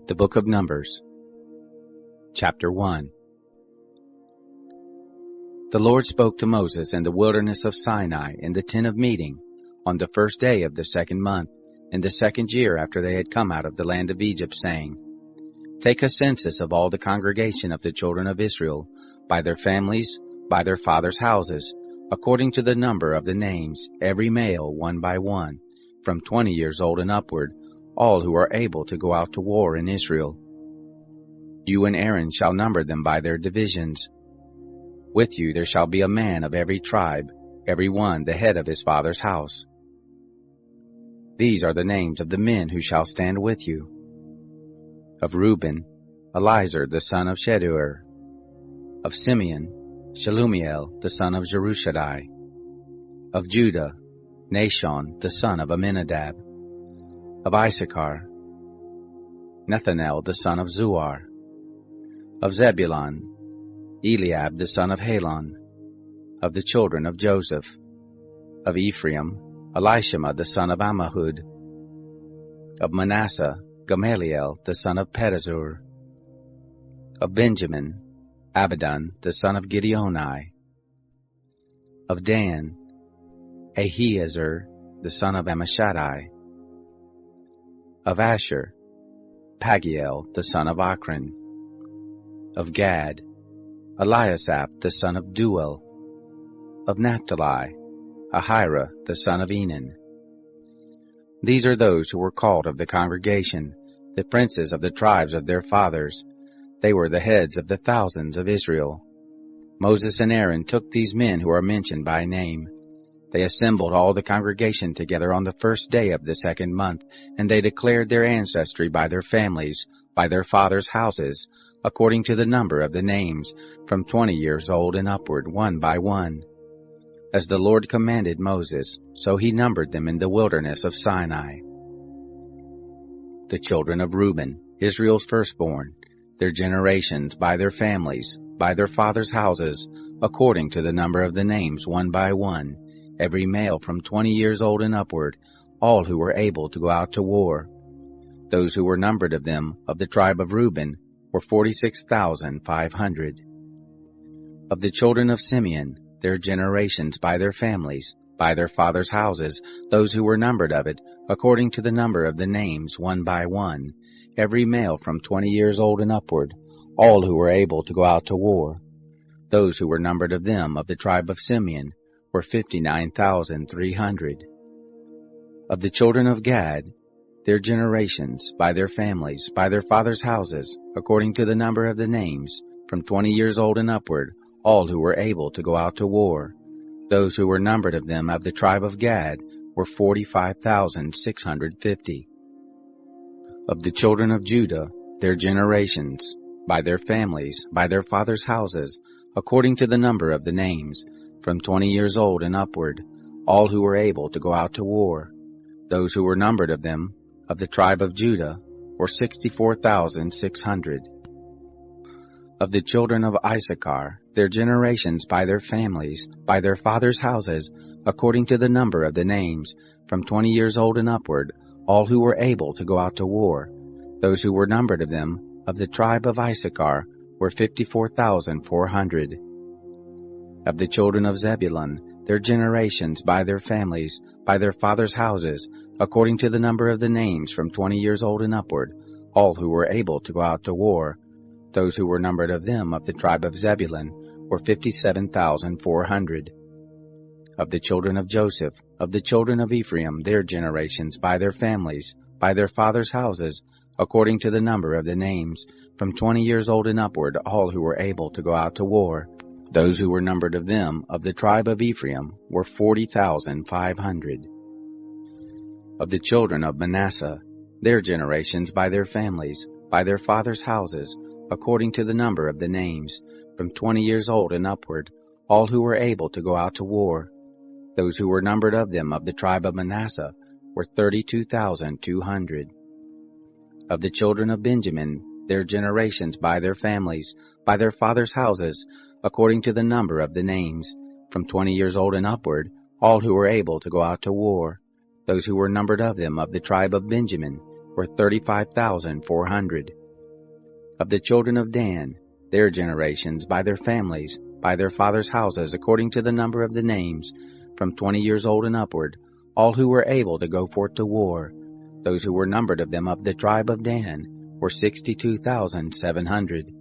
The Book of Numbers, Chapter 1. The Lord spoke to Moses in the wilderness of Sinai in the tent of meeting on the first day of the second month, in the second year after they had come out of the land of Egypt, saying, Take a census of all the congregation of the children of Israel, by their families, by their fathers' houses, according to the number of the names, every male one by one, from 20 years old and upward, all who are able to go out to war in Israel. You and Aaron shall number them by their divisions. With you there shall be a man of every tribe, every one the head of his father's house. These are the names of the men who shall stand with you. Of Reuben, Elizur the son of Shedeur. Of Simeon, Shelumiel the son of Jerushadai. Of Judah, Nashon the son of Amminadab. Of Issachar, Nethanel the son of Zuar. Of Zebulun, Eliab the son of Helon. Of the children of Joseph. Of Ephraim, Elishama the son of Ammihud. Of Manasseh, Gamaliel the son of Pedazur. Of Benjamin, Abidan the son of Gideoni. Of Dan, Ahiezer the son of Ammishaddai. Of Asher, Pagiel the son of Akron. Of Gad, Eliasaph the son of Duel. Of Naphtali, Ahira the son of Enan. These are those who were called of the congregation, the princes of the tribes of their fathers. They were the heads of the thousands of Israel. Moses and Aaron took these men who are mentioned by name. They assembled all the congregation together on the first day of the second month, and they declared their ancestry by their families, by their fathers' houses, according to the number of the names, from 20 years old and upward, one by one. As the Lord commanded Moses, so he numbered them in the wilderness of Sinai. The children of Reuben, Israel's firstborn, their generations by their families, by their fathers' houses, according to the number of the names, one by one, every male from 20 years old and upward, all who were able to go out to war. Those who were numbered of them, of the tribe of Reuben, were 46,500. Of the children of Simeon, their generations by their families, by their fathers' houses, those who were numbered of it, according to the number of the names, one by one, every male from 20 years old and upward, all who were able to go out to war. Those who were numbered of them, of the tribe of Simeon, were 59,300. Of the children of Gad, their generations, by their families, by their fathers' houses, according to the number of the names, from 20 years old and upward, all who were able to go out to war. Those who were numbered of them, of the tribe of Gad, were 45,650. Of the children of Judah, their generations, by their families, by their fathers' houses, according to the number of the names, from 20 years old and upward, all who were able to go out to war. Those who were numbered of them, of the tribe of Judah, were 64,600. Of the children of Issachar, their generations by their families, by their fathers' houses, according to the number of the names, from 20 years old and upward, all who were able to go out to war. Those who were numbered of them, of the tribe of Issachar, were 54,400. Of the children of Zebulun, their generations by their families, by their fathers' houses, according to the number of the names, from 20 years old and upward, all who were able to go out to war. Those who were numbered of them, of the tribe of Zebulun, were 57,400. Of the children of Joseph, of the children of Ephraim, their generations by their families, by their fathers' houses, according to the number of the names, from 20 years old and upward, all who were able to go out to war. Those who were numbered of them, of the tribe of Ephraim, were 40,500. Of the children of Manasseh, their generations by their families, by their fathers' houses, according to the number of the names, from 20 years old and upward, all who were able to go out to war. Those who were numbered of them, of the tribe of Manasseh, were 32,200. Of the children of Benjamin, their generations by their families, by their fathers' houses, according to the number of the names, from 20 years old and upward, all who were able to go out to war. Those who were numbered of them, of the tribe of Benjamin, were 35,400. Of the children of Dan, their generations, by their families, by their fathers' houses, according to the number of the names, from 20 years old and upward, all who were able to go forth to war, those who were numbered of them of the tribe of Dan, were 62,700.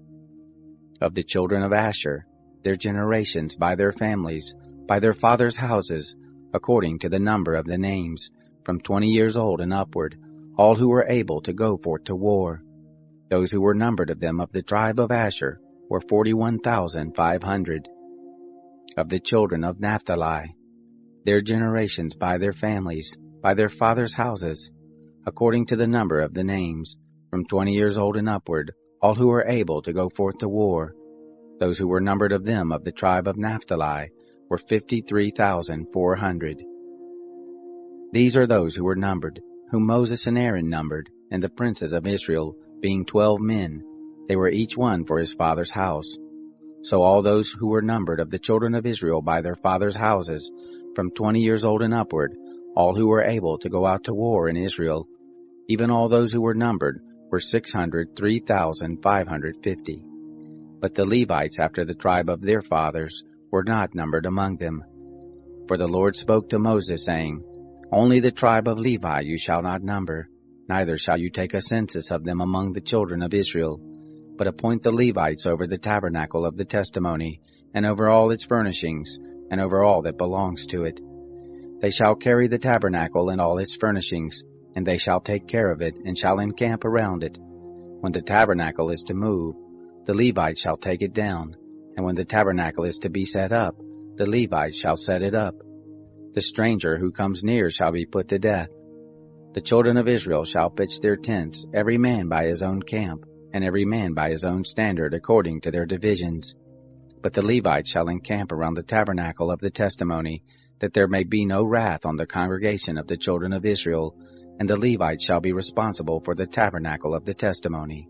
Of the children of Asher, their generations, by their families, by their fathers' houses, according to the number of the names, from 20 years old and upward, all who were able to go forth to war. Those who were numbered of them of the tribe of Asher were 41,500. Of the children of Naphtali, their generations, by their families, by their fathers' houses, according to the number of the names, from 20 years old and upward, all who were able to go forth to war. Those who were numbered of them of the tribe of Naphtali were 53,400. These are those who were numbered, whom Moses and Aaron numbered, and the princes of Israel, being 12 men. They were each one for his father's house. So all those who were numbered of the children of Israel by their fathers' houses, from 20 years old and upward, all who were able to go out to war in Israel, even all those who were numbered, were 603,550. But the Levites after the tribe of their fathers were not numbered among them. For the Lord spoke to Moses, saying, Only the tribe of Levi you shall not number, neither shall you take a census of them among the children of Israel, but appoint the Levites over the tabernacle of the testimony, and over all its furnishings, and over all that belongs to it. They shall carry the tabernacle and all its furnishings, and they shall take care of it, and shall encamp around it. When the tabernacle is to move, the Levites shall take it down, and when the tabernacle is to be set up, the Levites shall set it up. The stranger who comes near shall be put to death. The children of Israel shall pitch their tents, every man by his own camp, and every man by his own standard, according to their divisions. But the Levites shall encamp around the tabernacle of the testimony, that there may be no wrath on the congregation of the children of Israel, and the Levites shall be responsible for the tabernacle of the testimony.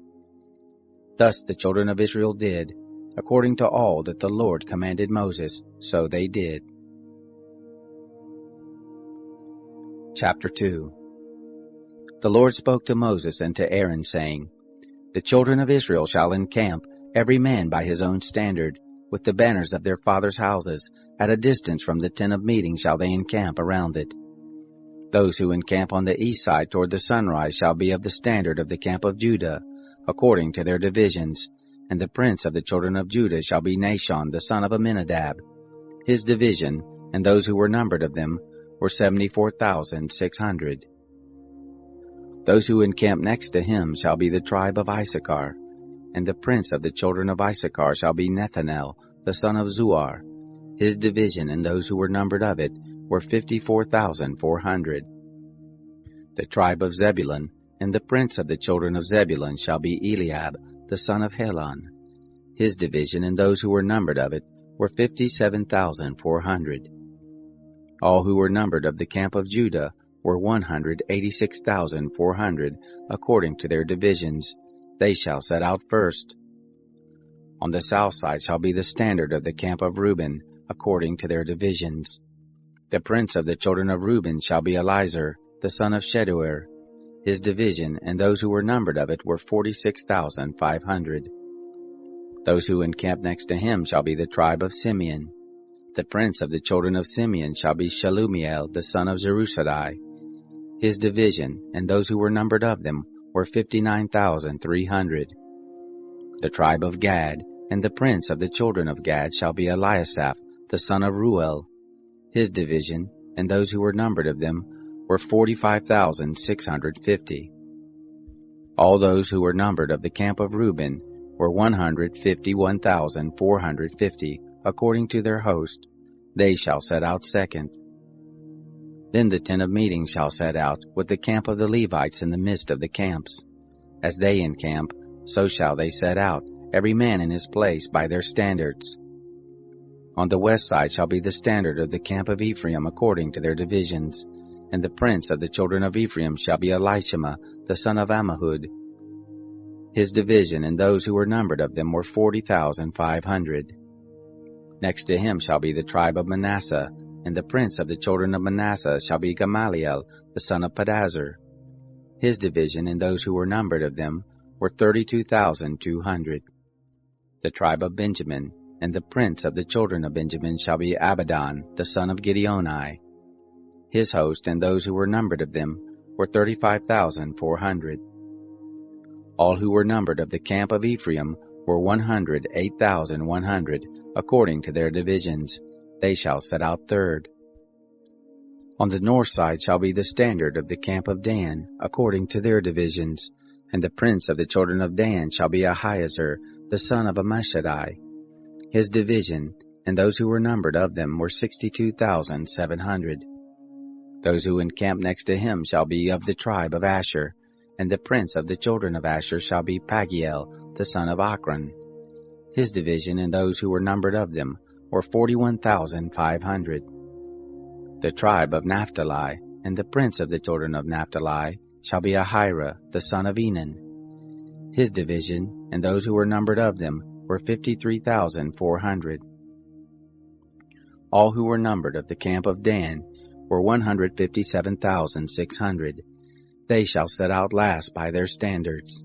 Thus the children of Israel did, according to all that the Lord commanded Moses, so they did. Chapter 2. The Lord spoke to Moses and to Aaron, saying, The children of Israel shall encamp, every man by his own standard, with the banners of their fathers' houses. At a distance from the tent of meeting shall they encamp around it. Those who encamp on the east side toward the sunrise shall be of the standard of the camp of Judah, according to their divisions, and the prince of the children of Judah shall be Nahshon the son of Amminadab. His division, and those who were numbered of them, were 74,600. Those who encamp next to him shall be the tribe of Issachar, and the prince of the children of Issachar shall be Nethanel the son of Zuar. His division, and those who were numbered of it, were 54,400. The tribe of Zebulun, and the prince of the children of Zebulun shall be Eliab the son of Helon. His division, and those who were numbered of it, were 57,400. All who were numbered of the camp of Judah were 186,400, according to their divisions. They shall set out first. On the south side shall be the standard of the camp of Reuben, according to their divisions. The prince of the children of Reuben shall be Elizur, the son of Sheduer. His division, and those who were numbered of it, were 46,500. Those who encamp next to him shall be the tribe of Simeon. The prince of the children of Simeon shall be Shelumiel, the son of Zerusadai. His division, and those who were numbered of them, were 59,300. The tribe of Gad, and the prince of the children of Gad shall be Eliasaph, the son of Ruel. His division, and those who were numbered of them, were 45,650. All those who were numbered of the camp of Reuben were 151,450, according to their host. They shall set out second. Then the tent of meeting shall set out, with the camp of the Levites in the midst of the camps. As they encamp, so shall they set out, every man in his place by their standards. On the west side shall be the standard of the camp of Ephraim according to their divisions, and the prince of the children of Ephraim shall be Elishama, the son of Ammihud. His division, and those who were numbered of them, were 40,500. Next to him shall be the tribe of Manasseh, and the prince of the children of Manasseh shall be Gamaliel, the son of Pedazur. His division and those who were numbered of them were 32,200. The tribe of Benjamin, and the prince of the children of Benjamin shall be Abidan, the son of Gideoni. His host and those who were numbered of them were 35,400. All who were numbered of the camp of Ephraim were 108,100, according to their divisions. They shall set out third. On the north side shall be the standard of the camp of Dan, according to their divisions, and the prince of the children of Dan shall be Ahiezer, the son of Ammishaddai. His division, and those who were numbered of them, were 62,700. Those who encamp next to him shall be of the tribe of Asher, and the prince of the children of Asher shall be Pagiel, the son of Ochran. His division, and those who were numbered of them, were 41,500. The tribe of Naphtali, and the prince of the children of Naphtali, shall be Ahira, the son of Enan. His division, and those who were numbered of them, were 53,400. All who were numbered of the camp of Dan were 157,600. They shall set out last by their standards.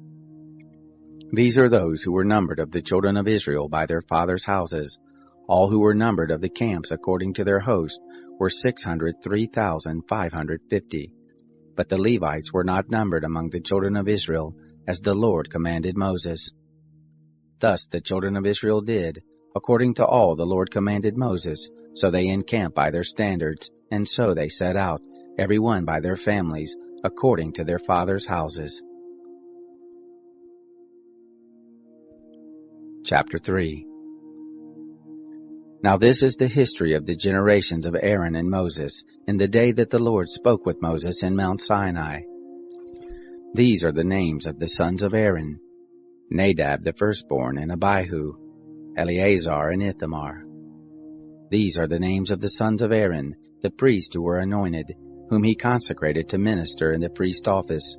These are those who were numbered of the children of Israel by their fathers' houses. All who were numbered of the camps according to their host were 603,550. But the Levites were not numbered among the children of Israel, as the Lord commanded Moses. Thus the children of Israel did, according to all the Lord commanded Moses, so they encamped by their standards, and so they set out, every one by their families, according to their fathers' houses. Chapter 3. Now this is the history of the generations of Aaron and Moses, in the day that the Lord spoke with Moses in Mount Sinai. These are the names of the sons of Aaron: Nadab the firstborn, and Abihu, Eleazar and Ithamar. These are the names of the sons of Aaron, the priests who were anointed, whom he consecrated to minister in the priest office.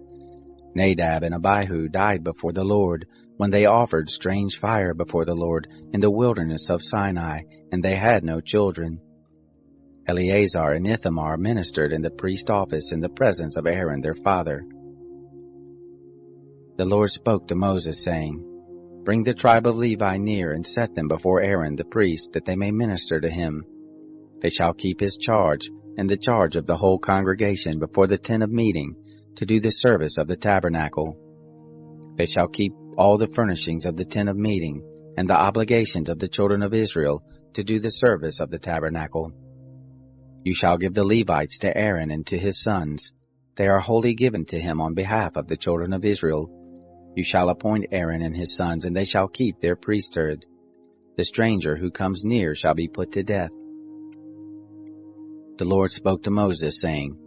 Nadab and Abihu died before the Lord, when they offered strange fire before the Lord in the wilderness of Sinai, and they had no children. Eleazar and Ithamar ministered in the priest office in the presence of Aaron their father. The Lord spoke to Moses, saying, Bring the tribe of Levi near, and set them before Aaron the priest, that they may minister to him. They shall keep his charge, and the charge of the whole congregation before the tent of meeting, to do the service of the tabernacle. They shall keep all the furnishings of the tent of meeting, and the obligations of the children of Israel, to do the service of the tabernacle. You shall give the Levites to Aaron and to his sons. They are wholly given to him on behalf of the children of Israel. You shall appoint Aaron and his sons, and they shall keep their priesthood. The stranger who comes near shall be put to death. The Lord spoke to Moses, saying,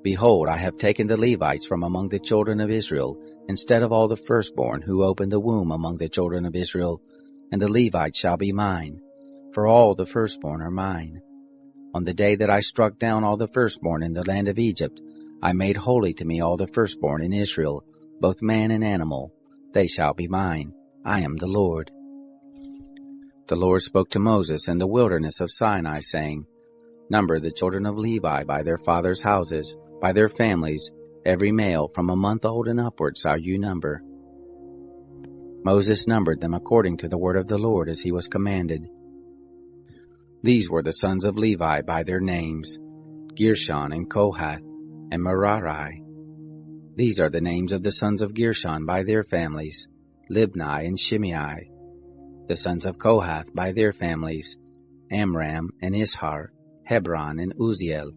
Behold, I have taken the Levites from among the children of Israel, instead of all the firstborn who opened the womb among the children of Israel, and the Levites shall be mine, for all the firstborn are mine. On the day that I struck down all the firstborn in the land of Egypt, I made holy to me all the firstborn in Israel, both man and animal. They shall be mine. I am the Lord. The Lord spoke to Moses in the wilderness of Sinai, saying, Number the children of Levi by their fathers' houses, by their families, every male from a month old and upward shall you number. Moses numbered them according to the word of the Lord as he was commanded. These were the sons of Levi by their names, Gershon and Kohath and Merari. These are the names of the sons of Gershon by their families, Libni and Shimei. The sons of Kohath by their families, Amram and Ishar, Hebron and Uzziel.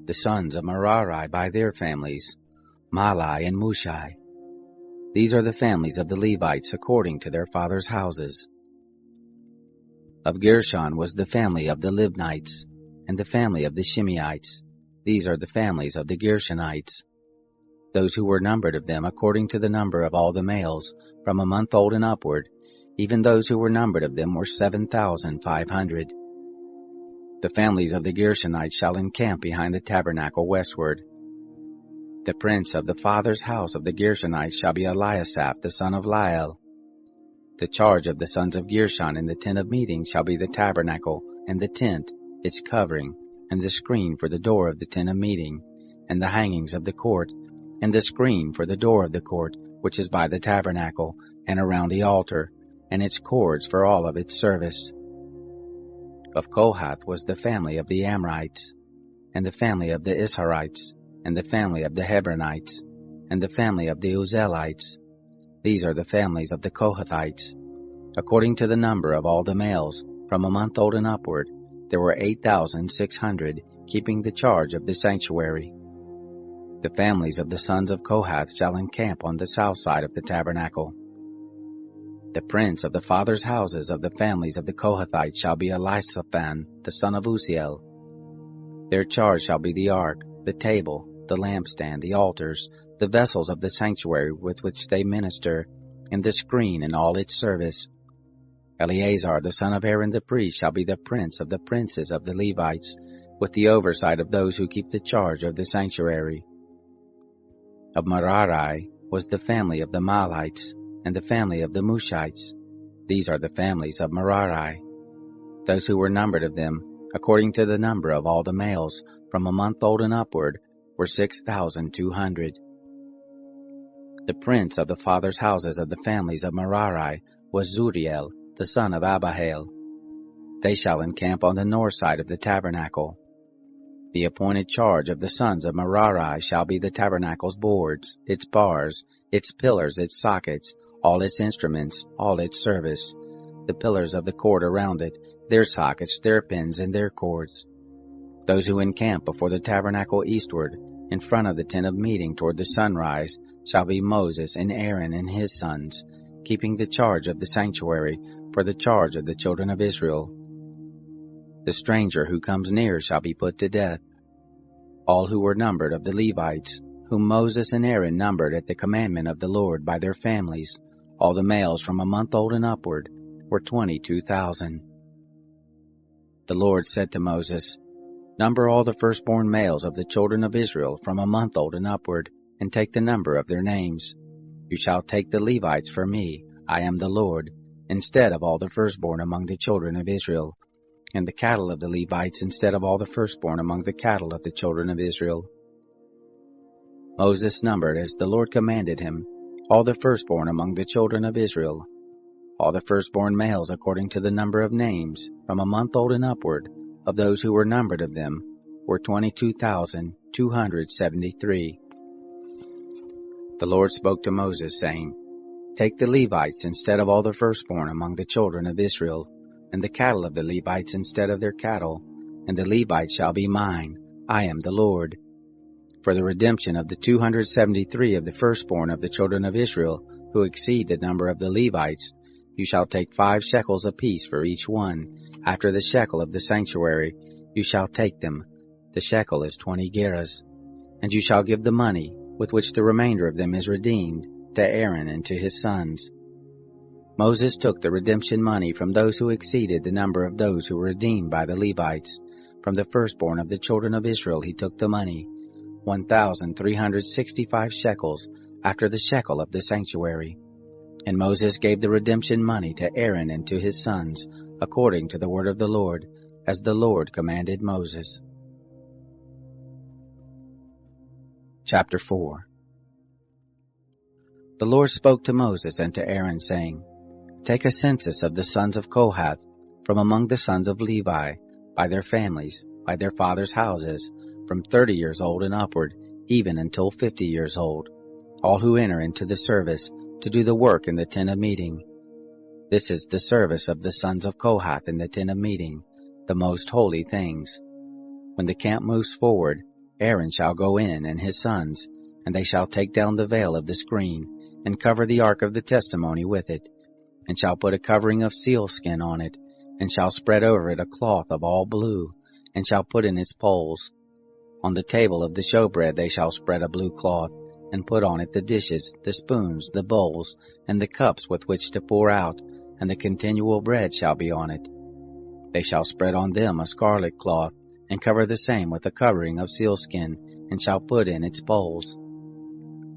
The sons of Merari by their families, Mahli and Mushi. These are the families of the Levites according to their fathers' houses. Of Gershon was the family of the Libnites, and the family of the Shimeites. These are the families of the Gershonites. Those who were numbered of them according to the number of all the males, from a month old and upward, even those who were numbered of them were 7,500. The families of the Gershonites shall encamp behind the tabernacle westward. The prince of the father's house of the Gershonites shall be Eliasaph the son of Lael. The charge of the sons of Gershon in the tent of meeting shall be the tabernacle, and the tent, its covering, and the screen for the door of the tent of meeting, and the hangings of the court, and the screen for the door of the court, which is by the tabernacle, and around the altar, and its cords for all of its service. Of Kohath was the family of the Amrites, and the family of the Isharites, and the family of the Hebronites, and the family of the Uzzielites. These are the families of the Kohathites. According to the number of all the males, from a month old and upward, there were 8,600, keeping the charge of the sanctuary. The families of the sons of Kohath shall encamp on the south side of the tabernacle. The prince of the fathers' houses of the families of the Kohathites shall be Elisaphan, the son of Uzziel. Their charge shall be the ark, the table, the lampstand, the altars, the vessels of the sanctuary with which they minister, and the screen and all its service. Eleazar the son of Aaron the priest shall be the prince of the princes of the Levites, with the oversight of those who keep the charge of the sanctuary. Of Merari was the family of the Mahlites, and the family of the Mushites. These are the families of Merari. Those who were numbered of them, according to the number of all the males, from a month old and upward, were 6,200. The prince of the fathers' houses of the families of Merari was Zuriel, the son of Abihail. They shall encamp on the north side of the tabernacle. The appointed charge of the sons of Merari shall be the tabernacle's boards, its bars, its pillars, its sockets, all its instruments, all its service, the pillars of the court around it, their sockets, their pins, and their cords. Those who encamp before the tabernacle eastward, in front of the tent of meeting toward the sunrise, shall be Moses and Aaron and his sons, keeping the charge of the sanctuary for the charge of the children of Israel. The stranger who comes near shall be put to death. All who were numbered of the Levites, whom Moses and Aaron numbered at the commandment of the Lord by their families, all the males from a month old and upward, were 22,000. The Lord said to Moses, Number all the firstborn males of the children of Israel from a month old and upward, and take the number of their names. You shall take the Levites for me, I am the Lord, instead of all the firstborn among the children of Israel, and the cattle of the Levites instead of all the firstborn among the cattle of the children of Israel. Moses numbered, as the Lord commanded him, all the firstborn among the children of Israel. All the firstborn males according to the number of names, from a month old and upward, of those who were numbered of them, were 22,273. The Lord spoke to Moses, saying, Take the Levites instead of all the firstborn among the children of Israel, and the cattle of the Levites instead of their cattle, and the Levites shall be mine. I am the Lord. For the redemption of the 273 of the firstborn of the children of Israel, who exceed the number of the Levites, you shall take 5 shekels apiece for each one. After the shekel of the sanctuary, you shall take them. The shekel is 20 gerahs. And you shall give the money, with which the remainder of them is redeemed, to Aaron and to his sons. Moses took the redemption money from those who exceeded the number of those who were redeemed by the Levites. From the firstborn of the children of Israel he took the money, 1,365 shekels, after the shekel of the sanctuary. And Moses gave the redemption money to Aaron and to his sons, according to the word of the Lord, as the Lord commanded Moses. Chapter 4. The Lord spoke to Moses and to Aaron, saying, Take a census of the sons of Kohath, from among the sons of Levi, by their families, by their fathers' houses, from 30 years old and upward, even until 50 years old, all who enter into the service, to do the work in the tent of meeting. This is the service of the sons of Kohath in the tent of meeting, the most holy things. When the camp moves forward, Aaron shall go in and his sons, and they shall take down the veil of the screen, and cover the ark of the testimony with it, and shall put a covering of sealskin on it, and shall spread over it a cloth of all blue, and shall put in its poles. On the table of the showbread they shall spread a blue cloth, and put on it the dishes, the spoons, the bowls, and the cups with which to pour out, and the continual bread shall be on it. They shall spread on them a scarlet cloth, and cover the same with a covering of sealskin, and shall put in its bowls.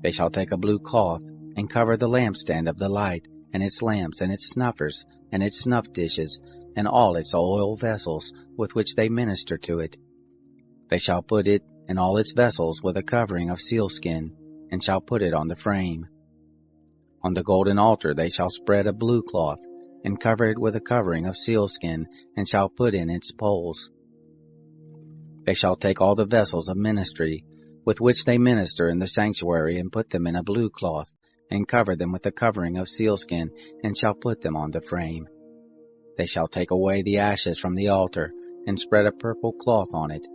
They shall take a blue cloth, and cover the lampstand of the light, and its lamps, and its snuffers, and its snuff dishes, and all its oil vessels, with which they minister to it. They shall put it and all its vessels with a covering of sealskin, and shall put it on the frame. On the golden altar they shall spread a blue cloth, and cover it with a covering of sealskin, and shall put in its poles. They shall take all the vessels of ministry, with which they minister in the sanctuary, and put them in a blue cloth, and cover them with a covering of sealskin, and shall put them on the frame. They shall take away the ashes from the altar, and spread a purple cloth on it.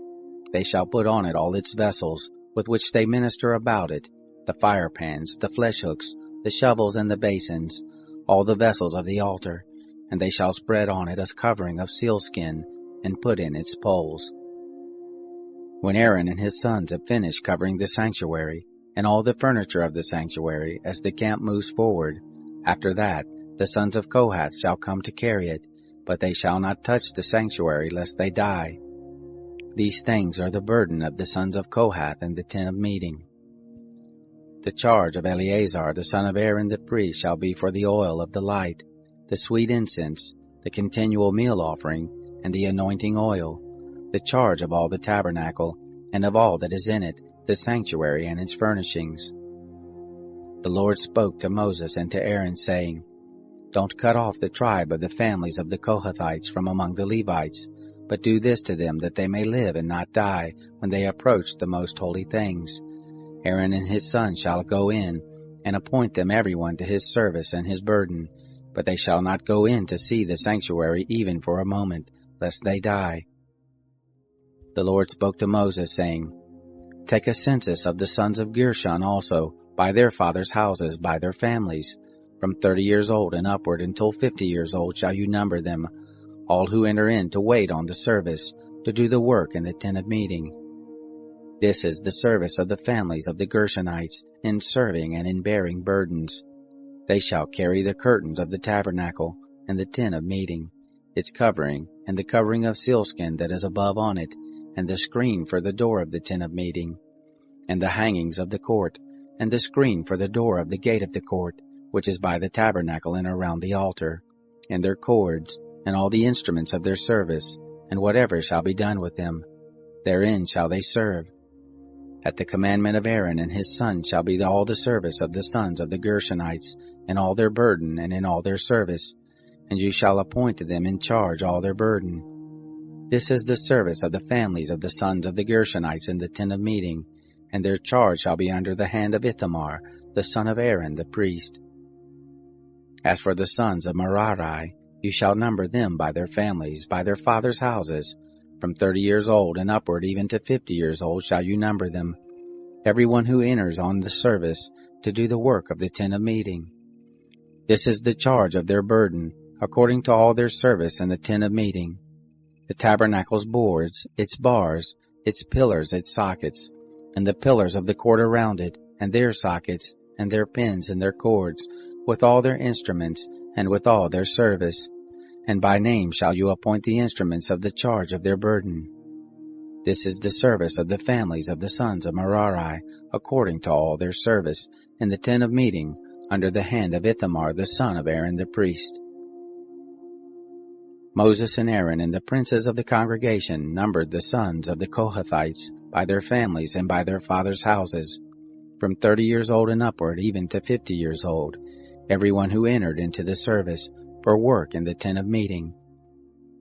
They shall put on it all its vessels, with which they minister about it, the fire pans, the flesh hooks, the shovels, and the basins, all the vessels of the altar, and they shall spread on it a covering of sealskin, and put in its poles. When Aaron and his sons have finished covering the sanctuary, and all the furniture of the sanctuary, as the camp moves forward, after that the sons of Kohath shall come to carry it, but they shall not touch the sanctuary, lest they die. These things are the burden of the sons of Kohath and the tent of meeting. The charge of Eleazar the son of Aaron the priest shall be for the oil of the light, the sweet incense, the continual meal offering, and the anointing oil, the charge of all the tabernacle, and of all that is in it, the sanctuary and its furnishings. The Lord spoke to Moses and to Aaron, saying, Don't cut off the tribe of the families of the Kohathites from among the Levites, but do this to them, that they may live and not die when they approach the most holy things. Aaron and his sons shall go in, and appoint them every one to his service and his burden, but they shall not go in to see the sanctuary even for a moment, lest they die. The Lord spoke to Moses, saying, Take a census of the sons of Gershon also, by their fathers' houses, by their families. From 30 years old and upward until 50 years old shall you number them, all who enter in to wait on the service, to do the work in the tent of meeting. This is the service of the families of the Gershonites, in serving and in bearing burdens. They shall carry the curtains of the tabernacle, and the tent of meeting, its covering, and the covering of sealskin that is above on it, and the screen for the door of the tent of meeting, and the hangings of the court, and the screen for the door of the gate of the court, which is by the tabernacle and around the altar, and their cords, and all the instruments of their service, and whatever shall be done with them. Therein shall they serve. At the commandment of Aaron and his sons shall be all the service of the sons of the Gershonites, in all their burden and in all their service, and you shall appoint to them in charge all their burden. This is the service of the families of the sons of the Gershonites in the tent of meeting, and their charge shall be under the hand of Ithamar, the son of Aaron the priest. As for the sons of Merari, you shall number them by their families, by their fathers' houses. From 30 years old and upward, even to 50 years old, shall you number them, every one who enters on the service to do the work of the tent of meeting. This is the charge of their burden, according to all their service in the tent of meeting. The tabernacle's boards, its bars, its pillars, its sockets, and the pillars of the court around it, and their sockets, and their pins and their cords, with all their instruments, and with all their service. And by name shall you appoint the instruments of the charge of their burden. This is the service of the families of the sons of Merari, according to all their service, in the tent of meeting, under the hand of Ithamar the son of Aaron the priest. Moses and Aaron and the princes of the congregation numbered the sons of the Kohathites by their families and by their fathers' houses, from 30 years old and upward, even to 50 years old, every one who entered into the service for work in the tent of meeting.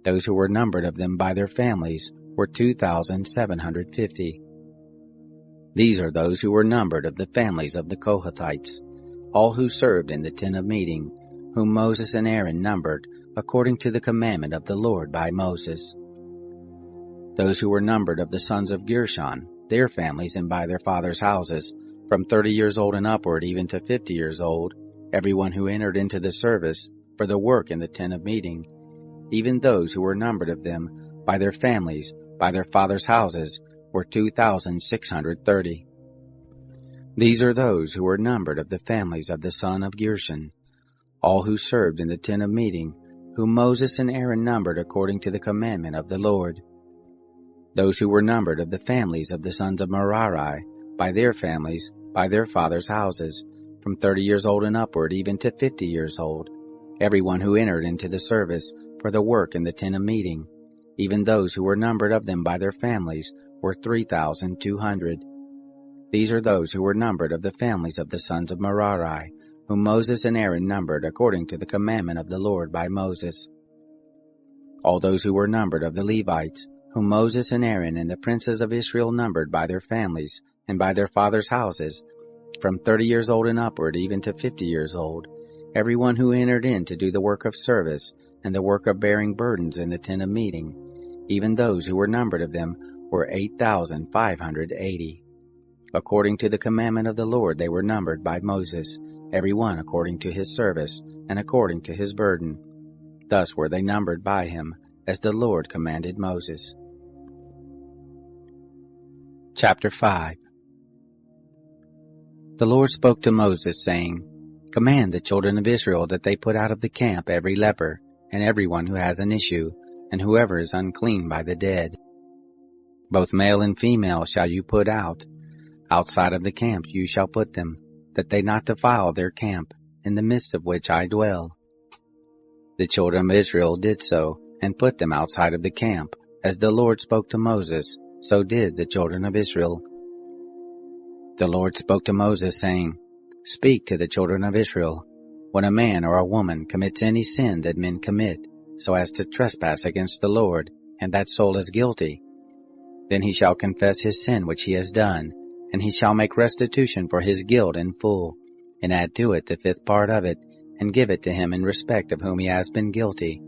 Those who were numbered of them by their families were 2,750. These are those who were numbered of the families of the Kohathites, all who served in the tent of meeting, whom Moses and Aaron numbered according to the commandment of the Lord by Moses. Those who were numbered of the sons of Gershon, their families and by their fathers' houses, from 30 years old and upward, even to 50 years old, every one who entered into the service for the work in the tent of meeting, even those who were numbered of them by their families, by their fathers' houses, were 2,630. These are those who were numbered of the families of the son of Gershon, all who served in the tent of meeting, whom Moses and Aaron numbered according to the commandment of the Lord. Those who were numbered of the families of the sons of Merari, by their families, by their fathers' houses, from 30 years old and upward, even to 50 years old, every one who entered into the service for the work in the tent of meeting, even those who were numbered of them by their families, were 3,200. These are those who were numbered of the families of the sons of Merari, whom Moses and Aaron numbered according to the commandment of the Lord by Moses. All those who were numbered of the Levites, whom Moses and Aaron and the princes of Israel numbered by their families and by their fathers' houses, from 30 years old and upward even to 50 years old, every one who entered in to do the work of service and the work of bearing burdens in the tent of meeting, even those who were numbered of them were 8,580. According to the commandment of the Lord they were numbered by Moses, every one according to his service and according to his burden. Thus were they numbered by him, as the Lord commanded Moses. Chapter 5. The Lord spoke to Moses, saying, Command the children of Israel that they put out of the camp every leper, and every one who has an issue, and whoever is unclean by the dead. Both male and female shall you put out. Outside of the camp you shall put them, that they not defile their camp, in the midst of which I dwell. The children of Israel did so, and put them outside of the camp, as the Lord spoke to Moses, so did the children of Israel. The Lord spoke to Moses, saying, Speak to the children of Israel, when a man or a woman commits any sin that men commit, so as to trespass against the Lord, and that soul is guilty, then he shall confess his sin which he has done, and he shall make restitution for his guilt in full, and add to it the 5th part of it, and give it to him in respect of whom he has been guilty.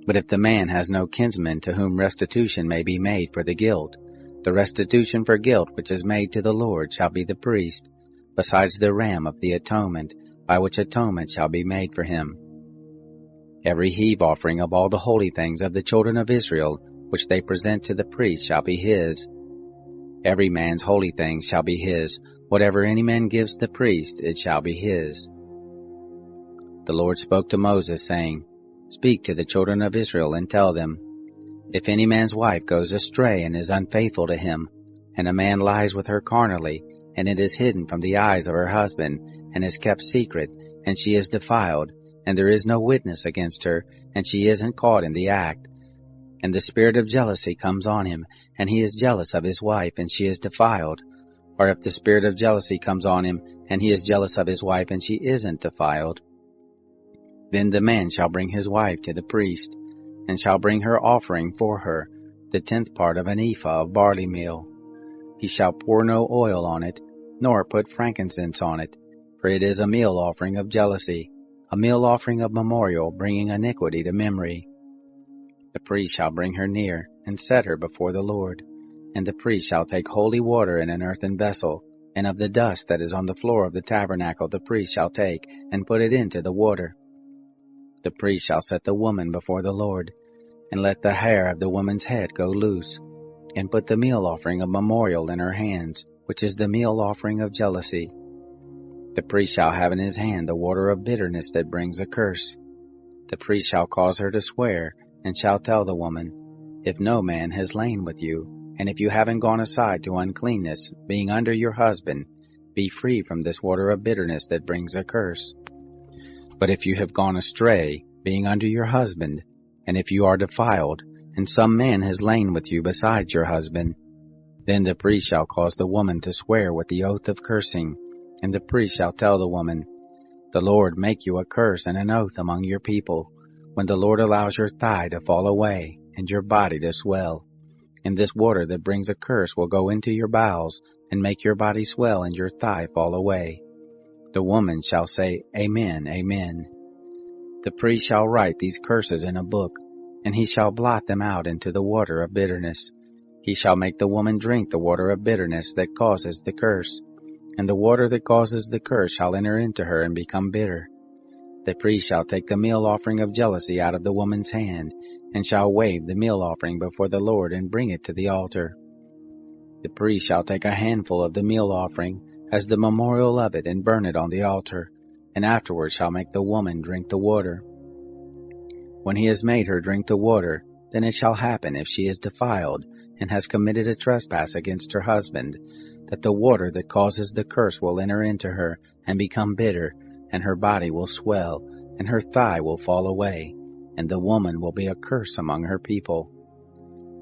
But if the man has no kinsman to whom restitution may be made for the guilt, the restitution for guilt which is made to the Lord shall be the priest, besides the ram of the atonement, by which atonement shall be made for him. Every heave offering of all the holy things of the children of Israel, which they present to the priest, shall be his. Every man's holy thing shall be his. Whatever any man gives the priest, it shall be his. The Lord spoke to Moses, saying, Speak to the children of Israel, and tell them, If any man's wife goes astray and is unfaithful to him, and a man lies with her carnally, and it is hidden from the eyes of her husband, and is kept secret, and she is defiled, and there is no witness against her, and she isn't caught in the act, and the spirit of jealousy comes on him, and he is jealous of his wife, and she is defiled. Or if the spirit of jealousy comes on him, and he is jealous of his wife, and she isn't defiled, then the man shall bring his wife to the priest, and shall bring her offering for her, the 10th part of an ephah of barley meal. He shall pour no oil on it, nor put frankincense on it, for it is a meal offering of jealousy, a meal offering of memorial, bringing iniquity to memory. The priest shall bring her near, and set her before the Lord. And the priest shall take holy water in an earthen vessel, and of the dust that is on the floor of the tabernacle the priest shall take, and put it into the water. The priest shall set the woman before the Lord, and let the hair of the woman's head go loose, and put the meal offering of memorial in her hands, which is the meal offering of jealousy. The priest shall have in his hand the water of bitterness that brings a curse. The priest shall cause her to swear, and shall tell the woman, If no man has lain with you, and if you haven't gone aside to uncleanness, being under your husband, be free from this water of bitterness that brings a curse. But if you have gone astray, being under your husband, and if you are defiled, and some man has lain with you besides your husband, then the priest shall cause the woman to swear with the oath of cursing, and the priest shall tell the woman, The Lord make you a curse and an oath among your people, when the Lord allows your thigh to fall away, and your body to swell. And this water that brings a curse will go into your bowels, and make your body swell and your thigh fall away. The woman shall say, Amen, Amen. The priest shall write these curses in a book, and he shall blot them out into the water of bitterness. He shall make the woman drink the water of bitterness that causes the curse, and the water that causes the curse shall enter into her and become bitter. The priest shall take the meal offering of jealousy out of the woman's hand, and shall wave the meal offering before the Lord and bring it to the altar. The priest shall take a handful of the meal offering as the memorial of it and burn it on the altar, and afterward shall make the woman drink the water. When he has made her drink the water, then it shall happen, if she is defiled and has committed a trespass against her husband, that the water that causes the curse will enter into her and become bitter, and her body will swell, and her thigh will fall away, and the woman will be a curse among her people.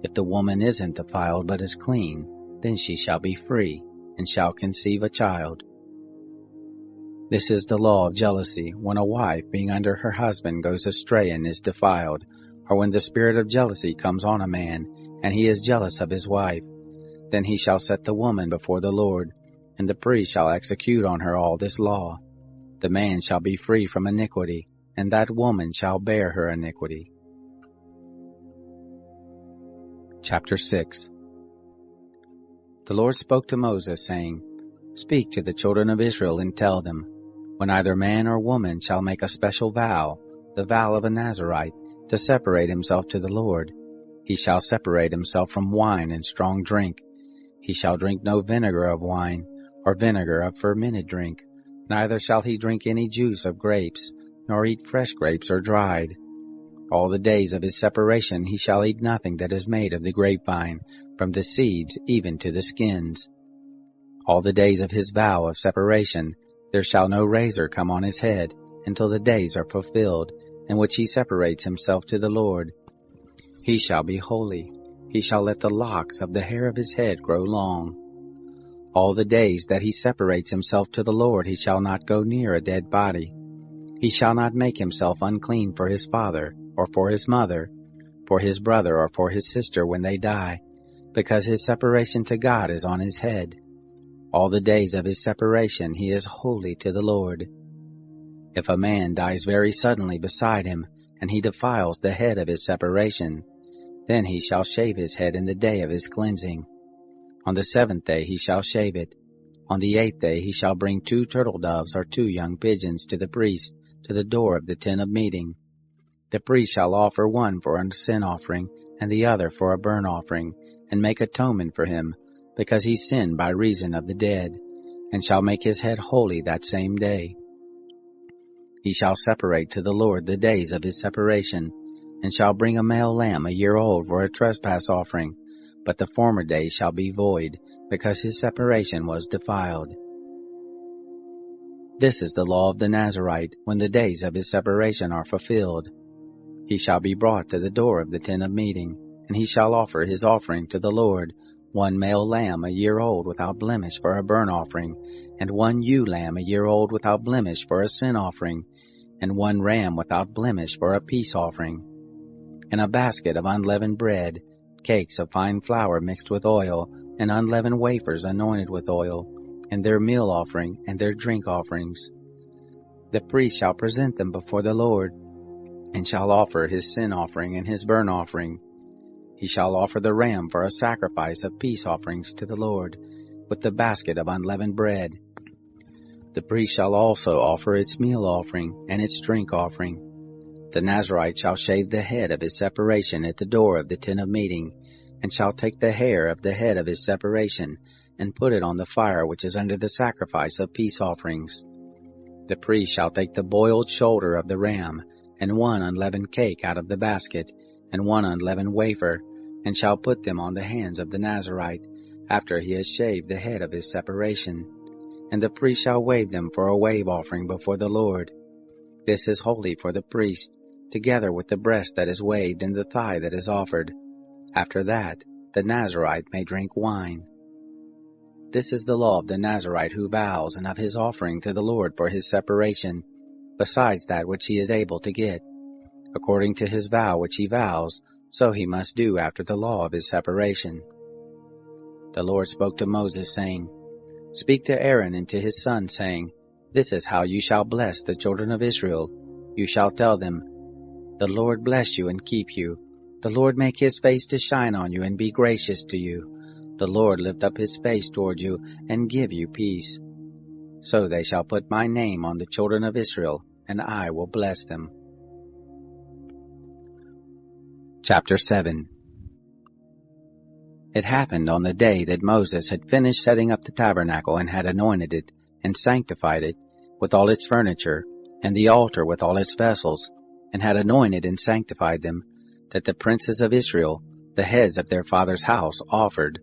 If the woman isn't defiled but is clean, then she shall be free, and shall conceive a child. This is the law of jealousy, when a wife, being under her husband, goes astray and is defiled, or when the spirit of jealousy comes on a man, and he is jealous of his wife. Then he shall set the woman before the Lord, and the priest shall execute on her all this law. The man shall be free from iniquity, and that woman shall bear her iniquity. Chapter 6. The Lord spoke to Moses, saying, Speak to the children of Israel, and tell them, when either man or woman shall make a special vow, the vow of a Nazirite, to separate himself to the Lord, he shall separate himself from wine and strong drink. He shall drink no vinegar of wine, or vinegar of fermented drink, neither shall he drink any juice of grapes, nor eat fresh grapes or dried. All the days of his separation he shall eat nothing that is made of the grapevine, from the seeds even to the skins. All the days of his vow of separation there shall no razor come on his head, until the days are fulfilled, in which he separates himself to the Lord. He shall be holy. He shall let the locks of the hair of his head grow long. All the days that he separates himself to the Lord he shall not go near a dead body. He shall not make himself unclean for his father, or for his mother, for his brother, or for his sister when they die, because his separation to God is on his head. All the days of his separation he is holy to the Lord. If a man dies very suddenly beside him, and he defiles the head of his separation, then he shall shave his head in the day of his cleansing. On the 7th day he shall shave it. On the 8th day he shall bring 2 turtle doves or 2 young pigeons to the priest, to the door of the tent of meeting. The priest shall offer one for a sin offering, and the other for a burnt offering, and make atonement for him, because he sinned by reason of the dead, and shall make his head holy that same day. He shall separate to the Lord the days of his separation, and shall bring a male lamb a year old for a trespass offering, but the former days shall be void, because his separation was defiled. This is the law of the Nazirite, when the days of his separation are fulfilled. He shall be brought to the door of the tent of meeting, and he shall offer his offering to the Lord, 1 male lamb a year old without blemish for a burnt offering, and 1 ewe lamb a year old without blemish for a sin offering, and 1 ram without blemish for a peace offering. And a basket of unleavened bread, cakes of fine flour mixed with oil, and unleavened wafers anointed with oil, and their meal offering and their drink offerings. The priest shall present them before the Lord, and shall offer his sin offering and his burnt offering. He shall offer the ram for a sacrifice of peace offerings to the Lord, with the basket of unleavened bread. The priest shall also offer its meal offering and its drink offering. The Nazirite shall shave the head of his separation at the door of the tent of meeting, and shall take the hair of the head of his separation, and put it on the fire which is under the sacrifice of peace offerings. The priest shall take the boiled shoulder of the ram, and 1 unleavened cake out of the basket, and 1 unleavened wafer, and shall put them on the hands of the Nazirite, after he has shaved the head of his separation. And the priest shall wave them for a wave offering before the Lord. This is holy for the priest, together with the breast that is waved and the thigh that is offered. After that, the Nazirite may drink wine. This is the law of the Nazirite who vows, and of his offering to the Lord for his separation, besides that which he is able to get. According to his vow which he vows, so he must do after the law of his separation. The Lord spoke to Moses, saying, Speak to Aaron and to his sons, saying, This is how you shall bless the children of Israel. You shall tell them, The Lord bless you and keep you. The Lord make his face to shine on you and be gracious to you. The Lord lift up his face toward you and give you peace. So they shall put my name on the children of Israel, and I will bless them. Chapter 7. It happened on the day that Moses had finished setting up the tabernacle and had anointed it, and sanctified it, with all its furniture, and the altar with all its vessels, and had anointed and sanctified them, that the princes of Israel, the heads of their father's house, offered.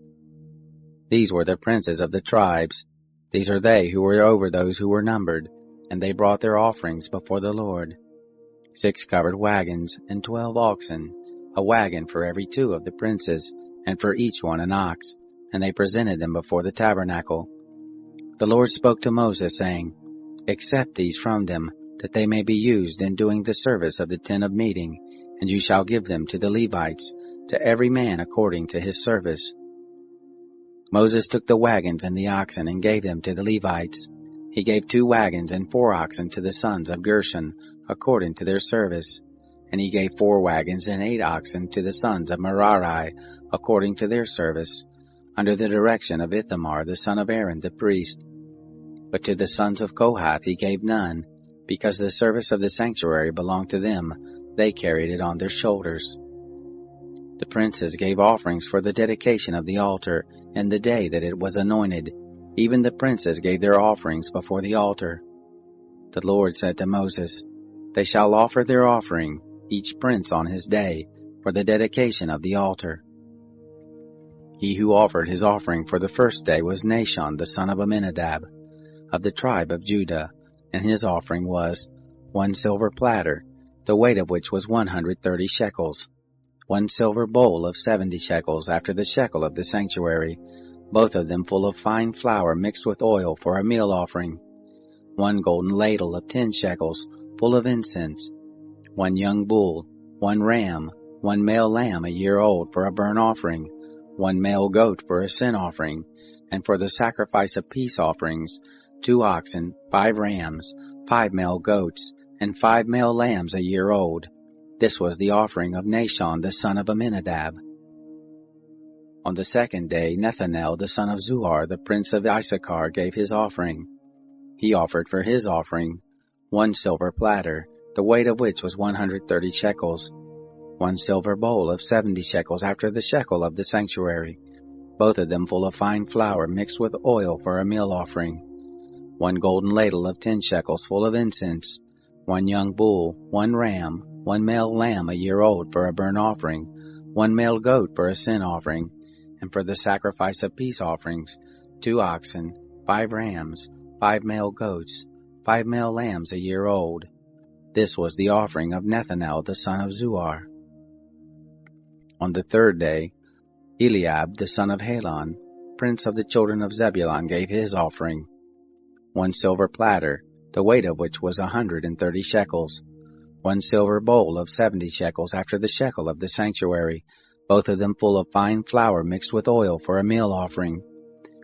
These were the princes of the tribes. These are they who were over those who were numbered, and they brought their offerings before the Lord. 6 covered wagons, and 12 oxen, a wagon for every 2 of the princes, and for each one an ox, and they presented them before the tabernacle. The Lord spoke to Moses, saying, Accept these from them, that they may be used in doing the service of the tent of meeting, and you shall give them to the Levites, to every man according to his service. Moses took the wagons and the oxen and gave them to the Levites. He gave 2 wagons and 4 oxen to the sons of Gershon, according to their service. And he gave 4 wagons and 8 oxen to the sons of Merari, according to their service, under the direction of Ithamar the son of Aaron the priest. But to the sons of Kohath he gave none, because the service of the sanctuary belonged to them. They carried it on their shoulders. The princes gave offerings for the dedication of the altar, and the day that it was anointed. Even the princes gave their offerings before the altar. The Lord said to Moses, They shall offer their offering, each prince on his day, for the dedication of the altar. He who offered his offering for the first day was Nahshon the son of Amminadab, of the tribe of Judah, and his offering was 1 silver platter, the weight of which was 130 shekels, 1 silver bowl of 70 shekels after the shekel of the sanctuary, both of them full of fine flour mixed with oil for a meal offering, 1 golden ladle of 10 shekels, full of incense, 1 young bull, 1 ram, 1 male lamb a year old for a burnt offering, 1 male goat for a sin offering, and for the sacrifice of peace offerings, 2 oxen, 5 rams, 5 male goats, and 5 male lambs a year old. This was the offering of Nahshon the son of Amminadab. On the second day Nethanel the son of Zuar the prince of Issachar gave his offering. He offered for his offering 1 silver platter, the weight of which was 130 shekels, 1 silver bowl of 70 shekels after the shekel of the sanctuary, both of them full of fine flour mixed with oil for a meal offering, 1 golden ladle of 10 shekels full of incense, 1 young bull, 1 ram, 1 male lamb a year old for a burnt offering, 1 male goat for a sin offering, and for the sacrifice of peace offerings, 2 oxen, 5 rams, 5 male goats, 5 male lambs a year old. This was the offering of Nethanel the son of Zuar. On the third day, Eliab the son of Helon, prince of the children of Zebulun, gave his offering, 1 silver platter, the weight of which was 130 shekels, 1 silver bowl of 70 shekels after the shekel of the sanctuary, both of them full of fine flour mixed with oil for a meal offering,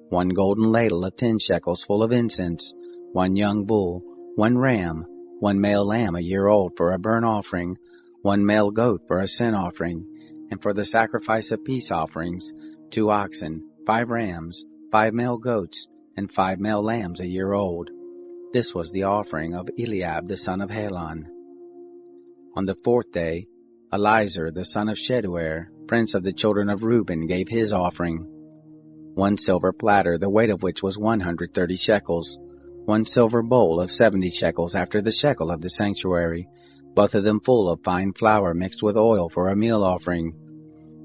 1 golden ladle of 10 shekels full of incense, 1 young bull, 1 ram, 1 male lamb a year old for a burnt offering, 1 male goat for a sin offering, and for the sacrifice of peace offerings, 2 oxen, 5 rams, 5 male goats, and 5 male lambs a year old. This was the offering of Eliab the son of Helon. On the fourth day, Elizur the son of Sheduer, prince of the children of Reuben, gave his offering, 1 silver platter, the weight of which was 130 shekels, 1 silver bowl of 70 shekels after the shekel of the sanctuary, both of them full of fine flour mixed with oil for a meal offering,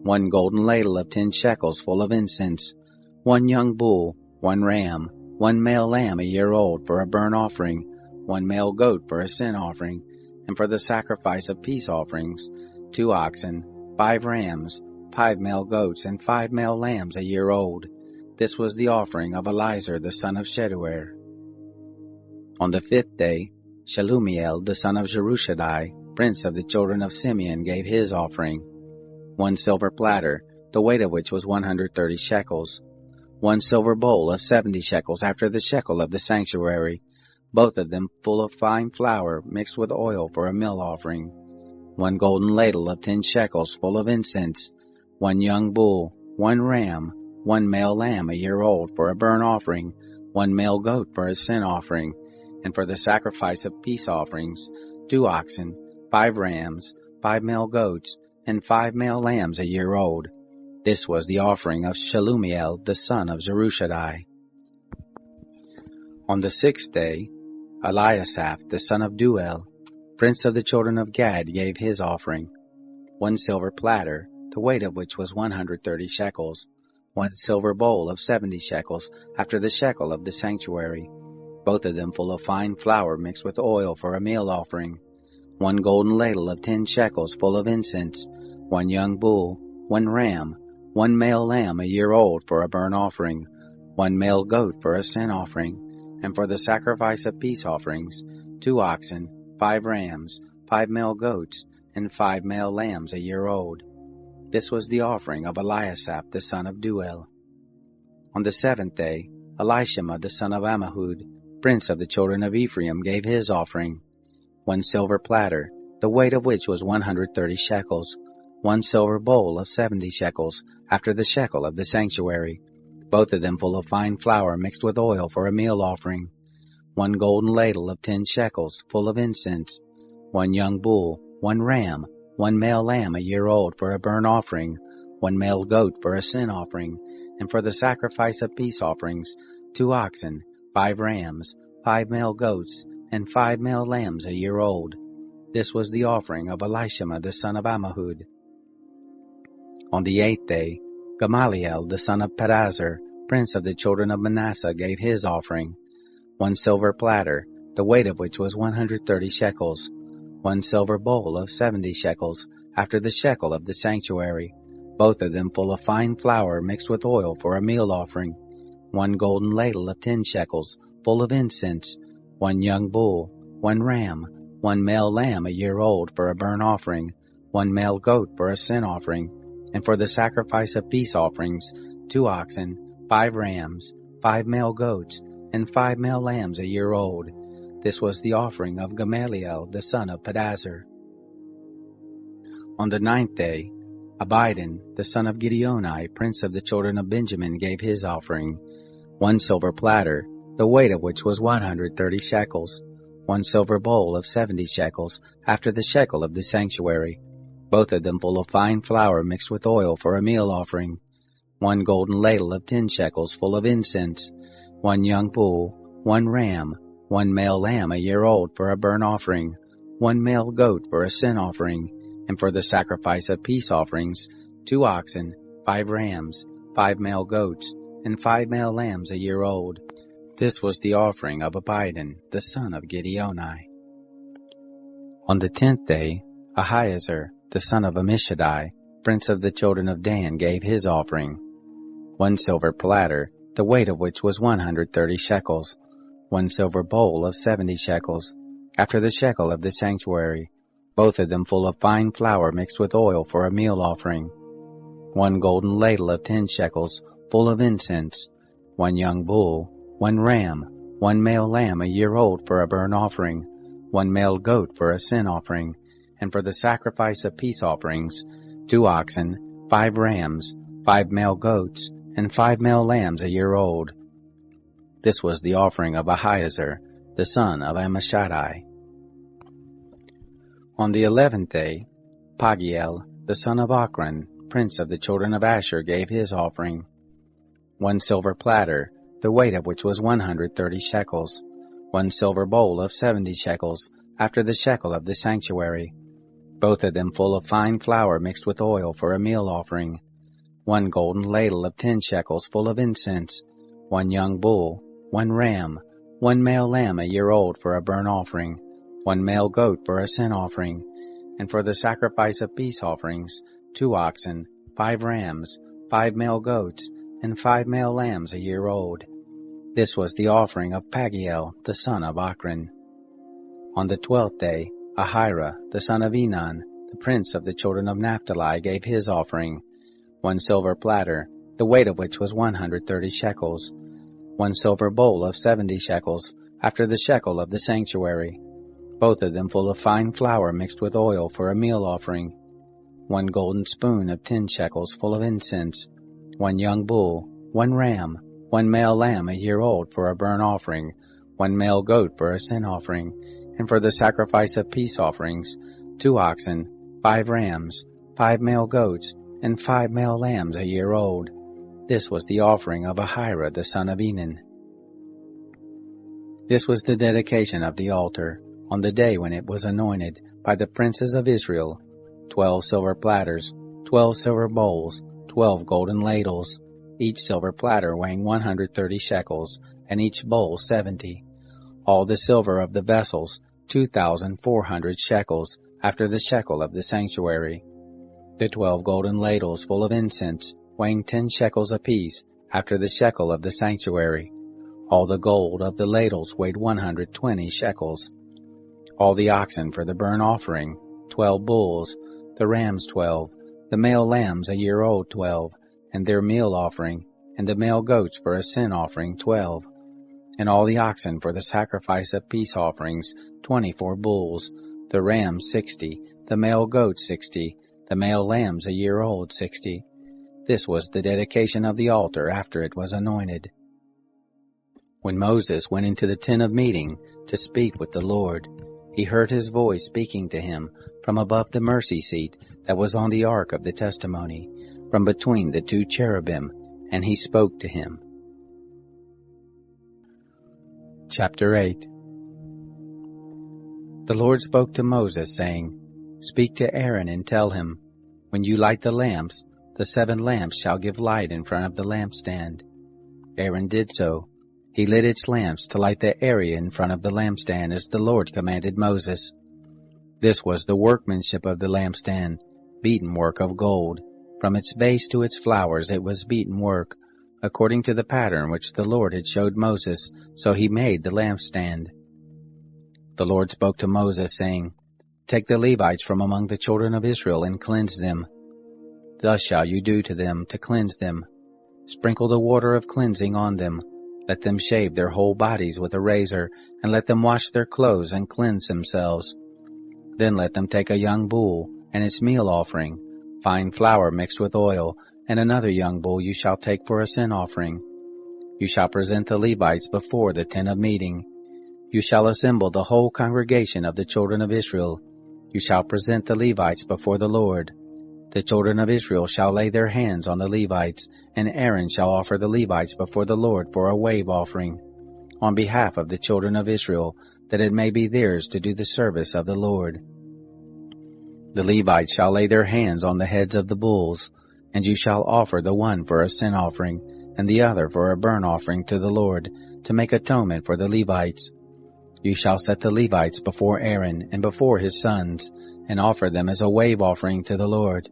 1 golden ladle of 10 shekels full of incense, 1 young bull, 1 ram, 1 male lamb a year old for a burnt offering, 1 male goat for a sin offering, and for the sacrifice of peace offerings, 2 oxen, 5 rams, 5 male goats, and 5 male lambs a year old. This was the offering of Elizur the son of Sheduer. On the fifth day, Shelumiel the son of Jerushadai, prince of the children of Simeon, gave his offering, 1 silver platter, the weight of which was 130 shekels, 1 silver bowl of 70 shekels after the shekel of the sanctuary, both of them full of fine flour mixed with oil for a meal offering, 1 golden ladle of 10 shekels full of incense, 1 young bull, 1 ram, 1 male lamb a year old for a burnt offering, 1 male goat for a sin offering, and for the sacrifice of peace offerings, 2 oxen, 5 rams, 5 male goats, and 5 male lambs a year old. This was the offering of Shelumiel the son of Jerushadai. On the sixth day, Eliasaph the son of Duel, prince of the children of Gad, gave his offering, 1 silver platter, the weight of which was 130 shekels, 1 silver bowl of 70 shekels after the shekel of the sanctuary, both of them full of fine flour mixed with oil for a meal offering, 1 golden ladle of 10 shekels full of incense, 1 young bull, 1 ram, one male lamb a year old for a burnt offering, one male goat for a sin offering, and for the sacrifice of peace offerings, 2 oxen, 5 rams, 5 male goats, and 5 male lambs a year old. This was the offering of Eliasaph the son of Deuel. On the 7th day, Elishama the son of Ammihud, prince of the children of Ephraim, gave his offering, 1 silver platter, the weight of which was 130 shekels, 1 silver bowl of 70 shekels, after the shekel of the sanctuary, both of them full of fine flour mixed with oil for a meal offering, 1 golden ladle of 10 shekels, full of incense, 1 young bull, 1 ram, 1 male lamb a year old for a burnt offering, 1 male goat for a sin offering, and for the sacrifice of peace offerings, 2 oxen, 5 rams, 5 male goats, and 5 male lambs a year old. This was the offering of Elishama the son of Ammihud. On the 8th day, Gamaliel the son of Pedazur, prince of the children of Manasseh, gave his offering, 1 silver platter, the weight of which was 130 shekels, 1 silver bowl of 70 shekels, after the shekel of the sanctuary, both of them full of fine flour mixed with oil for a meal offering, 1 golden ladle of 10 shekels, full of incense, 1 young bull, 1 ram, 1 male lamb a year old for a burnt offering, 1 male goat for a sin offering, and for the sacrifice of peace offerings, 2 oxen, 5 rams, 5 male goats, and 5 male lambs a year old. This was the offering of Gamaliel the son of Pedazur. On the 9th day, Abidan the son of Gideoni, prince of the children of Benjamin, gave his offering, 1 silver platter, the weight of which was 130 shekels, 1 silver bowl of 70 shekels, after the shekel of the sanctuary, both of them full of fine flour mixed with oil for a meal offering, 1 golden ladle of 10 shekels, full of incense, 1 young bull, 1 ram, 1 male lamb a year old for a burnt offering, 1 male goat for a sin offering, and for the sacrifice of peace offerings, 2 oxen, 5 rams, 5 male goats, and 5 male lambs a year old. This was the offering of Abidan the son of Gideoni. On the 10th day, Ahiezer the son of Ammishaddai, prince of the children of Dan, gave his offering, 1 silver platter, the weight of which was 130 shekels, 1 silver bowl of 70 shekels, after the shekel of the sanctuary, both of them full of fine flour mixed with oil for a meal offering, 1 golden ladle of 10 shekels, full of incense, 1 young bull, 1 ram, 1 male lamb a year old for a burnt offering, 1 male goat for a sin offering, and for the sacrifice of peace offerings, 2 oxen, 5 rams, 5 male goats, and 5 male lambs a year old. This was the offering of Ahiezer the son of Ammishaddai. On the 11th day, Pagiel the son of Ochran, prince of the children of Asher, gave his offering, 1 silver platter, the weight of which was 130 shekels, 1 silver bowl of 70 shekels, after the shekel of the sanctuary, both of them full of fine flour mixed with oil for a meal offering, 1 golden ladle of 10 shekels, full of incense, 1 young bull, 1 ram, 1 male lamb a year old for a burnt offering, 1 male goat for a sin offering, and for the sacrifice of peace offerings, 2 oxen, 5 rams, 5 male goats, and 5 male lambs a year old. This was the offering of Pagiel the son of Ochran. On the 12th day, Ahira the son of Enan, the prince of the children of Naphtali, gave his offering, 1 silver platter, the weight of which was 130 shekels, 1 silver bowl of 70 shekels, after the shekel of the sanctuary, both of them full of fine flour mixed with oil for a meal offering, 1 golden spoon of 10 shekels, full of incense, 1 young bull, 1 ram, 1 male lamb a year old for a burnt offering, 1 male goat for a sin offering, and for the sacrifice of peace offerings, 2 oxen, 5 rams, 5 male goats, and 5 male lambs a year old. This was the offering of Ahira the son of Enan. This was the dedication of the altar, on the day when it was anointed, by the princes of Israel, 12 silver platters, 12 silver bowls, 12 golden ladles, each silver platter weighing 130 shekels, and each bowl 70. All the silver of the vessels, 2,400 shekels, after the shekel of the sanctuary. The 12 golden ladles full of incense, weighing 10 shekels apiece, after the shekel of the sanctuary. All the gold of the ladles weighed 120 shekels. All the oxen for the burnt offering, 12 bulls, the rams 12, the male lambs a year old 12, and their meal offering, and the male goats for a sin offering 12. And all the oxen for the sacrifice of peace offerings, 24 bulls, the rams 60, the male goats 60, the male lambs a year old 60. This was the dedication of the altar after it was anointed. When Moses went into the tent of meeting to speak with the Lord, he heard his voice speaking to him from above the mercy seat that was on the ark of the testimony, from between the 2 cherubim, and he spoke to him. Chapter 8. The Lord spoke to Moses, saying, Speak to Aaron and tell him, When you light the lamps, the 7 lamps shall give light in front of the lampstand. Aaron did so. He lit its lamps to light the area in front of the lampstand as the Lord commanded Moses. This was the workmanship of the lampstand, beaten work of gold. From its base to its flowers it was beaten work, according to the pattern which the Lord had showed Moses, so he made the lampstand. The Lord spoke to Moses, saying, Take the Levites from among the children of Israel and cleanse them. Thus shall you do to them to cleanse them. Sprinkle the water of cleansing on them. Let them shave their whole bodies with a razor, and let them wash their clothes and cleanse themselves. Then let them take a young bull and its meal offering, fine flour mixed with oil, and another young bull you shall take for a sin offering. You shall present the Levites before the tent of meeting. You shall assemble the whole congregation of the children of Israel. You shall present the Levites before the Lord. The children of Israel shall lay their hands on the Levites, and Aaron shall offer the Levites before the Lord for a wave offering, on behalf of the children of Israel, that it may be theirs to do the service of the Lord. The Levites shall lay their hands on the heads of the bulls, and you shall offer the one for a sin offering, and the other for a burnt offering to the Lord, to make atonement for the Levites. You shall set the Levites before Aaron and before his sons, and offer them as a wave offering to the Lord.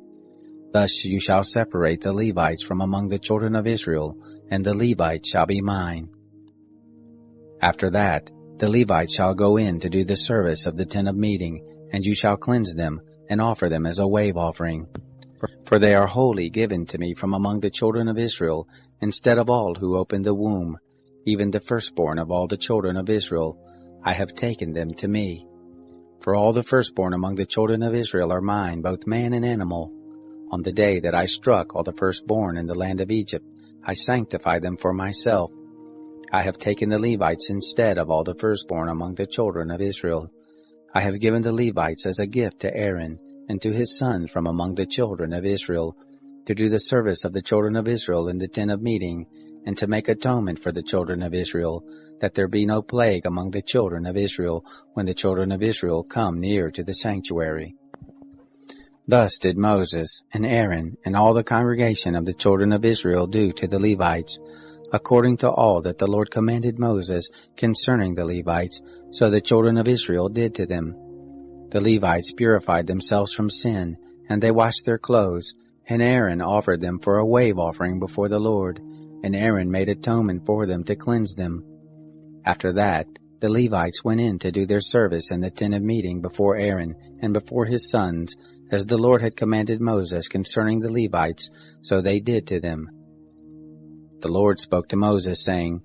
Thus you shall separate the Levites from among the children of Israel, and the Levites shall be mine. After that, the Levites shall go in to do the service of the tent of meeting, and you shall cleanse them, and offer them as a wave offering. For they are wholly given to me from among the children of Israel, instead of all who opened the womb, even the firstborn of all the children of Israel, I have taken them to me. For all the firstborn among the children of Israel are mine, both man and animal. On the day that I struck all the firstborn in the land of Egypt, I sanctified them for myself. I have taken the Levites instead of all the firstborn among the children of Israel. I have given the Levites as a gift to Aaron and to his sons from among the children of Israel, to do the service of the children of Israel in the tent of meeting, and to make atonement for the children of Israel, that there be no plague among the children of Israel when the children of Israel come near to the sanctuary. Thus did Moses and Aaron and all the congregation of the children of Israel do to the Levites, according to all that the Lord commanded Moses concerning the Levites, so the children of Israel did to them. The Levites purified themselves from sin, and they washed their clothes, and Aaron offered them for a wave offering before the Lord, and Aaron made atonement for them to cleanse them. After that, the Levites went in to do their service in the tent of meeting before Aaron and before his sons, as the Lord had commanded Moses concerning the Levites, so they did to them. The Lord spoke to Moses, saying,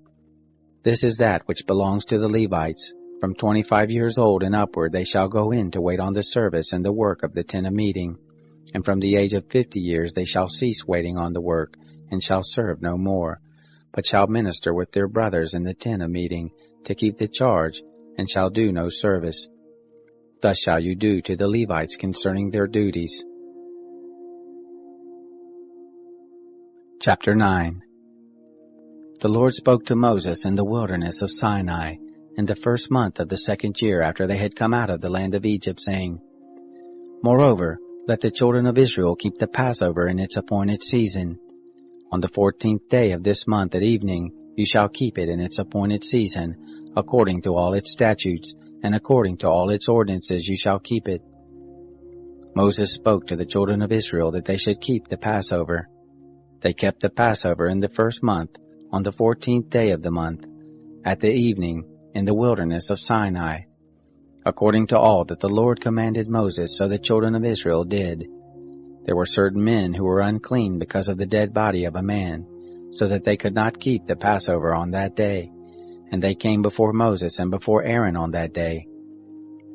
This is that which belongs to the Levites. From 25 years old and upward they shall go in to wait on the service and the work of the tent of meeting. And from the age of 50 years they shall cease waiting on the work, and shall serve no more, but shall minister with their brothers in the tent of meeting, to keep the charge, and shall do no service. Thus shall you do to the Levites concerning their duties. Chapter 9. The Lord spoke to Moses in the wilderness of Sinai, in the first month of the 2nd year after they had come out of the land of Egypt, saying, Moreover, let the children of Israel keep the Passover in its appointed season. On the 14th day of this month at evening you shall keep it in its appointed season, according to all its statutes, and according to all its ordinances you shall keep it. Moses spoke to the children of Israel that they should keep the Passover. They kept the Passover in the first month, on the 14th day of the month, at the evening, in the wilderness of Sinai, according to all that the Lord commanded Moses, so the children of Israel did. There were certain men who were unclean because of the dead body of a man, so that they could not keep the Passover on that day, and they came before Moses and before Aaron on that day.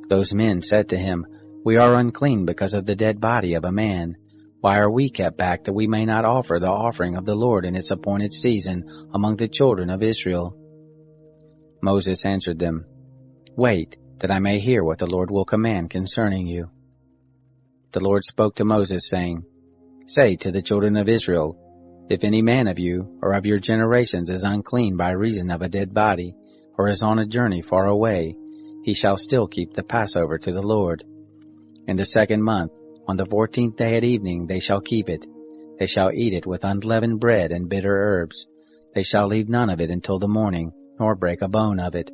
Those men said to him, "We are unclean because of the dead body of a man. Why are we kept back that we may not offer the offering of the Lord in its appointed season among the children of Israel?" Moses answered them, "Wait, that I may hear what the Lord will command concerning you." The Lord spoke to Moses, saying, "Say to the children of Israel, if any man of you or of your generations is unclean by reason of a dead body, or is on a journey far away, he shall still keep the Passover to the Lord. In the second month, on the 14th day at evening, they shall keep it. They shall eat it with unleavened bread and bitter herbs. They shall leave none of it until the morning, nor break a bone of it.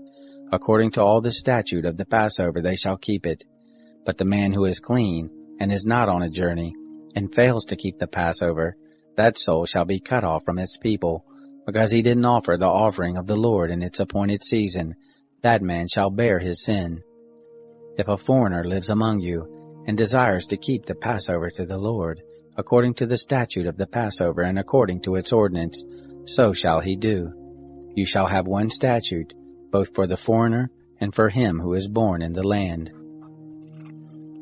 According to all the statute of the Passover they shall keep it. But the man who is clean, and is not on a journey, and fails to keep the Passover, that soul shall be cut off from its people, because he didn't offer the offering of the Lord in its appointed season. That man shall bear his sin. If a foreigner lives among you, and desires to keep the Passover to the Lord, according to the statute of the Passover and according to its ordinance, so shall he do. You shall have one statute, both for the foreigner and for him who is born in the land.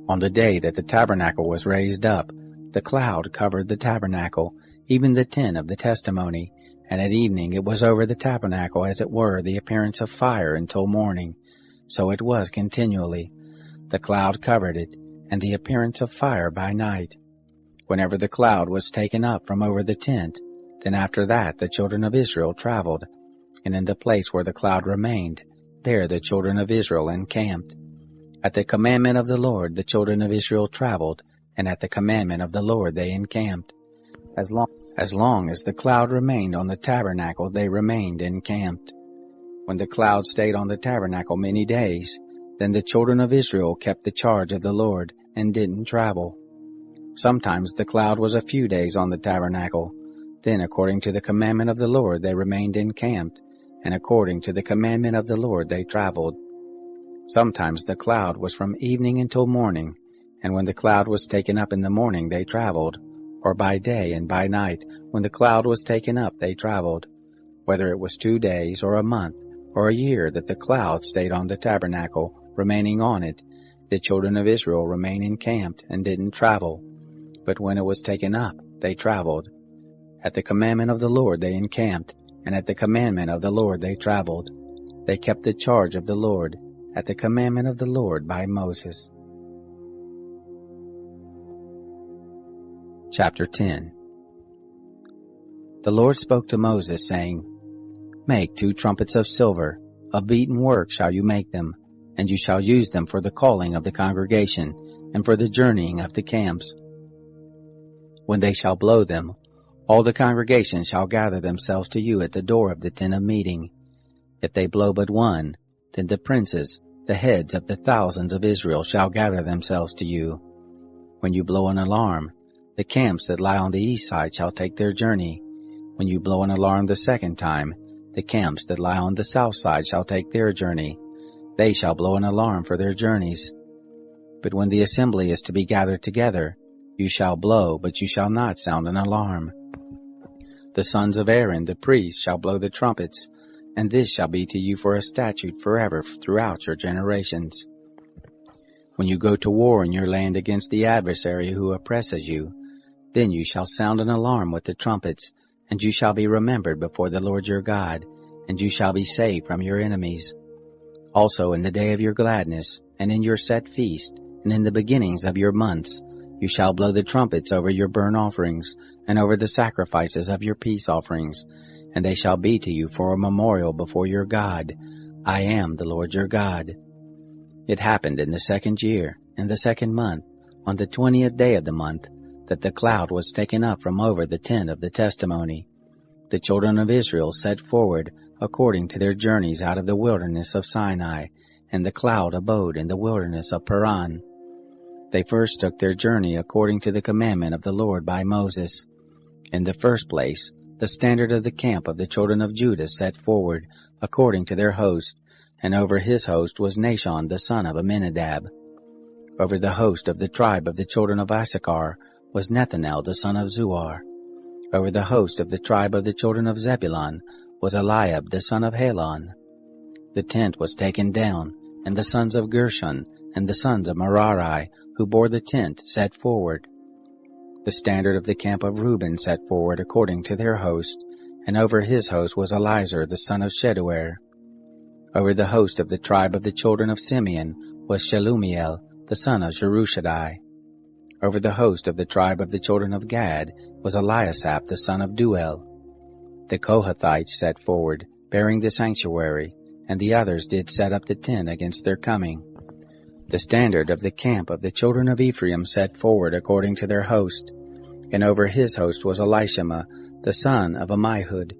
On the day that the tabernacle was raised up, the cloud covered the tabernacle, even the tent of the testimony, and at evening it was over the tabernacle as it were the appearance of fire until morning. So it was continually. The cloud covered it, and the appearance of fire by night. Whenever the cloud was taken up from over the tent, then after that the children of Israel traveled, and in the place where the cloud remained, there the children of Israel encamped. At the commandment of the Lord the children of Israel traveled, and at the commandment of the Lord they encamped. As long as the cloud remained on the tabernacle, they remained encamped. When the cloud stayed on the tabernacle many days, then the children of Israel kept the charge of the Lord, and didn't travel. Sometimes the cloud was a few days on the tabernacle. Then according to the commandment of the Lord they remained encamped, and according to the commandment of the Lord they traveled. Sometimes the cloud was from evening until morning, and when the cloud was taken up in the morning they traveled, or by day and by night, when the cloud was taken up they traveled. Whether it was 2 days, or a month, or a year that the cloud stayed on the tabernacle, remaining on it, the children of Israel remained encamped and didn't travel. But when it was taken up, they traveled. At the commandment of the Lord they encamped, and at the commandment of the Lord they traveled. They kept the charge of the Lord, at the commandment of the Lord by Moses. Chapter 10. The Lord spoke to Moses, saying, "Make 2 trumpets of silver, of beaten work shall you make them, and you shall use them for the calling of the congregation, and for the journeying of the camps. When they shall blow them, all the congregation shall gather themselves to you at the door of the tent of meeting. If they blow but one, then the princes, the heads of the thousands of Israel, shall gather themselves to you. When you blow an alarm, the camps that lie on the east side shall take their journey. When you blow an alarm the second time, the camps that lie on the south side shall take their journey. They shall blow an alarm for their journeys. But when the assembly is to be gathered together, you shall blow, but you shall not sound an alarm. The sons of Aaron, the priests, shall blow the trumpets, and this shall be to you for a statute forever throughout your generations. When you go to war in your land against the adversary who oppresses you, then you shall sound an alarm with the trumpets, and you shall be remembered before the Lord your God, and you shall be saved from your enemies. Also in the day of your gladness, and in your set feast, and in the beginnings of your months, you shall blow the trumpets over your burnt offerings, and over the sacrifices of your peace offerings, and they shall be to you for a memorial before your God. I am the Lord your God. It happened in the 2nd year, in the 2nd month, on the 20th day of the month, that the cloud was taken up from over the tent of the testimony. The children of Israel set forward according to their journeys out of the wilderness of Sinai, and the cloud abode in the wilderness of Paran. They first took their journey according to the commandment of the Lord by Moses. In the first place, the standard of the camp of the children of Judah set forward, according to their host, and over his host was Nahshon the son of Amminadab. Over the host of the tribe of the children of Issachar was Nethanel the son of Zuar. Over the host of the tribe of the children of Zebulun was Eliab the son of Helon. The tent was taken down, and the sons of Gershon and the sons of Merari, who bore the tent, set forward. The standard of the camp of Reuben set forward according to their host, and over his host was Elizur the son of Sheduer. Over the host of the tribe of the children of Simeon was Shelumiel the son of Jerushadai. Over the host of the tribe of the children of Gad was Eliasaph the son of Duel. The Kohathites set forward, bearing the sanctuary, and the others did set up the tent against their coming. The standard of the camp of the children of Ephraim set forward according to their host, and over his host was Elishama the son of Ammihud.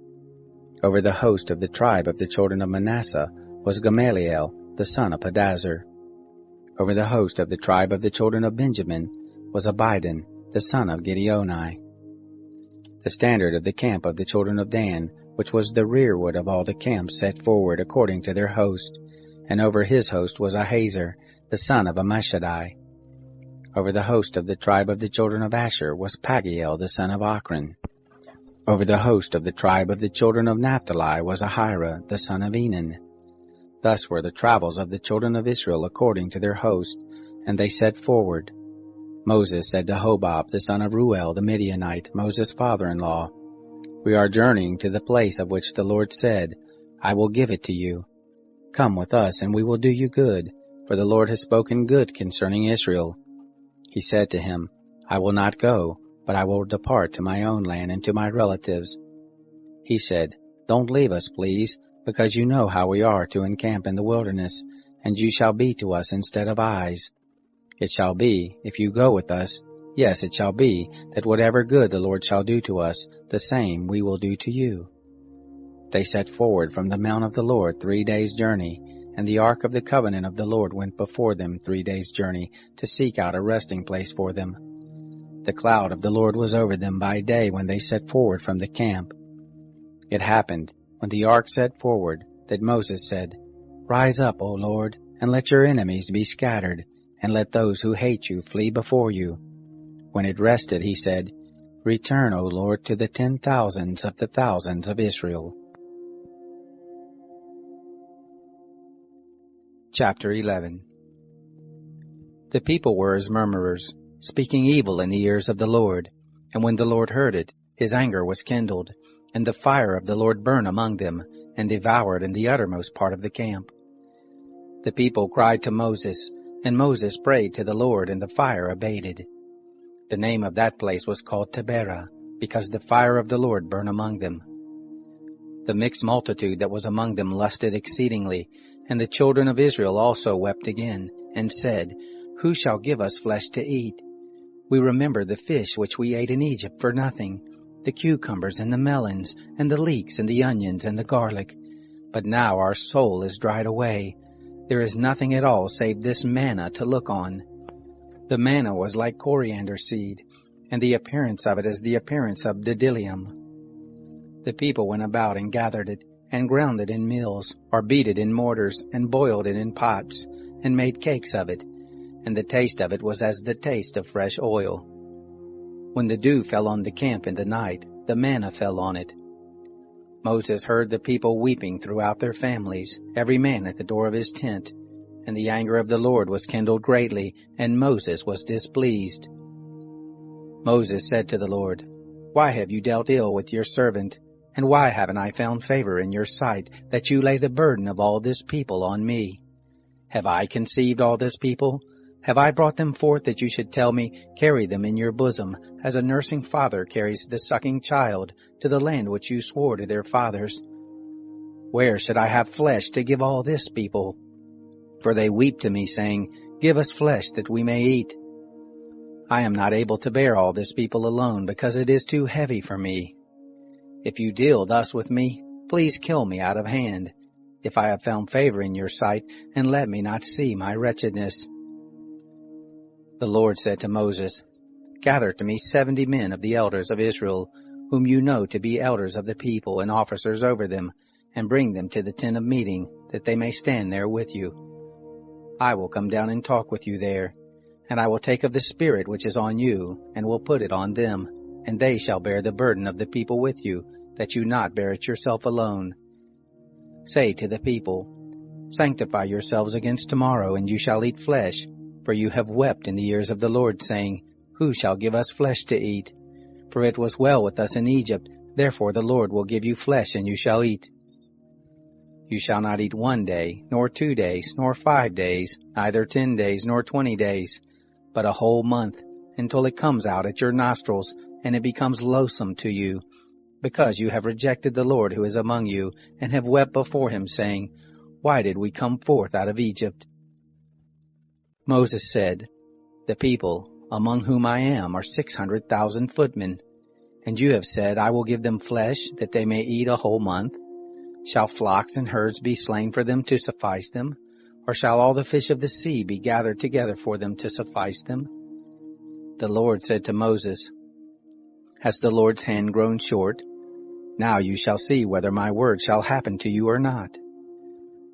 Over the host of the tribe of the children of Manasseh was Gamaliel the son of Pedazur. Over the host of the tribe of the children of Benjamin was Abidan the son of Gideoni. The standard of the camp of the children of Dan, which was the rearward of all the camps, set forward according to their host, and over his host was Ahazar the son of Ammishaddai. Over the host of the tribe of the children of Asher was Pagiel the son of Ochran. Over the host of the tribe of the children of Naphtali was Ahira the son of Enan. Thus were the travels of the children of Israel according to their host, and they set forward. Moses said to Hobab the son of Ruel the Midianite, Moses' father-in-law, "We are journeying to the place of which the Lord said, I will give it to you. Come with us, and we will do you good, for the Lord has spoken good concerning Israel." He said to him, "I will not go, but I will depart to my own land and to my relatives." He said, "Don't leave us, please, because you know how we are to encamp in the wilderness, and you shall be to us instead of eyes. It shall be, if you go with us, yes, it shall be, that whatever good the Lord shall do to us, the same we will do to you." They set forward from the mount of the Lord 3 days' journey, and the ark of the covenant of the Lord went before them 3 days' journey to seek out a resting place for them. The cloud of the Lord was over them by day when they set forward from the camp. It happened, when the ark set forward, that Moses said, "Rise up, O Lord, and let your enemies be scattered, and let those who hate you flee before you." When it rested, he said, "Return, O Lord, to the 10,000s of the thousands of Israel." Chapter 11. The people were as murmurers, speaking evil in the ears of the Lord. And when the Lord heard it, his anger was kindled, and the fire of the Lord burned among them, and devoured in the uttermost part of the camp. The people cried to Moses, and Moses prayed to the Lord, and the fire abated. The name of that place was called Taberah, because the fire of the Lord burned among them. The mixed multitude that was among them lusted exceedingly, and the children of Israel also wept again, and said, "Who shall give us flesh to eat? We remember the fish which we ate in Egypt for nothing, the cucumbers and the melons, and the leeks and the onions and the garlic. But now our soul is dried away. There is nothing at all save this manna to look on." The manna was like coriander seed, and the appearance of it as the appearance of bdellium. The people went about and gathered it, and ground it in mills, or beat it in mortars, and boiled it in pots, and made cakes of it, and the taste of it was as the taste of fresh oil. When the dew fell on the camp in the night, the manna fell on it. Moses heard the people weeping throughout their families, every man at the door of his tent, and the anger of the Lord was kindled greatly, and Moses was displeased. Moses said to the Lord, "Why have you dealt ill with your servant? And why haven't I found favor in your sight, that you lay the burden of all this people on me? Have I conceived all this people? Have I brought them forth that you should tell me, carry them in your bosom, as a nursing father carries the sucking child, to the land which you swore to their fathers? Where should I have flesh to give all this people? For they weep to me, saying, Give us flesh that we may eat. I am not able to bear all this people alone, because it is too heavy for me. If you deal thus with me, please kill me out of hand, if I have found favor in your sight, and let me not see my wretchedness." The Lord said to Moses, "Gather to me 70 men of the elders of Israel, whom you know to be elders of the people and officers over them, and bring them to the tent of meeting, that they may stand there with you. I will come down and talk with you there, and I will take of the Spirit which is on you, and will put it on them, and they shall bear the burden of the people with you, that you not bear it yourself alone. Say to the people, Sanctify yourselves against tomorrow, and you shall eat flesh, for you have wept in the ears of the Lord, saying, Who shall give us flesh to eat? For it was well with us in Egypt, therefore the Lord will give you flesh, and you shall eat. You shall not eat 1 day, nor 2 days, nor 5 days, neither 10 days, nor 20 days, but a whole month, until it comes out at your nostrils, and it becomes loathsome to you, because you have rejected the Lord who is among you, and have wept before him, saying, Why did we come forth out of Egypt? Moses said, The people, among whom I am, are 600,000 footmen. And you have said, I will give them flesh, that they may eat a whole month. Shall flocks and herds be slain for them to suffice them? Or shall all the fish of the sea be gathered together for them to suffice them? The Lord said to Moses, Has the Lord's hand grown short? Now you shall see whether my word shall happen to you or not.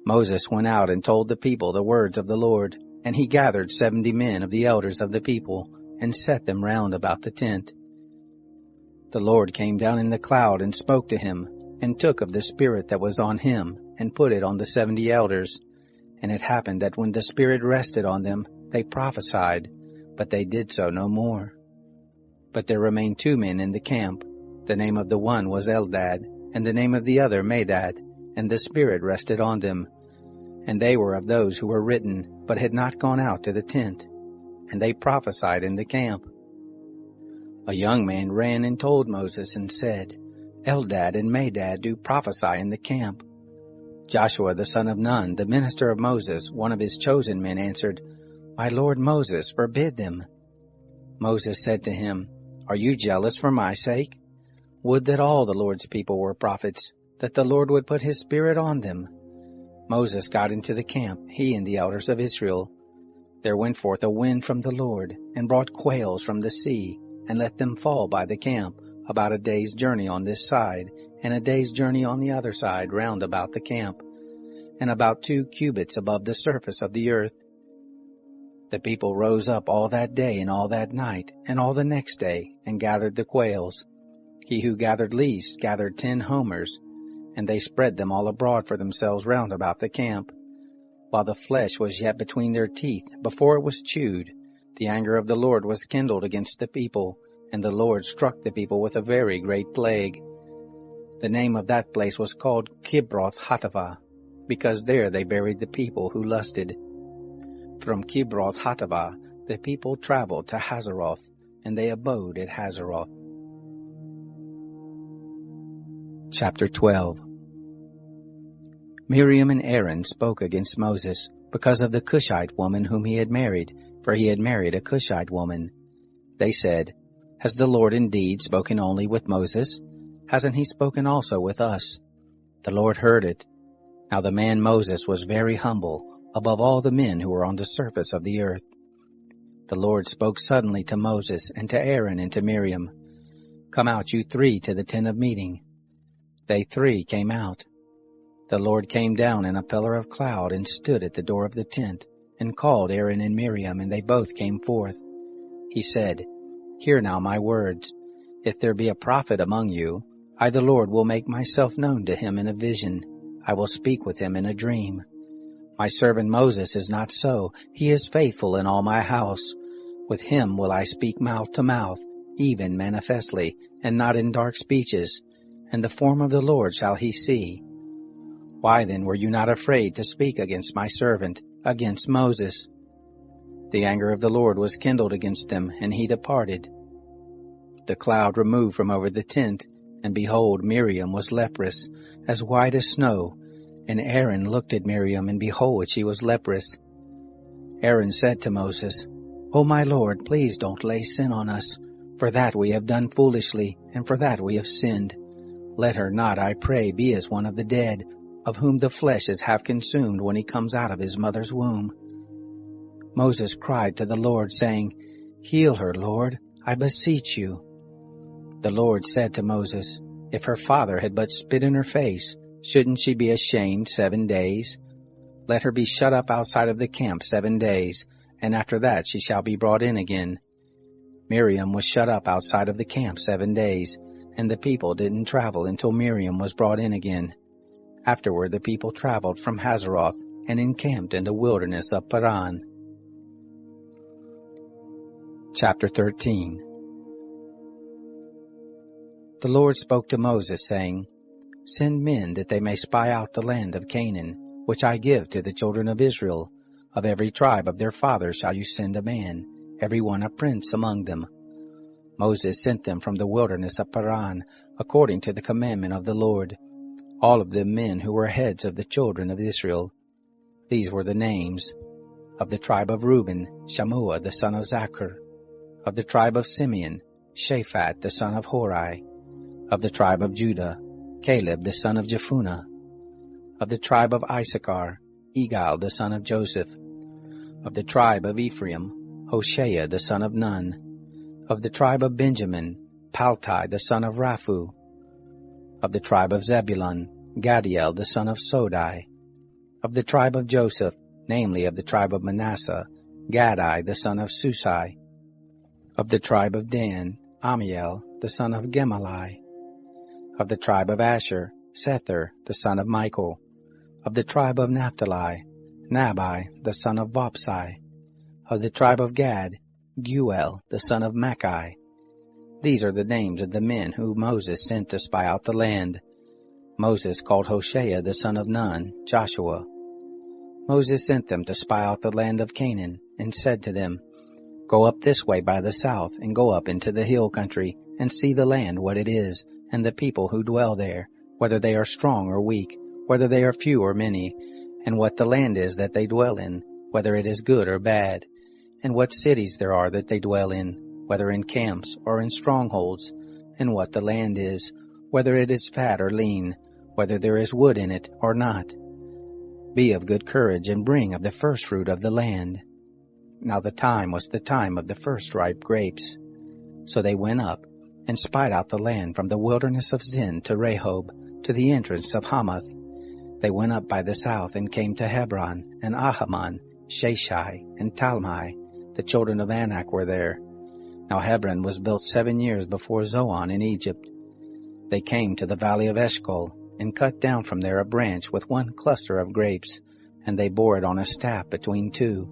Moses went out and told the people the words of the Lord, and he gathered 70 men of the elders of the people, and set them round about the tent. The Lord came down in the cloud and spoke to him, and took of the Spirit that was on him, and put it on the 70 elders. And it happened that when the Spirit rested on them, they prophesied, but they did so no more. But there remained 2 men in the camp. The name of the one was Eldad, and the name of the other Medad, and the Spirit rested on them. And they were of those who were written, but had not gone out to the tent, and they prophesied in the camp. A young man ran and told Moses, and said, Eldad and Medad do prophesy in the camp. Joshua the son of Nun, the minister of Moses, one of his chosen men, answered, My lord Moses, forbid them. Moses said to him, Are you jealous for my sake? Would that all the Lord's people were prophets, that the Lord would put his Spirit on them. Moses got into the camp, he and the elders of Israel. There went forth a wind from the Lord, and brought quails from the sea, and let them fall by the camp, about a day's journey on this side, and a day's journey on the other side round about the camp, and about 2 cubits above the surface of the earth. The people rose up all that day and all that night, and all the next day, and gathered the quails. He who gathered least gathered 10 homers, and they spread them all abroad for themselves round about the camp. While the flesh was yet between their teeth, before it was chewed, the anger of the Lord was kindled against the people, and the Lord struck the people with a very great plague. The name of that place was called Kibroth Hattaavah, because there they buried the people who lusted. From Kibroth Hattaavah the people traveled to Hazeroth, and they abode at Hazeroth. Chapter 12. Miriam and Aaron spoke against Moses because of the Cushite woman whom he had married, for he had married a Cushite woman. They said, Has the Lord indeed spoken only with Moses? Hasn't he spoken also with us? The Lord heard it. Now the man Moses was very humble, above all the men who were on the surface of the earth. The Lord spoke suddenly to Moses and to Aaron and to Miriam, Come out, you 3, to the tent of meeting. They 3 came out. The Lord came down in a pillar of cloud and stood at the door of the tent, and called Aaron and Miriam, and they both came forth. He said, Hear now my words. If there be a prophet among you, I the Lord will make myself known to him in a vision. I will speak with him in a dream. My servant Moses is not so. He is faithful in all my house. With him will I speak mouth to mouth, even manifestly, and not in dark speeches. And the form of the Lord shall he see. Why then were you not afraid to speak against my servant, against Moses? The anger of the Lord was kindled against them, and he departed. The cloud removed from over the tent, and behold, Miriam was leprous, as white as snow. And Aaron looked at Miriam, and behold, she was leprous. Aaron said to Moses, O my Lord, please don't lay sin on us, for that we have done foolishly, and for that we have sinned. Let her not, I pray, be as one of the dead, of whom the flesh is half consumed when he comes out of his mother's womb. Moses cried to the Lord, saying, Heal her, Lord, I beseech you. The Lord said to Moses, "If her father had but spit in her face, shouldn't she be ashamed 7 days? Let her be shut up outside of the camp 7 days, and after that she shall be brought in again." Miriam was shut up outside of the camp 7 days, and the people didn't travel until Miriam was brought in again. Afterward the people traveled from Hazeroth and encamped in the wilderness of Paran. Chapter 13. The Lord spoke to Moses, saying, "Send men that they may spy out the land of Canaan, which I give to the children of Israel. Of every tribe of their fathers shall you send a man, every one a prince among them." Moses sent them from the wilderness of Paran, according to the commandment of the Lord, all of them men who were heads of the children of Israel. These were the names: of the tribe of Reuben, Shammua the son of Zachar; of the tribe of Simeon, Shaphat the son of Hori; of the tribe of Judah, Caleb the son of Jephunneh; of the tribe of Issachar, Igal the son of Joseph; of the tribe of Ephraim, Hoshea the son of Nun; of the tribe of Benjamin, Paltai the son of Raphu; of the tribe of Zebulun, Gadiel the son of Sodai; of the tribe of Joseph, namely of the tribe of Manasseh, Gadai the son of Susai; of the tribe of Dan, Amiel the son of Gemalli; of the tribe of Asher, Sethur the son of Michael; of the tribe of Naphtali, Nabai the son of Vopsi; of the tribe of Gad, Guel the son of Machai. These are the names of the men whom Moses sent to spy out the land. Moses called Hoshea the son of Nun, Joshua. Moses sent them to spy out the land of Canaan, and said to them, "Go up this way by the south, and go up into the hill country, and see the land what it is, and the people who dwell there, whether they are strong or weak, whether they are few or many, and what the land is that they dwell in, whether it is good or bad, and what cities there are that they dwell in, whether in camps or in strongholds, and what the land is, whether it is fat or lean, whether there is wood in it or not. Be of good courage, and bring of the first fruit of the land." Now the time was the time of the first ripe grapes. So they went up, and spied out the land from the wilderness of Zin to Rehob, to the entrance of Hamath. They went up by the south, and came to Hebron, and Ahaman, Sheshai, and Talmai. The children of Anak were there. Now Hebron was built 7 years before Zoan in Egypt. They came to the valley of Eshcol, and cut down from there a branch with one cluster of grapes, and they bore it on a staff between two.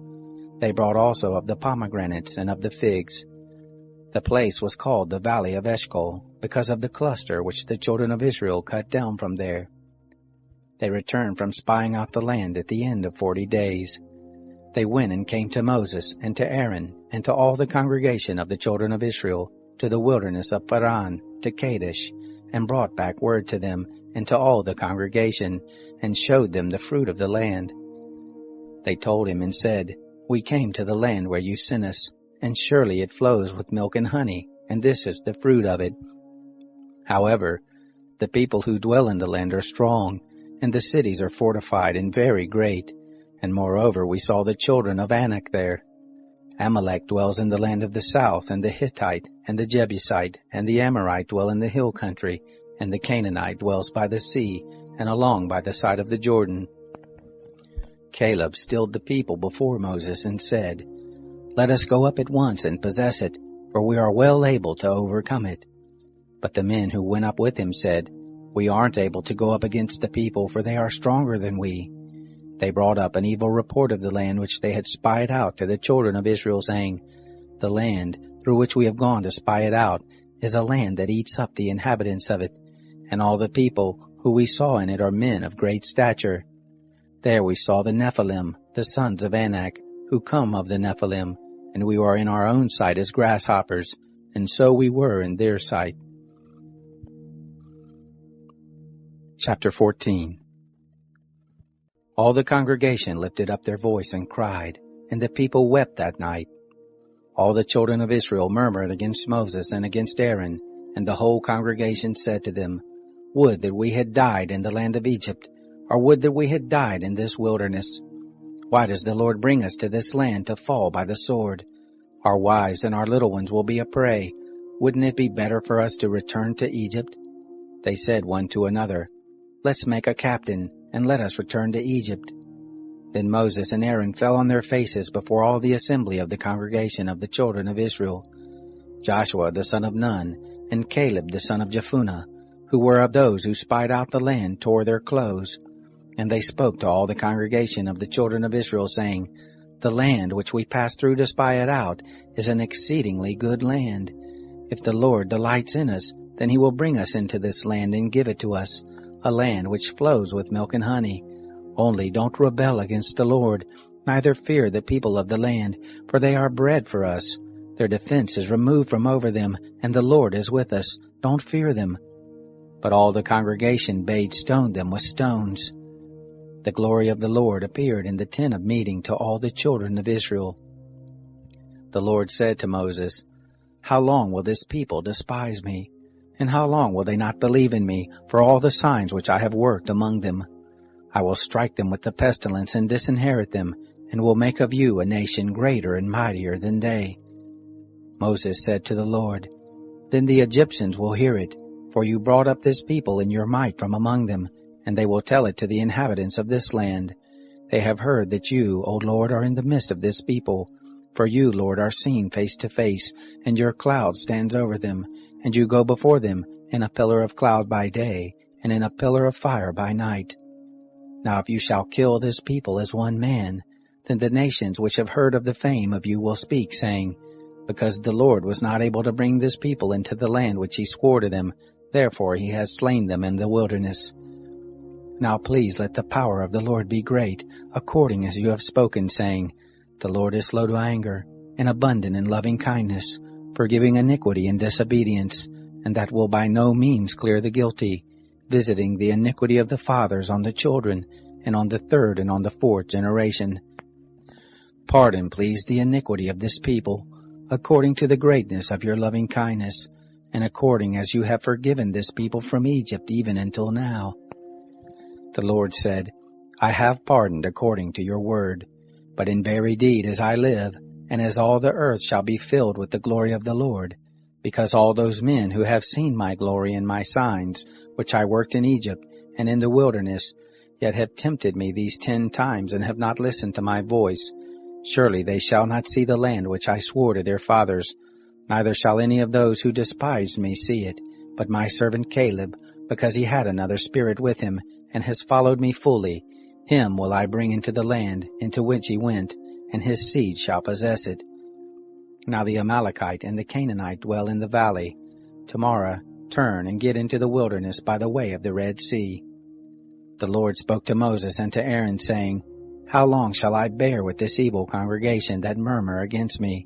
They brought also of the pomegranates and of the figs. The place was called the valley of Eshcol, because of the cluster which the children of Israel cut down from there. They returned from spying out the land at the end of 40 days. They went and came to Moses and to Aaron and to all the congregation of the children of Israel, to the wilderness of Paran, to Kadesh, and brought back word to them and to all the congregation, and showed them the fruit of the land. They told him and said, "We came to the land where you sent us, and surely it flows with milk and honey, and this is the fruit of it. However, the people who dwell in the land are strong, and the cities are fortified and very great. And moreover, we saw the children of Anak there. Amalek dwells in the land of the south, and the Hittite, and the Jebusite, and the Amorite dwell in the hill country, and the Canaanite dwells by the sea, and along by the side of the Jordan." Caleb stilled the people before Moses and said, "Let us go up at once and possess it, for we are well able to overcome it." But the men who went up with him said, "We aren't able to go up against the people, for they are stronger than we." They brought up an evil report of the land which they had spied out to the children of Israel, saying, "The land through which we have gone to spy it out is a land that eats up the inhabitants of it, and all the people who we saw in it are men of great stature. There we saw the Nephilim, the sons of Anak, who come of the Nephilim, and we were in our own sight as grasshoppers, and so we were in their sight." Chapter 14. All the congregation lifted up their voice and cried, and the people wept that night. All the children of Israel murmured against Moses and against Aaron, and the whole congregation said to them, "Would that we had died in the land of Egypt, or would that we had died in this wilderness. Why does the Lord bring us to this land to fall by the sword? Our wives and our little ones will be a prey. Wouldn't it be better for us to return to Egypt? They said one to another, Let's make a captain, and let us return to Egypt. Then Moses and Aaron fell on their faces before all the assembly of the congregation of the children of Israel. Joshua the son of Nun, and Caleb the son of Jephunneh, who were of those who spied out the land, tore their clothes. And they spoke to all the congregation of the children of Israel, saying, The land which we passed through to spy it out is an exceedingly good land. If the Lord delights in us, then he will bring us into this land and give it to us, a land which flows with milk and honey. Only don't rebel against the Lord, neither fear the people of the land, for they are bread for us. Their defense is removed from over them, and the Lord is with us. Don't fear them. But all the congregation bade stone them with stones. The glory of the Lord appeared in the tent of meeting to all the children of Israel. The Lord said to Moses, How long will this people despise me? And how long will they not believe in me for all the signs which I have worked among them? I will strike them with the pestilence and disinherit them, and will make of you a nation greater and mightier than they. Moses said to the Lord, Then the Egyptians will hear it, for you brought up this people in your might from among them, and they will tell it to the inhabitants of this land. They have heard that you, O Lord, are in the midst of this people. For you, Lord, are seen face to face, and your cloud stands over them, and you go before them in a pillar of cloud by day, and in a pillar of fire by night. Now if you shall kill this people as one man, then the nations which have heard of the fame of you will speak, saying, Because the Lord was not able to bring this people into the land which he swore to them, therefore he has slain them in the wilderness. Now please let the power of the Lord be great, according as you have spoken, saying, The Lord is slow to anger, and abundant in loving kindness, forgiving iniquity and disobedience, and that will by no means clear the guilty, visiting the iniquity of the fathers on the children, and on the third and on the fourth generation. Pardon, please, the iniquity of this people, according to the greatness of your loving kindness, and according as you have forgiven this people from Egypt even until now. The Lord said, I have pardoned according to your word, but in very deed as I live, and as all the earth shall be filled with the glory of the Lord, because all those men who have seen my glory and my signs, which I worked in Egypt and in the wilderness, yet have tempted me these 10 times and have not listened to my voice, surely they shall not see the land which I swore to their fathers, neither shall any of those who despised me see it, but my servant Caleb, because he had another spirit with him, and has followed me fully, him will I bring into the land into which he went, and his seed shall possess it. Now the Amalekite and the Canaanite dwell in the valley. Tomorrow turn and get into the wilderness by the way of the Red Sea. The Lord spoke to Moses and to Aaron, saying, How long shall I bear with this evil congregation that murmur against me?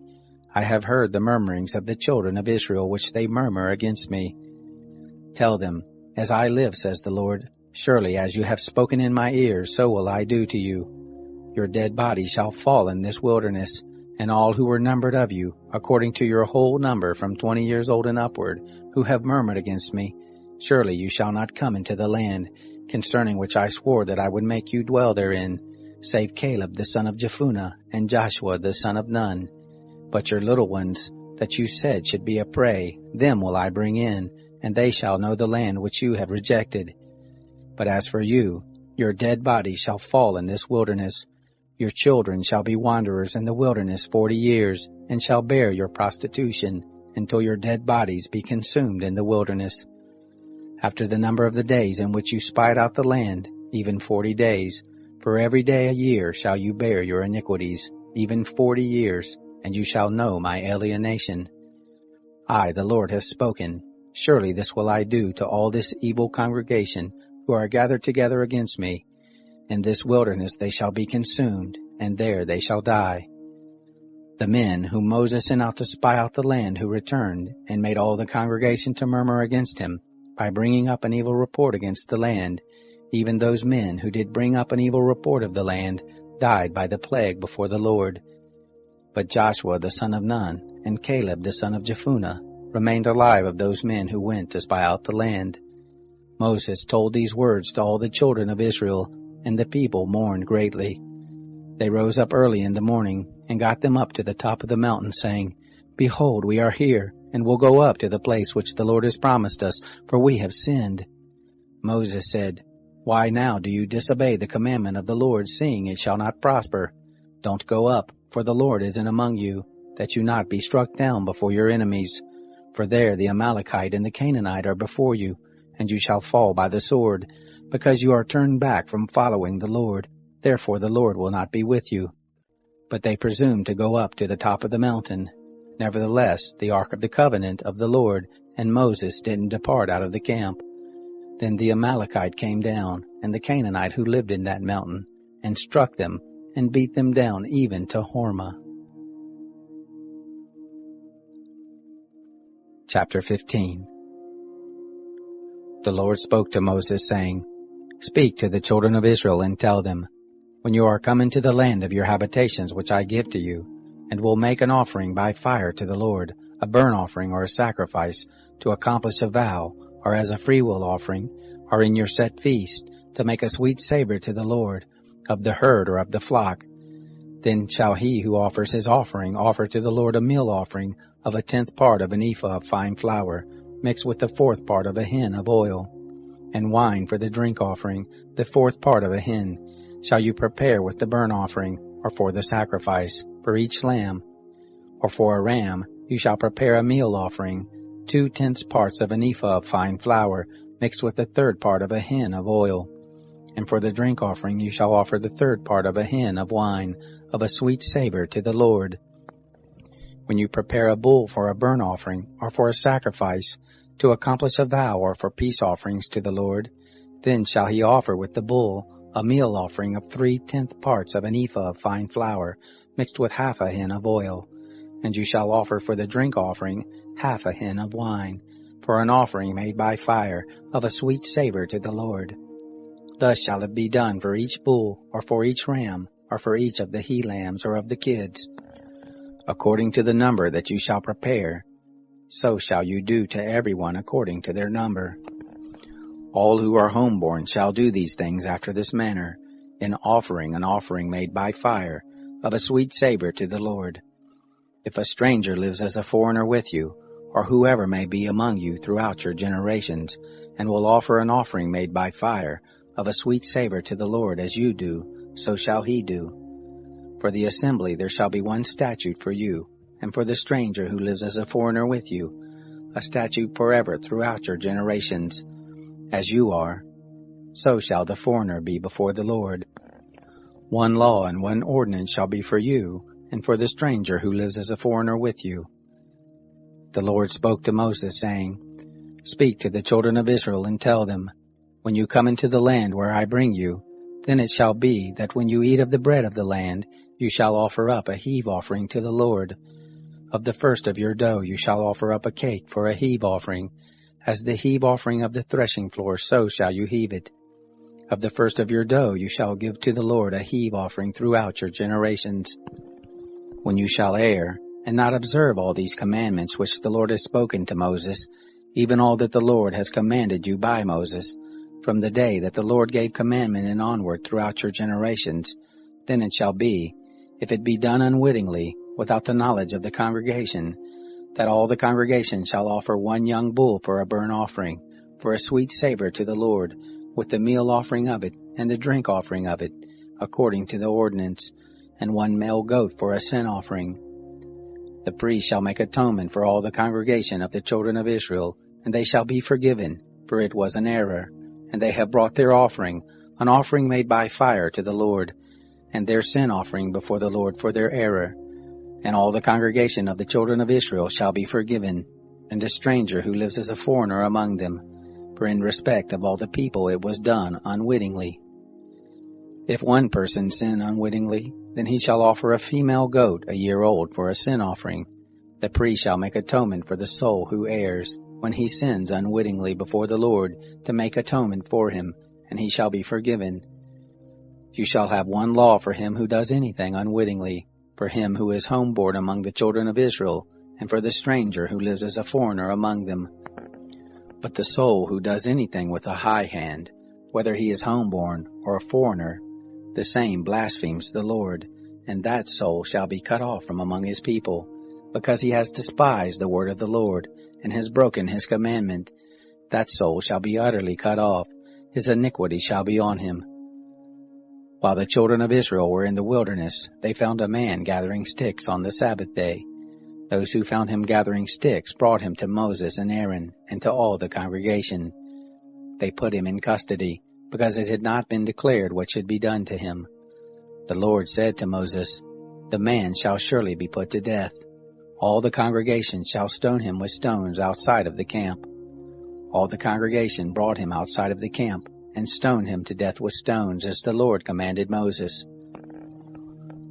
I have heard the murmurings of the children of Israel which they murmur against me. Tell them, As I live, says the Lord, surely as you have spoken in my ears, so will I do to you. Your dead body shall fall in this wilderness, and all who were numbered of you, according to your whole number from 20 years old and upward, who have murmured against me, surely you shall not come into the land, concerning which I swore that I would make you dwell therein, save Caleb the son of Jephunneh, and Joshua the son of Nun. But your little ones, that you said should be a prey, them will I bring in, and they shall know the land which you have rejected. But as for you, your dead body shall fall in this wilderness. Your children shall be wanderers in the wilderness 40 years, and shall bear your prostitution, until your dead bodies be consumed in the wilderness. After the number of the days in which you spied out the land, even 40 days, for every day a year shall you bear your iniquities, even 40 years, and you shall know my alienation. I, the Lord, have spoken. Surely this will I do to all this evil congregation, who are gathered together against me. In this wilderness they shall be consumed, and there they shall die. The men whom Moses sent out to spy out the land, who returned, and made all the congregation to murmur against him, by bringing up an evil report against the land, even those men who did bring up an evil report of the land, died by the plague before the Lord. But Joshua the son of Nun, and Caleb the son of Jephunneh, remained alive of those men who went to spy out the land. Moses told these words to all the children of Israel, and the people mourned greatly. They rose up early in the morning, and got them up to the top of the mountain, saying, Behold, we are here, and will go up to the place which the Lord has promised us, for we have sinned. Moses said, Why now do you disobey the commandment of the Lord, seeing it shall not prosper? Don't go up, for the Lord is in among you, that you not be struck down before your enemies. For there the Amalekite and the Canaanite are before you, and you shall fall by the sword, because you are turned back from following the Lord. Therefore the Lord will not be with you. But they presumed to go up to the top of the mountain. Nevertheless, the ark of the covenant of the Lord and Moses didn't depart out of the camp. Then the Amalekite came down, and the Canaanite who lived in that mountain, and struck them, and beat them down even to Hormah. Chapter 15. The Lord spoke to Moses, saying, Speak to the children of Israel, and tell them, When you are come into the land of your habitations which I give to you, and will make an offering by fire to the Lord, a burnt offering or a sacrifice, to accomplish a vow, or as a freewill offering, or in your set feast, to make a sweet savor to the Lord, of the herd or of the flock, then shall he who offers his offering offer to the Lord a meal offering of 1/10 part of an ephah of fine flour, mixed with the 4th part of a hin of oil, and wine for the drink offering, the 4th part of a hin, shall you prepare with the burnt offering, or for the sacrifice, for each lamb. Or for a ram, you shall prepare a meal offering, 2/10 parts of an ephah of fine flour, mixed with the 3rd part of a hin of oil. And for the drink offering you shall offer the 3rd part of a hin of wine, of a sweet savor to the Lord. When you prepare a bull for a burnt offering, or for a sacrifice, to accomplish a vow or for peace offerings to the Lord, then shall he offer with the bull a meal offering of 3/10 parts of an ephah of fine flour, mixed with half a hin of oil. And you shall offer for the drink offering half a hin of wine, for an offering made by fire, of a sweet savor to the Lord. Thus shall it be done for each bull, or for each ram, or for each of the he-lambs or of the kids. According to the number that you shall prepare, so shall you do to everyone according to their number. All who are homeborn shall do these things after this manner, in offering an offering made by fire, of a sweet savor to the Lord. If a stranger lives as a foreigner with you, or whoever may be among you throughout your generations, and will offer an offering made by fire, of a sweet savor to the Lord as you do, so shall he do. For the assembly there shall be one statute for you, and for the stranger who lives as a foreigner with you, a statute forever throughout your generations. As you are, so shall the foreigner be before the Lord. One law and one ordinance shall be for you, and for the stranger who lives as a foreigner with you. The Lord spoke to Moses, saying, Speak to the children of Israel, and tell them, When you come into the land where I bring you, then it shall be that when you eat of the bread of the land, you shall offer up a heave offering to the Lord. Of the first of your dough you shall offer up a cake for a heave offering. As the heave offering of the threshing floor, so shall you heave it. Of the first of your dough you shall give to the Lord a heave offering throughout your generations. When you shall err, and not observe all these commandments which the Lord has spoken to Moses, even all that the Lord has commanded you by Moses, from the day that the Lord gave commandment and onward throughout your generations, then it shall be, if it be done unwittingly, without the knowledge of the congregation, that all the congregation shall offer one young bull for a burnt offering, for a sweet savor to the Lord, with the meal offering of it and the drink offering of it, according to the ordinance, and one male goat for a sin offering. The priest shall make atonement for all the congregation of the children of Israel, and they shall be forgiven, for it was an error, and they have brought their offering, an offering made by fire to the Lord, and their sin offering before the Lord for their error. And all the congregation of the children of Israel shall be forgiven, and the stranger who lives as a foreigner among them, for in respect of all the people it was done unwittingly. If one person sin unwittingly, then he shall offer a female goat a year old for a sin offering. The priest shall make atonement for the soul who errs, when he sins unwittingly before the Lord, to make atonement for him, and he shall be forgiven. You shall have one law for him who does anything unwittingly, for him who is homeborn among the children of Israel, and for the stranger who lives as a foreigner among them. But the soul who does anything with a high hand, whether he is homeborn or a foreigner, the same blasphemes the Lord, and that soul shall be cut off from among his people. because he has despised the word of the Lord, and has broken his commandment, that soul shall be utterly cut off, his iniquity shall be on him. While the children of Israel were in the wilderness, they found a man gathering sticks on the Sabbath day. Those who found him gathering sticks brought him to Moses and Aaron, and to all the congregation. They put him in custody, because it had not been declared what should be done to him. The Lord said to Moses, "The man shall surely be put to death. All the congregation shall stone him with stones outside of the camp." All the congregation brought him outside of the camp, and stoned him to death with stones, as the Lord commanded Moses.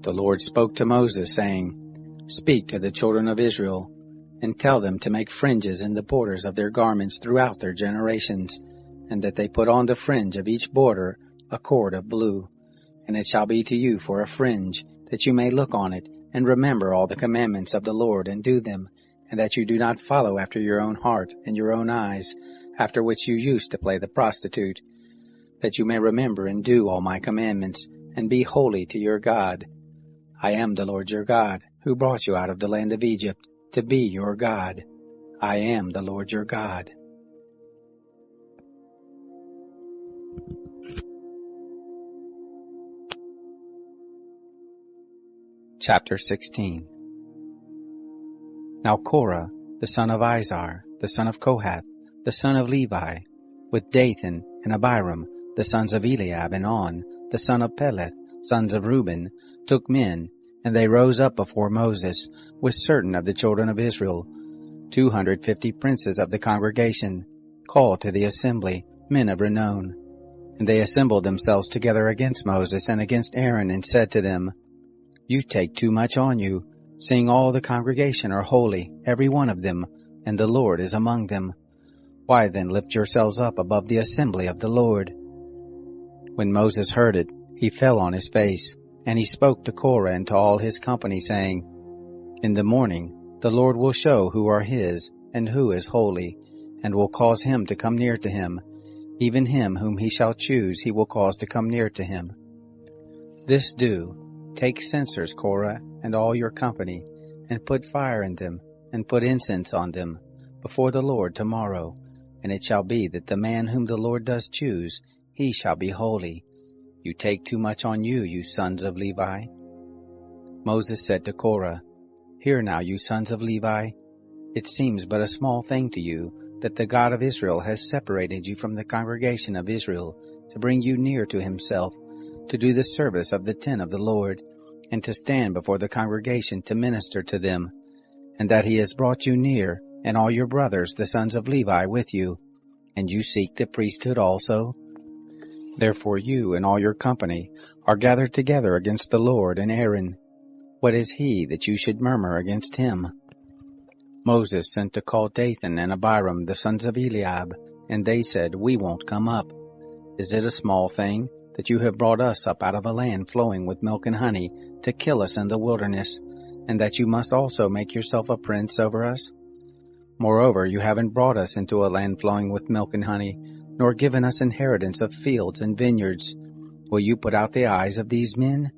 The Lord spoke to Moses, saying, "Speak to the children of Israel, and tell them to make fringes in the borders of their garments throughout their generations, and that they put on the fringe of each border a cord of blue. And it shall be to you for a fringe, that you may look on it, and remember all the commandments of the Lord, and do them, and that you do not follow after your own heart and your own eyes, after which you used to play the prostitute, that you may remember and do all my commandments, and be holy to your God. I am the Lord your God, who brought you out of the land of Egypt, to be your God. I am the Lord your God." Chapter 16. Now Korah, the son of Izhar, the son of Kohath, the son of Levi, with Dathan and Abiram, the sons of Eliab, and On, the son of Peleth, sons of Reuben, took men, and they rose up before Moses, with certain of the children of Israel, 250 princes of the congregation, called to the assembly, men of renown. And they assembled themselves together against Moses and against Aaron, and said to them, "You take too much on you, seeing all the congregation are holy, every one of them, and the Lord is among them. Why then lift yourselves up above the assembly of the Lord?" When Moses heard it, he fell on his face, and he spoke to Korah and to all his company, saying, "In the morning the Lord will show who are his, and who is holy, and will cause him to come near to him. Even him whom he shall choose he will cause to come near to him. This do, take censers, Korah, and all your company, and put fire in them, and put incense on them, before the Lord tomorrow. And it shall be that the man whom the Lord does choose, he shall be holy. You take too much on you, you sons of Levi." Moses said to Korah, "Hear now, you sons of Levi. It seems but a small thing to you that the God of Israel has separated you from the congregation of Israel, to bring you near to himself, to do the service of the tent of the Lord, and to stand before the congregation to minister to them, and that he has brought you near, and all your brothers the sons of Levi with you, and you seek the priesthood also? Therefore you and all your company are gathered together against the Lord and Aaron. What is he that you should murmur against him?" Moses sent to call Dathan and Abiram, the sons of Eliab, and they said, "We won't come up. Is it a small thing that you have brought us up out of a land flowing with milk and honey, to kill us in the wilderness, and that you must also make yourself a prince over us? Moreover, you haven't brought us into a land flowing with milk and honey, nor given us inheritance of fields and vineyards. Will you put out the eyes of these men?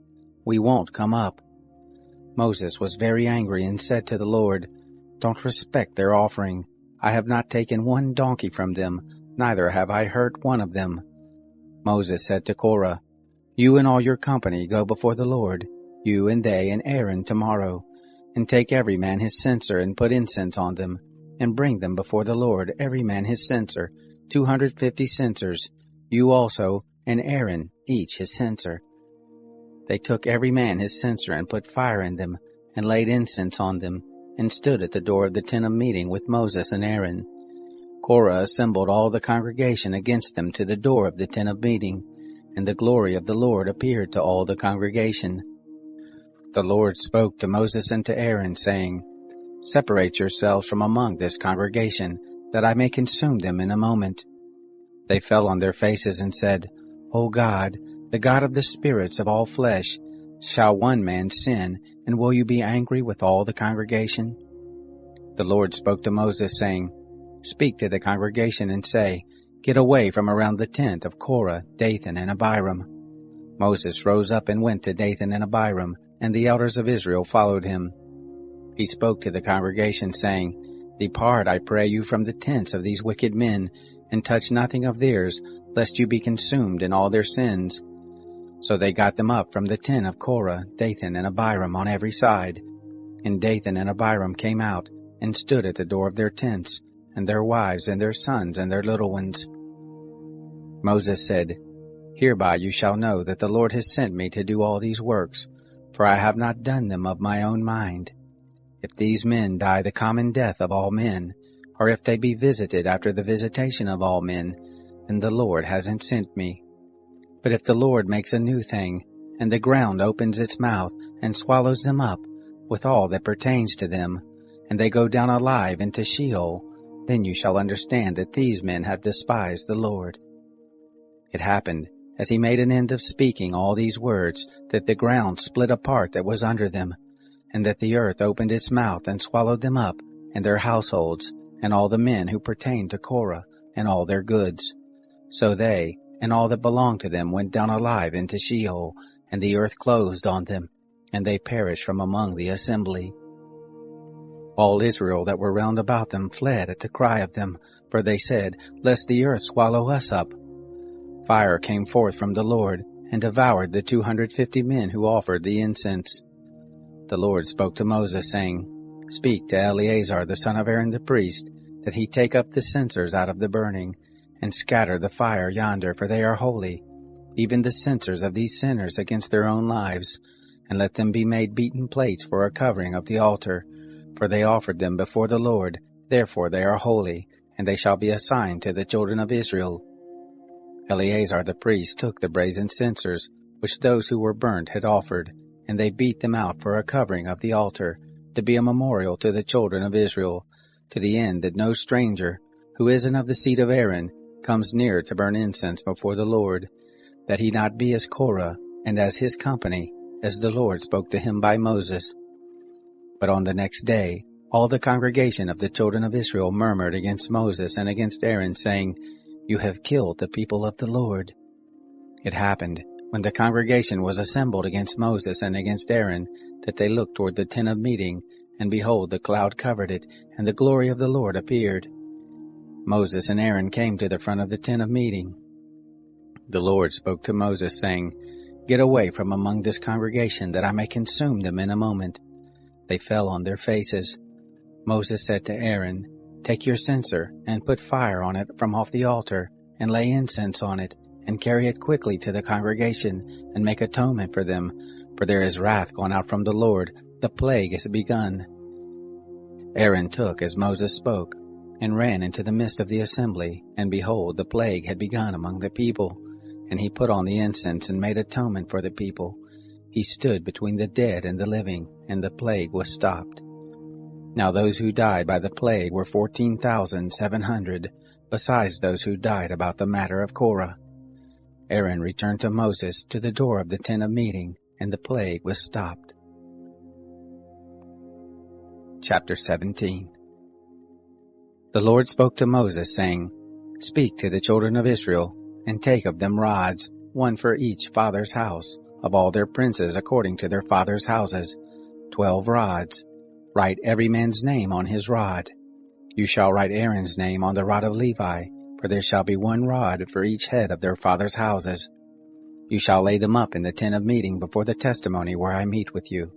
We won't come up." Moses was very angry and said to the Lord, "Don't respect their offering. I have not taken one donkey from them, neither have I hurt one of them." Moses said to Korah, "You and all your company go before the Lord, you and they and Aaron tomorrow, and take every man his censer and put incense on them, and bring them before the Lord, every man his censer, 250 censers, you also and Aaron each his censer." They took every man his censer and put fire in them, and laid incense on them, and stood at the door of the tent of meeting with Moses and Aaron. Korah assembled all the congregation against them to the door of the tent of meeting, and the glory of the Lord appeared to all the congregation. The Lord spoke to Moses and to Aaron, saying, "Separate yourselves from among this congregation, that I may consume them in a moment." They fell on their faces and said, "O God, the God of the spirits of all flesh, shall one man sin, and will you be angry with all the congregation?" The Lord spoke to Moses, saying, "Speak to the congregation and say, Get away from around the tent of Korah, Dathan, and Abiram." Moses rose up and went to Dathan and Abiram, and the elders of Israel followed him. He spoke to the congregation, saying, Depart, I pray you, from the tents of these wicked men, and touch nothing of theirs, lest you be consumed in all their sins. So they got them up from the tent of Korah, Dathan, and Abiram on every side. And Dathan and Abiram came out, and stood at the door of their tents, and their wives, and their sons, and their little ones. Moses said, Hereby you shall know that the Lord has sent me to do all these works, for I have not done them of my own mind. If these men die the common death of all men, or if they be visited after the visitation of all men, then the Lord hasn't sent me. But if the Lord makes a new thing, and the ground opens its mouth and swallows them up, with all that pertains to them, and they go down alive into Sheol, then you shall understand that these men have despised the Lord. It happened, as he made an end of speaking all these words, that the ground split apart that was under them, and that the earth opened its mouth and swallowed them up, and their households, and all the men who pertained to Korah, and all their goods. So they, and all that belonged to them, went down alive into Sheol, and the earth closed on them, and they perished from among the assembly. All Israel that were round about them fled at the cry of them, for they said, Lest the earth swallow us up. Fire came forth from the Lord, and devoured the 250 men who offered the incense. The Lord spoke to Moses, saying, Speak to Eleazar the son of Aaron the priest, that he take up the censers out of the burning, and scatter the fire yonder, for they are holy, even the censers of these sinners against their own lives, and let them be made beaten plates for a covering of the altar, for they offered them before the Lord, therefore they are holy, and they shall be a sign to the children of Israel. Eleazar the priest took the brazen censers, which those who were burnt had offered, and they beat them out for a covering of the altar, to be a memorial to the children of Israel, to the end that no stranger, who isn't of the seed of Aaron, comes near to burn incense before the Lord, that he not be as Korah, and as his company, as the Lord spoke to him by Moses. But on the next day, all the congregation of the children of Israel murmured against Moses and against Aaron, saying, You have killed the people of the Lord. It happened, when the congregation was assembled against Moses and against Aaron, that they looked toward the tent of meeting, and behold, the cloud covered it, and the glory of the Lord appeared. Moses and Aaron came to the front of the tent of meeting. The Lord spoke to Moses, saying, Get away from among this congregation, that I may consume them in a moment. They fell on their faces. Moses said to Aaron, Take your censer, and put fire on it from off the altar, and lay incense on it, and carry it quickly to the congregation, and make atonement for them, for there is wrath gone out from the Lord, the plague is begun. Aaron took as Moses spoke, and ran into the midst of the assembly, and behold, the plague had begun among the people. And he put on the incense and made atonement for the people. He stood between the dead and the living, and the plague was stopped. Now those who died by the plague were 14,700, besides those who died about the matter of Korah. Aaron returned to Moses to the door of the tent of meeting, and the plague was stopped. Chapter 17. The Lord spoke to Moses, saying, Speak to the children of Israel, and take of them rods, one for each father's house, of all their princes according to their fathers' houses, 12 rods. Write every man's name on his rod. You shall write Aaron's name on the rod of Levi, for there shall be 1 rod for each head of their fathers' houses. You shall lay them up in the tent of meeting before the testimony where I meet with you.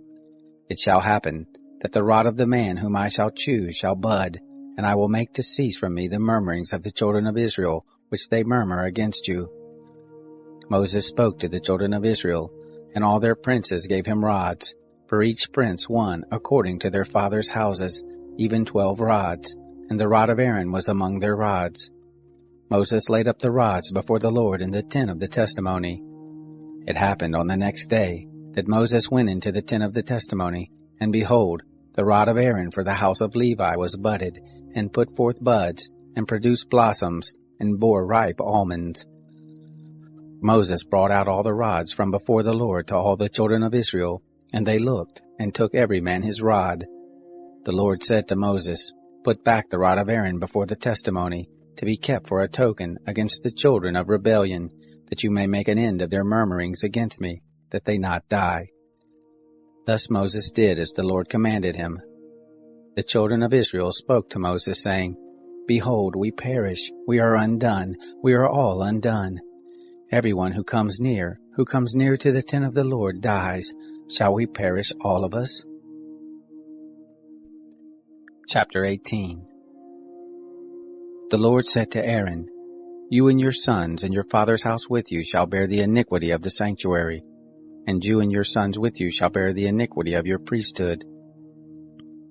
It shall happen that the rod of the man whom I shall choose shall bud, and I will make to cease from me the murmurings of the children of Israel, which they murmur against you. Moses spoke to the children of Israel, and all their princes gave him rods, for each prince 1 according to their fathers' houses, even 12 rods, and the rod of Aaron was among their rods. Moses laid up the rods before the Lord in the tent of the testimony. It happened on the next day that Moses went into the tent of the testimony, and behold, the rod of Aaron for the house of Levi was budded, and put forth buds, and produced blossoms, and bore ripe almonds. Moses brought out all the rods from before the Lord to all the children of Israel, and they looked, and took every man his rod. The Lord said to Moses, Put back the rod of Aaron before the testimony, to be kept for a token against the children of rebellion, that you may make an end of their murmurings against me, that they not die. Thus Moses did as the Lord commanded him. The children of Israel spoke to Moses, saying, Behold, we perish, we are undone, we are all undone. Everyone who comes near to the tent of the Lord dies. Shall we perish all of us? Chapter 18. The Lord said to Aaron, You and your sons and your father's house with you shall bear the iniquity of the sanctuary, and you and your sons with you shall bear the iniquity of your priesthood.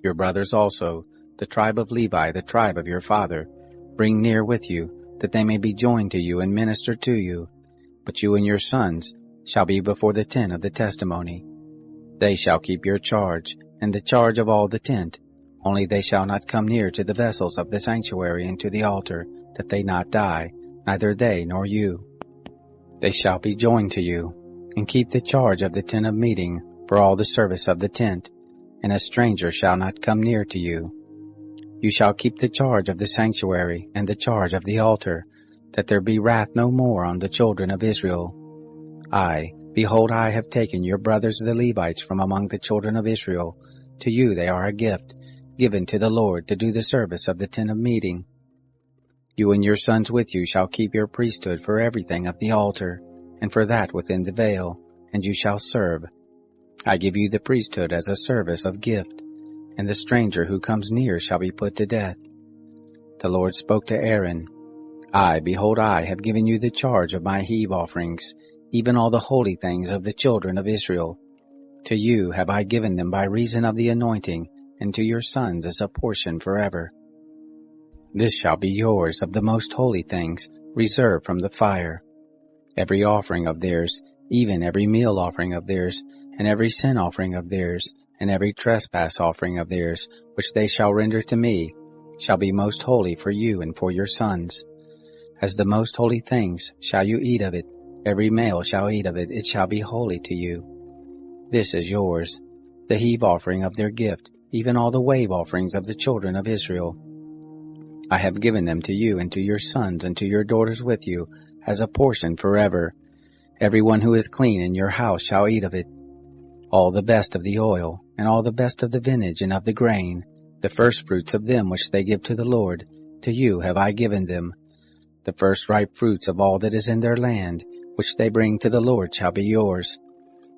Your brothers also, the tribe of Levi, the tribe of your father, bring near with you, that they may be joined to you and minister to you. But you and your sons shall be before the tent of the testimony. They shall keep your charge, and the charge of all the tent. Only they shall not come near to the vessels of the sanctuary and to the altar, that they not die, neither they nor you. They shall be joined to you, and keep the charge of the tent of meeting for all the service of the tent, and a stranger shall not come near to you. You shall keep the charge of the sanctuary and the charge of the altar, that there be wrath no more on the children of Israel. Behold, I have taken your brothers the Levites from among the children of Israel. To you they are a gift, given to the Lord to do the service of the tent of meeting. You and your sons with you shall keep your priesthood for everything of the altar, and for that within the veil, and you shall serve. I give you the priesthood as a service of gift, and the stranger who comes near shall be put to death. The Lord spoke to Aaron, Behold, I have given you the charge of my heave offerings, even all the holy things of the children of Israel. To you have I given them by reason of the anointing, and to your sons as a portion forever. This shall be yours of the most holy things, reserved from the fire. Every offering of theirs, even every meal offering of theirs, and every sin offering of theirs, and every trespass offering of theirs, which they shall render to me, shall be most holy for you and for your sons. As the most holy things shall you eat of it, every male shall eat of it, it shall be holy to you. This is yours, the heave offering of their gift, even all the wave offerings of the children of Israel. I have given them to you and to your sons and to your daughters with you, as a portion forever. Everyone who is clean in your house shall eat of it. All the best of the oil, and all the best of the vintage and of the grain, the first fruits of them which they give to the Lord, to you have I given them. The first ripe fruits of all that is in their land, which they bring to the Lord, shall be yours.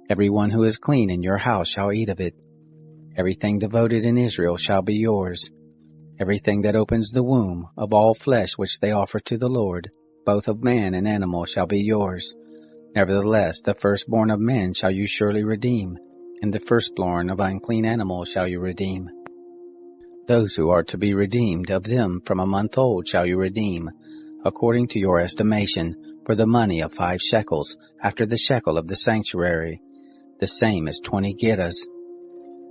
Everyone who is clean in your house shall eat of it. Everything devoted in Israel shall be yours. Everything that opens the womb of all flesh which they offer to the Lord, both of man and animal, shall be yours. Nevertheless, the firstborn of man shall you surely redeem, and the firstborn of unclean animals shall you redeem. Those who are to be redeemed of them from a month old shall you redeem, according to your estimation, for the money of 5 shekels, after the shekel of the sanctuary. The same is 20 gerahs.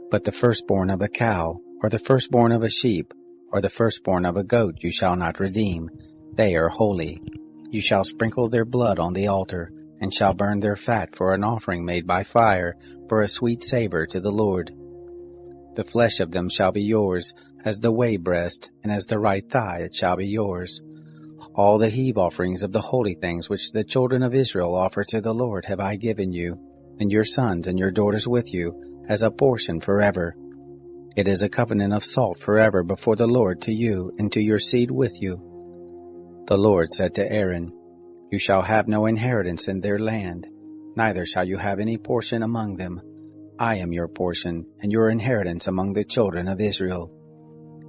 But the firstborn of a cow, or the firstborn of a sheep, or the firstborn of a goat you shall not redeem. They are holy. You shall sprinkle their blood on the altar, and shall burn their fat for an offering made by fire, for a sweet savor to the Lord. The flesh of them shall be yours, as the way breast, and as the right thigh it shall be yours. All the heave offerings of the holy things which the children of Israel offer to the Lord have I given you, and your sons and your daughters with you, as a portion forever. It is a covenant of salt forever before the Lord to you and to your seed with you. The Lord said to Aaron, You shall have no inheritance in their land, neither shall you have any portion among them. I am your portion, and your inheritance among the children of Israel.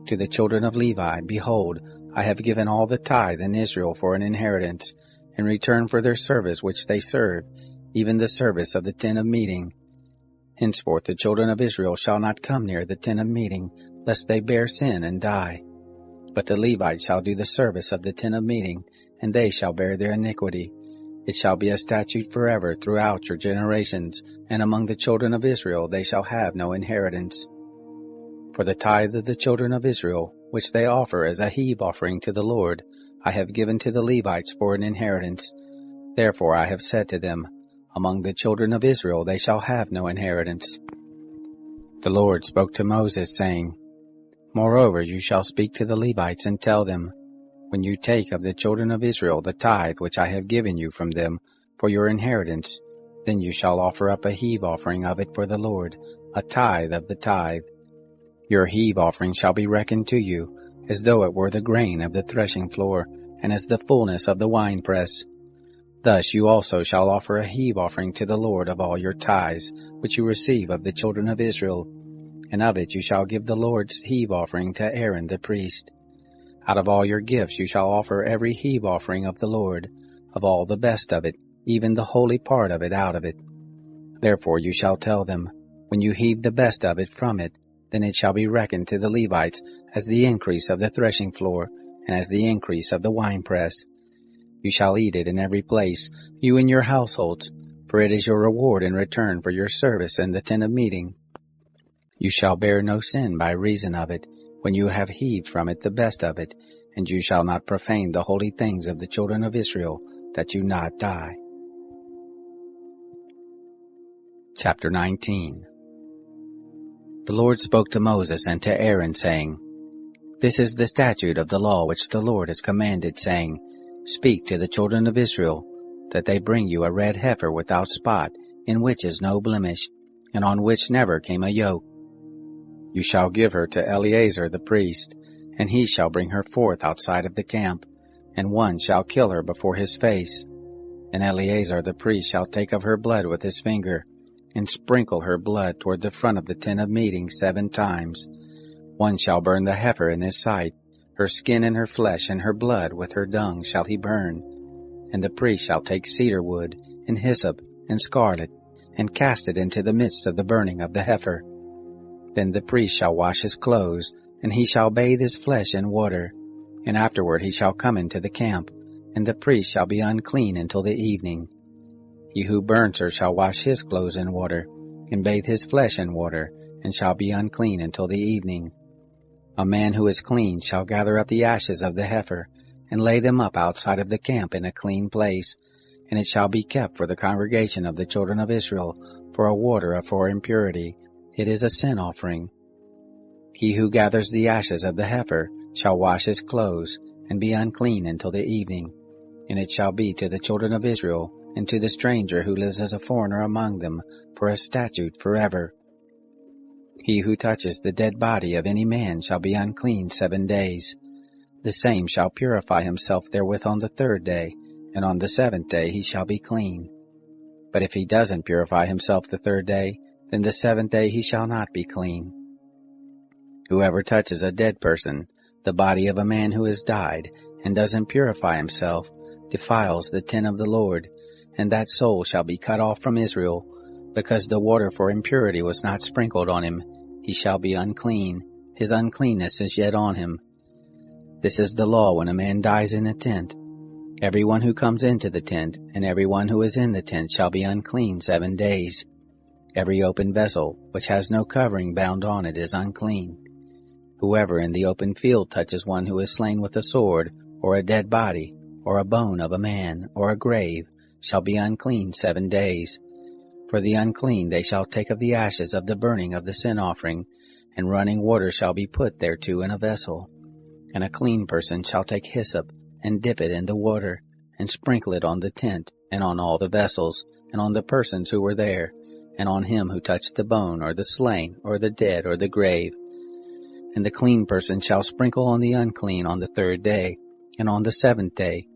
To the children of Levi, behold, I have given all the tithe in Israel for an inheritance, in return for their service which they serve, even the service of the tent of meeting. Henceforth the children of Israel shall not come near the tent of meeting, lest they bear sin and die. But the Levites shall do the service of the tent of meeting, and they shall bear their iniquity. It shall be a statute forever throughout your generations, and among the children of Israel they shall have no inheritance. For the tithe of the children of Israel, which they offer as a heave offering to the Lord, I have given to the Levites for an inheritance. Therefore I have said to them, Among the children of Israel they shall have no inheritance. The Lord spoke to Moses, saying, Moreover you shall speak to the Levites and tell them, When you take of the children of Israel the tithe which I have given you from them for your inheritance, then you shall offer up a heave offering of it for the Lord, a tithe of the tithe. Your heave offering shall be reckoned to you, as though it were the grain of the threshing floor, and as the fullness of the winepress. Thus you also shall offer a heave offering to the Lord of all your tithes, which you receive of the children of Israel, and of it you shall give the Lord's heave offering to Aaron the priest. Out of all your gifts you shall offer every heave offering of the Lord, of all the best of it, even the holy part of it out of it. Therefore you shall tell them, when you heave the best of it from it, then it shall be reckoned to the Levites as the increase of the threshing floor, and as the increase of the winepress. You shall eat it in every place, you and your households, for it is your reward in return for your service in the tent of meeting. You shall bear no sin by reason of it, when you have heaved from it the best of it, and you shall not profane the holy things of the children of Israel, that you not die. Chapter 19. The Lord spoke to Moses and to Aaron, saying, This is the statute of the law which the Lord has commanded, saying, Speak to the children of Israel, that they bring you a red heifer without spot, in which is no blemish, and on which never came a yoke. You shall give her to Eleazar the priest, and he shall bring her forth outside of the camp, and one shall kill her before his face. And Eleazar the priest shall take of her blood with his finger, and sprinkle her blood toward the front of the tent of meeting 7 times. One shall burn the heifer in his sight, her skin and her flesh and her blood with her dung shall he burn. And the priest shall take cedar wood, and hyssop, and scarlet, and cast it into the midst of the burning of the heifer. Then the priest shall wash his clothes, and he shall bathe his flesh in water, and afterward he shall come into the camp, and the priest shall be unclean until the evening. He who burns her shall wash his clothes in water, and bathe his flesh in water, and shall be unclean until the evening. A man who is clean shall gather up the ashes of the heifer, and lay them up outside of the camp in a clean place, and it shall be kept for the congregation of the children of Israel for a water for impurity. It is a sin offering. He who gathers the ashes of the heifer shall wash his clothes, and be unclean until the evening. And it shall be to the children of Israel, and to the stranger who lives as a foreigner among them, for a statute forever. He who touches the dead body of any man shall be unclean 7 days. The same shall purify himself therewith on the 3rd day, and on the 7th day he shall be clean. But if he doesn't purify himself the 3rd day, then the 7th day he shall not be clean. Whoever touches a dead person, the body of a man who has died, and doesn't purify himself, defiles the tent of the Lord, and that soul shall be cut off from Israel, because the water for impurity was not sprinkled on him. He shall be unclean, his uncleanness is yet on him. This is the law when a man dies in a tent. Everyone who comes into the tent, and everyone who is in the tent shall be unclean 7 days. Every open vessel, which has no covering bound on it, is unclean. Whoever in the open field touches one who is slain with a sword, or a dead body, or a bone of a man, or a grave, shall be unclean 7 days. For the unclean they shall take of the ashes of the burning of the sin offering, and running water shall be put thereto in a vessel. And a clean person shall take hyssop, and dip it in the water, and sprinkle it on the tent, and on all the vessels, and on the persons who were there, and on him who touched the bone, or the slain, or the dead, or the grave. And the clean person shall sprinkle on the unclean on the 3rd day, and on the 7th day.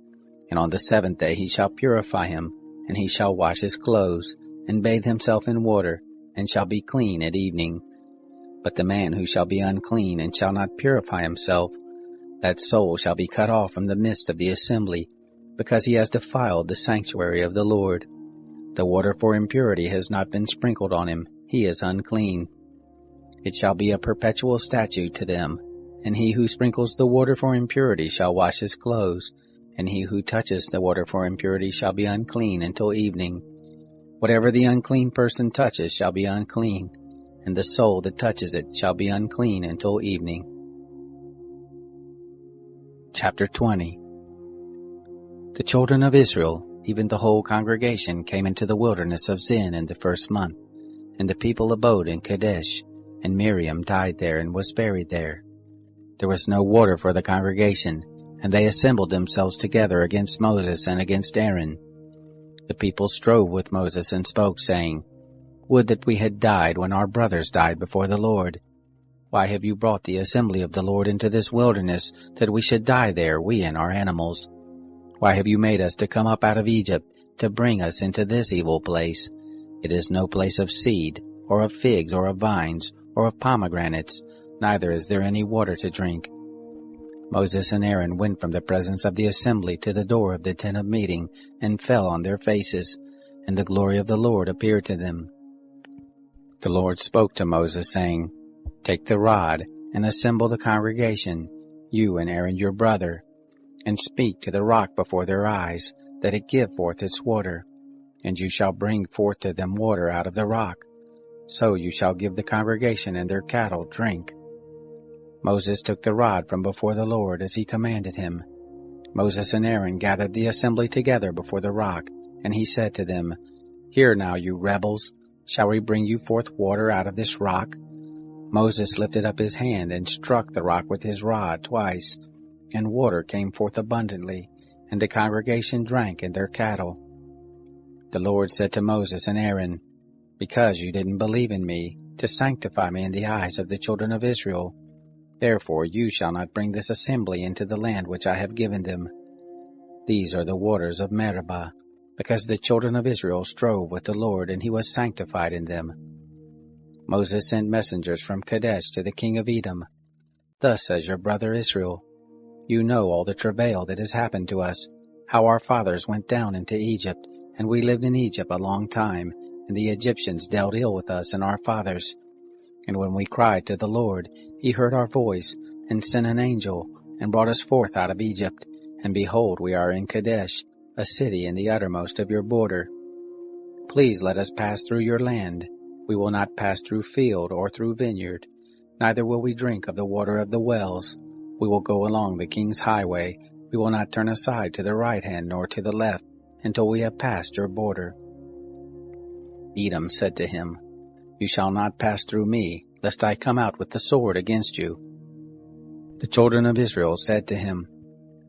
And on the 7th day he shall purify him, and he shall wash his clothes, and bathe himself in water, and shall be clean at evening. But the man who shall be unclean, and shall not purify himself, that soul shall be cut off from the midst of the assembly, because he has defiled the sanctuary of the Lord. The water for impurity has not been sprinkled on him, he is unclean. It shall be a perpetual statute to them, and he who sprinkles the water for impurity shall wash his clothes, and he who touches the water for impurity shall be unclean until evening. Whatever the unclean person touches shall be unclean, and the soul that touches it shall be unclean until evening. Chapter 20. The children of Israel, even the whole congregation, came into the wilderness of Zin in the 1st month, and the people abode in Kadesh, and Miriam died there and was buried there. There was no water for the congregation, and they assembled themselves together against Moses and against Aaron. The people strove with Moses and spoke, saying, Would that we had died when our brothers died before the Lord. Why have you brought the assembly of the Lord into this wilderness, that we should die there, we and our animals? Why have you made us to come up out of Egypt, to bring us into this evil place? It is no place of seed, or of figs, or of vines, or of pomegranates, neither is there any water to drink. Moses and Aaron went from the presence of the assembly to the door of the tent of meeting, and fell on their faces, and the glory of the Lord appeared to them. The Lord spoke to Moses, saying, Take the rod, and assemble the congregation, you and Aaron your brother, and speak to the rock before their eyes, that it give forth its water. And you shall bring forth to them water out of the rock. So you shall give the congregation and their cattle drink. Moses took the rod from before the Lord as he commanded him. Moses and Aaron gathered the assembly together before the rock, and he said to them, Hear now, you rebels, shall we bring you forth water out of this rock? Moses lifted up his hand and struck the rock with his rod twice, and water came forth abundantly, and the congregation drank and their cattle. The Lord said to Moses and Aaron, Because you didn't believe in me, to sanctify me in the eyes of the children of Israel, therefore you shall not bring this assembly into the land which I have given them. These are the waters of Meribah, because the children of Israel strove with the Lord, and he was sanctified in them. Moses sent messengers from Kadesh to the king of Edom. Thus says your brother Israel, You know all the travail that has happened to us, how our fathers went down into Egypt, and we lived in Egypt a long time, and the Egyptians dealt ill with us and our fathers. And when we cried to the Lord, he heard our voice, and sent an angel, and brought us forth out of Egypt. And behold, we are in Kadesh, a city in the uttermost of your border. Please let us pass through your land. We will not pass through field or through vineyard, neither will we drink of the water of the wells. We will go along the king's highway. We will not turn aside to the right hand nor to the left, until we have passed your border. Edom said to him, You shall not pass through me, lest I come out with the sword against you. The children of Israel said to him,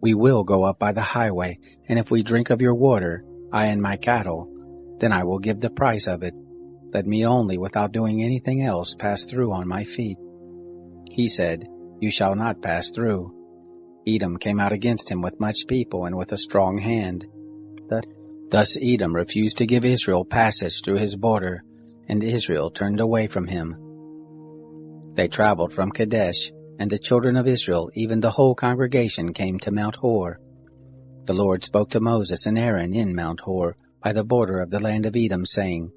We will go up by the highway, and if we drink of your water, I and my cattle, then I will give the price of it. Let me only, without doing anything else, pass through on my feet. He said, You shall not pass through. Edom came out against him with much people and with a strong hand. Thus Edom refused to give Israel passage through his border, and Israel turned away from him. They traveled from Kadesh, and the children of Israel, even the whole congregation, came to Mount Hor. The Lord spoke to Moses and Aaron in Mount Hor, by the border of the land of Edom, saying,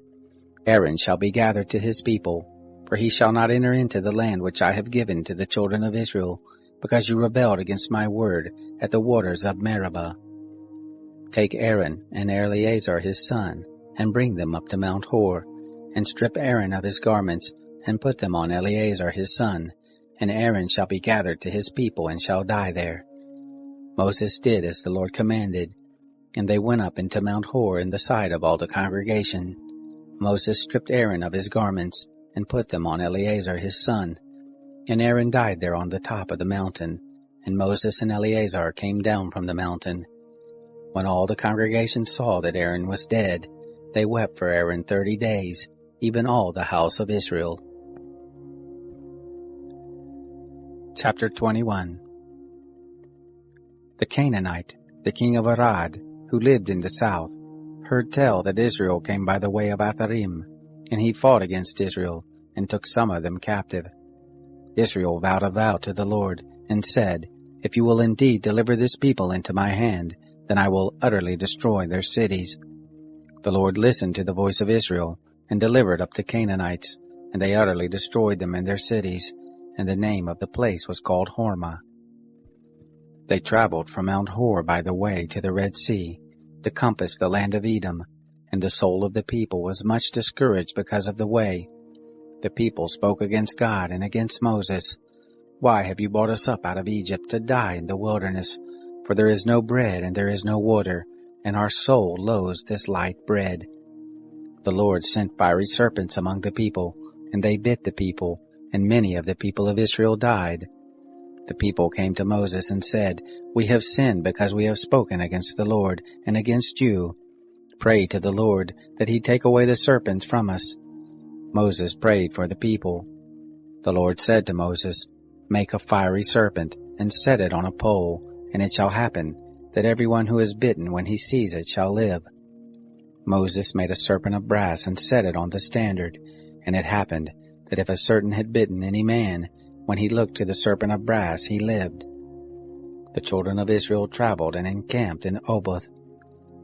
Aaron shall be gathered to his people, for he shall not enter into the land which I have given to the children of Israel, because you rebelled against my word at the waters of Meribah. Take Aaron and Eleazar his son, and bring them up to Mount Hor, and strip Aaron of his garments, and put them on Eleazar his son, and Aaron shall be gathered to his people, and shall die there. Moses did as the Lord commanded, and they went up into Mount Hor in the sight of all the congregation. Moses stripped Aaron of his garments, and put them on Eleazar his son, and Aaron died there on the top of the mountain, and Moses and Eleazar came down from the mountain. When all the congregation saw that Aaron was dead, they wept for Aaron 30 days, even all the house of Israel. Chapter 21. The Canaanite, the king of Arad, who lived in the south, heard tell that Israel came by the way of Atharim, and he fought against Israel, and took some of them captive. Israel vowed a vow to the Lord, and said, If you will indeed deliver this people into my hand, then I will utterly destroy their cities. The Lord listened to the voice of Israel, and delivered up the Canaanites, and they utterly destroyed them and their cities, and the name of the place was called Hormah. They traveled from Mount Hor by the way to the Red Sea, to compass the land of Edom, and the soul of the people was much discouraged because of the way. The people spoke against God and against Moses. Why have you brought us up out of Egypt to die in the wilderness? For there is no bread and there is no water, and our soul loathes this light bread. The Lord sent fiery serpents among the people, and they bit the people, and many of the people of Israel died. The people came to Moses and said, We have sinned because we have spoken against the Lord and against you. Pray to the Lord that he take away the serpents from us. Moses prayed for the people. The Lord said to Moses, Make a fiery serpent, and set it on a pole, and it shall happen that everyone who is bitten when he sees it shall live. Moses made a serpent of brass and set it on the standard, and it happened that if a serpent had bitten any man, when he looked to the serpent of brass, he lived. The children of Israel traveled and encamped in Oboth.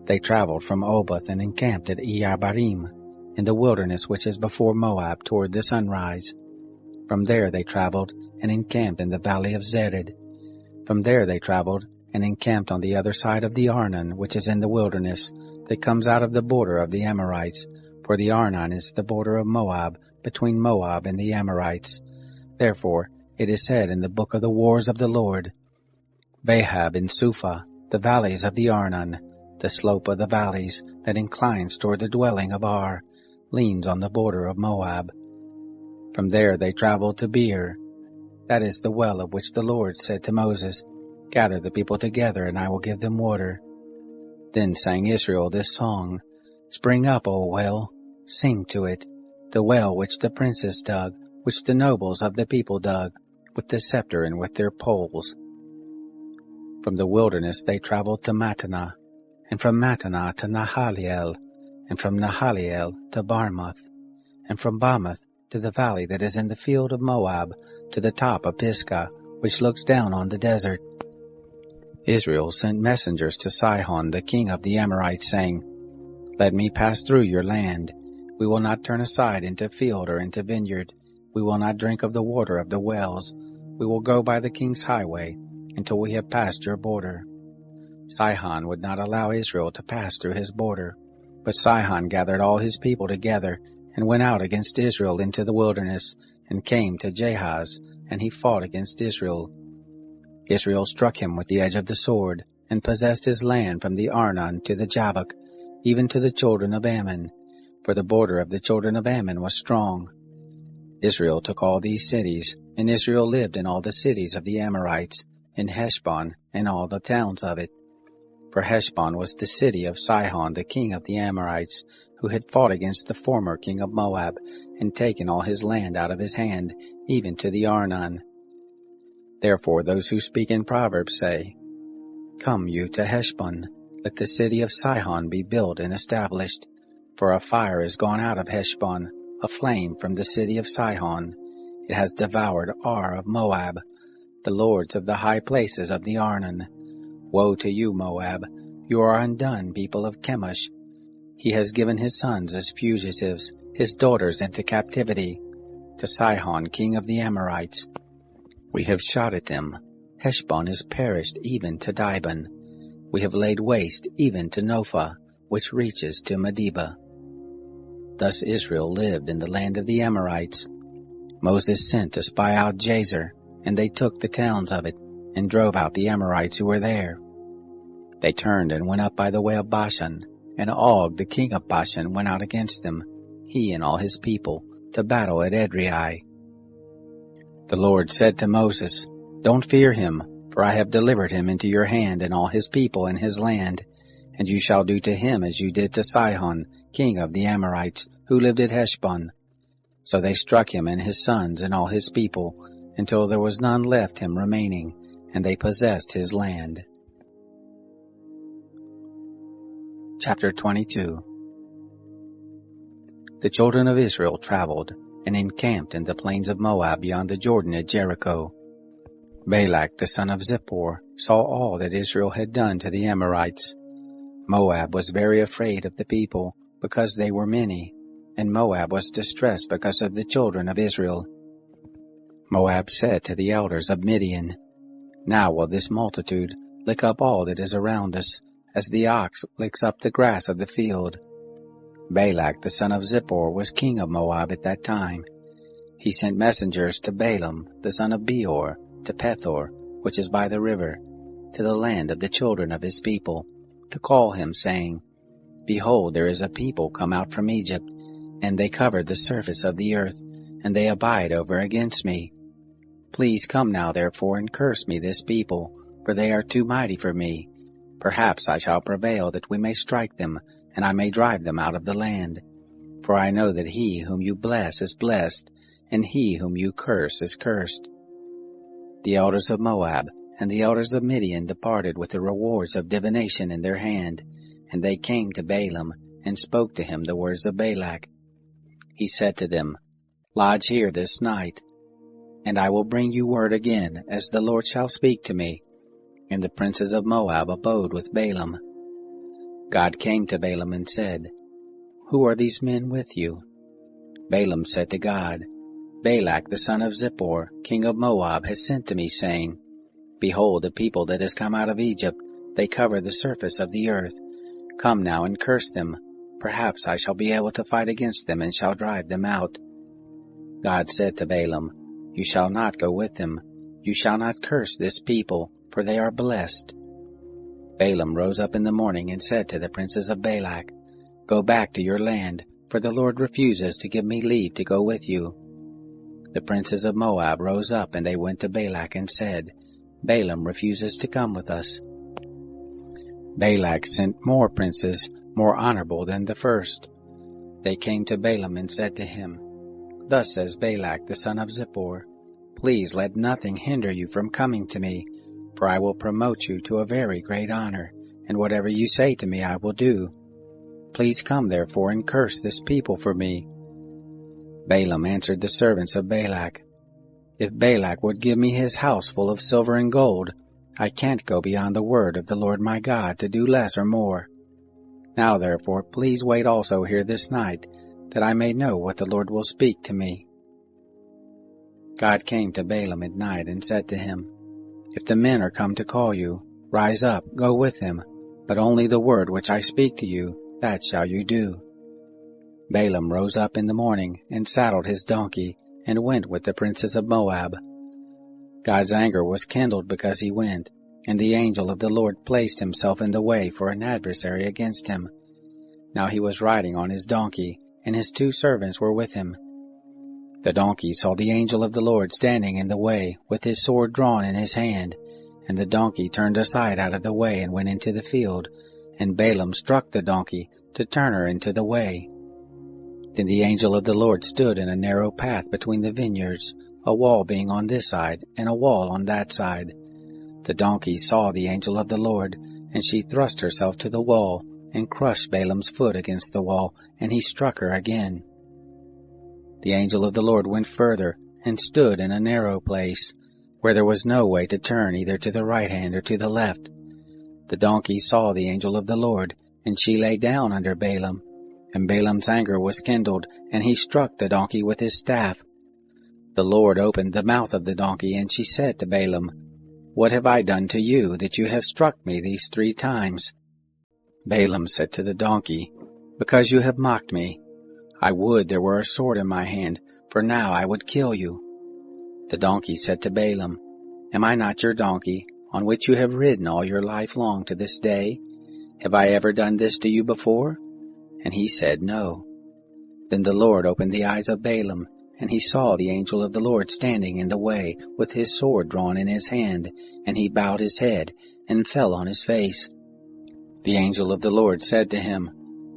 They traveled from Oboth and encamped at Iyabarim, in the wilderness which is before Moab toward the sunrise. From there they traveled and encamped in the valley of Zered. From there they traveled and encamped on the other side of the Arnon, which is in the wilderness, that comes out of the border of the Amorites, for the Arnon is the border of Moab, between Moab and the Amorites. Therefore it is said in the book of the wars of the Lord, Bahab and Suphah, the valleys of the Arnon, the slope of the valleys that inclines toward the dwelling of Ar, leans on the border of Moab. From there they traveled to Beer. That is the well of which the Lord said to Moses, Gather the people together, and I will give them water. Then sang Israel this song, Spring up, O well, sing to it, the well which the princes dug, which the nobles of the people dug, with the scepter and with their poles. From the wilderness they traveled to Mattanah, and from Mattanah to Nahaliel, and from Nahaliel to Barmoth, and from Barmoth to the valley that is in the field of Moab, to the top of Pisgah, which looks down on the desert. Israel sent messengers to Sihon, the king of the Amorites, saying, Let me pass through your land. We will not turn aside into field or into vineyard. We will not drink of the water of the wells. We will go by the king's highway until we have passed your border. Sihon would not allow Israel to pass through his border, but Sihon gathered all his people together and went out against Israel into the wilderness, and came to Jahaz, and he fought against Israel. Israel struck him with the edge of the sword, and possessed his land from the Arnon to the Jabbok, even to the children of Ammon, for the border of the children of Ammon was strong. Israel took all these cities, and Israel lived in all the cities of the Amorites, in Heshbon, and all the towns of it. For Heshbon was the city of Sihon the king of the Amorites, who had fought against the former king of Moab, and taken all his land out of his hand, even to the Arnon. Therefore those who speak in Proverbs say, Come you to Heshbon, let the city of Sihon be built and established. For a fire is gone out of Heshbon, a flame from the city of Sihon. It has devoured Ar of Moab, the lords of the high places of the Arnon. Woe to you, Moab! You are undone, people of Chemosh. He has given his sons as fugitives, his daughters into captivity. To Sihon, king of the Amorites, we have shot at them. Heshbon is perished even to Dibon. We have laid waste even to Nophah, which reaches to Medeba. Thus Israel lived in the land of the Amorites. Moses sent to spy out Jazer, and they took the towns of it, and drove out the Amorites who were there. They turned and went up by the way of Bashan, and Og the king of Bashan went out against them, he and all his people, to battle at Edrei. The Lord said to Moses, Don't fear him, for I have delivered him into your hand and all his people and his land, and you shall do to him as you did to Sihon, king of the Amorites, who lived at Heshbon. So they struck him and his sons and all his people, until there was none left him remaining, and they possessed his land. Chapter 22. The children of Israel traveled, and encamped in the plains of Moab beyond the Jordan at Jericho. Balak the son of Zippor saw all that Israel had done to the Amorites. Moab was very afraid of the people, because they were many, and Moab was distressed because of the children of Israel. Moab said to the elders of Midian, Now will this multitude lick up all that is around us, as the ox licks up the grass of the field. Balak the son of Zippor was king of Moab at that time. He sent messengers to Balaam the son of Beor, to Pethor, which is by the river, to the land of the children of his people, to call him, saying, Behold, there is a people come out from Egypt, and they cover the surface of the earth, and they abide over against me. Please come now, therefore, and curse me this people, for they are too mighty for me. Perhaps I shall prevail that we may strike them, and I may drive them out of the land. For I know that he whom you bless is blessed, and he whom you curse is cursed. The elders of Moab and the elders of Midian departed with the rewards of divination in their hand, and they came to Balaam, and spoke to him the words of Balak. He said to them, Lodge here this night, and I will bring you word again, as the Lord shall speak to me. And the princes of Moab abode with Balaam. God came to Balaam and said, Who are these men with you? Balaam said to God, Balak the son of Zippor, king of Moab, has sent to me, saying, Behold, the people that has come out of Egypt, they cover the surface of the earth. Come now and curse them. Perhaps I shall be able to fight against them and shall drive them out. God said to Balaam, You shall not go with them. You shall not curse this people, for they are blessed. Balaam rose up in the morning and said to the princes of Balak, Go back to your land, for the Lord refuses to give me leave to go with you. The princes of Moab rose up, and they went to Balak and said, Balaam refuses to come with us. Balak sent more princes, more honorable than the first. They came to Balaam and said to him, Thus says Balak the son of Zippor, Please let nothing hinder you from coming to me, for I will promote you to a very great honor, and whatever you say to me I will do. Please come therefore and curse this people for me. Balaam answered the servants of Balak, If Balak would give me his house full of silver and gold, I can't go beyond the word of the Lord my God to do less or more. Now therefore please wait also here this night, that I may know what the Lord will speak to me. God came to Balaam at night and said to him, If the men are come to call you, rise up, go with them, but only the word which I speak to you, that shall you do. Balaam rose up in the morning, and saddled his donkey, and went with the princes of Moab. God's anger was kindled because he went, and the angel of the Lord placed himself in the way for an adversary against him. Now he was riding on his donkey, and his 2 servants were with him. The donkey saw the angel of the Lord standing in the way, with his sword drawn in his hand, and the donkey turned aside out of the way and went into the field, and Balaam struck the donkey to turn her into the way. Then the angel of the Lord stood in a narrow path between the vineyards, a wall being on this side and a wall on that side. The donkey saw the angel of the Lord, and she thrust herself to the wall, and crushed Balaam's foot against the wall, and he struck her again. The angel of the Lord went further, and stood in a narrow place, where there was no way to turn either to the right hand or to the left. The donkey saw the angel of the Lord, and she lay down under Balaam. And Balaam's anger was kindled, and he struck the donkey with his staff. The Lord opened the mouth of the donkey, and she said to Balaam, What have I done to you, that you have struck me these 3 times? Balaam said to the donkey, Because you have mocked me. I would there were a sword in my hand, for now I would kill you. The donkey said to Balaam, Am I not your donkey, on which you have ridden all your life long to this day? Have I ever done this to you before? And he said, No. Then the Lord opened the eyes of Balaam, and he saw the angel of the Lord standing in the way, with his sword drawn in his hand, and he bowed his head, and fell on his face. The angel of the Lord said to him,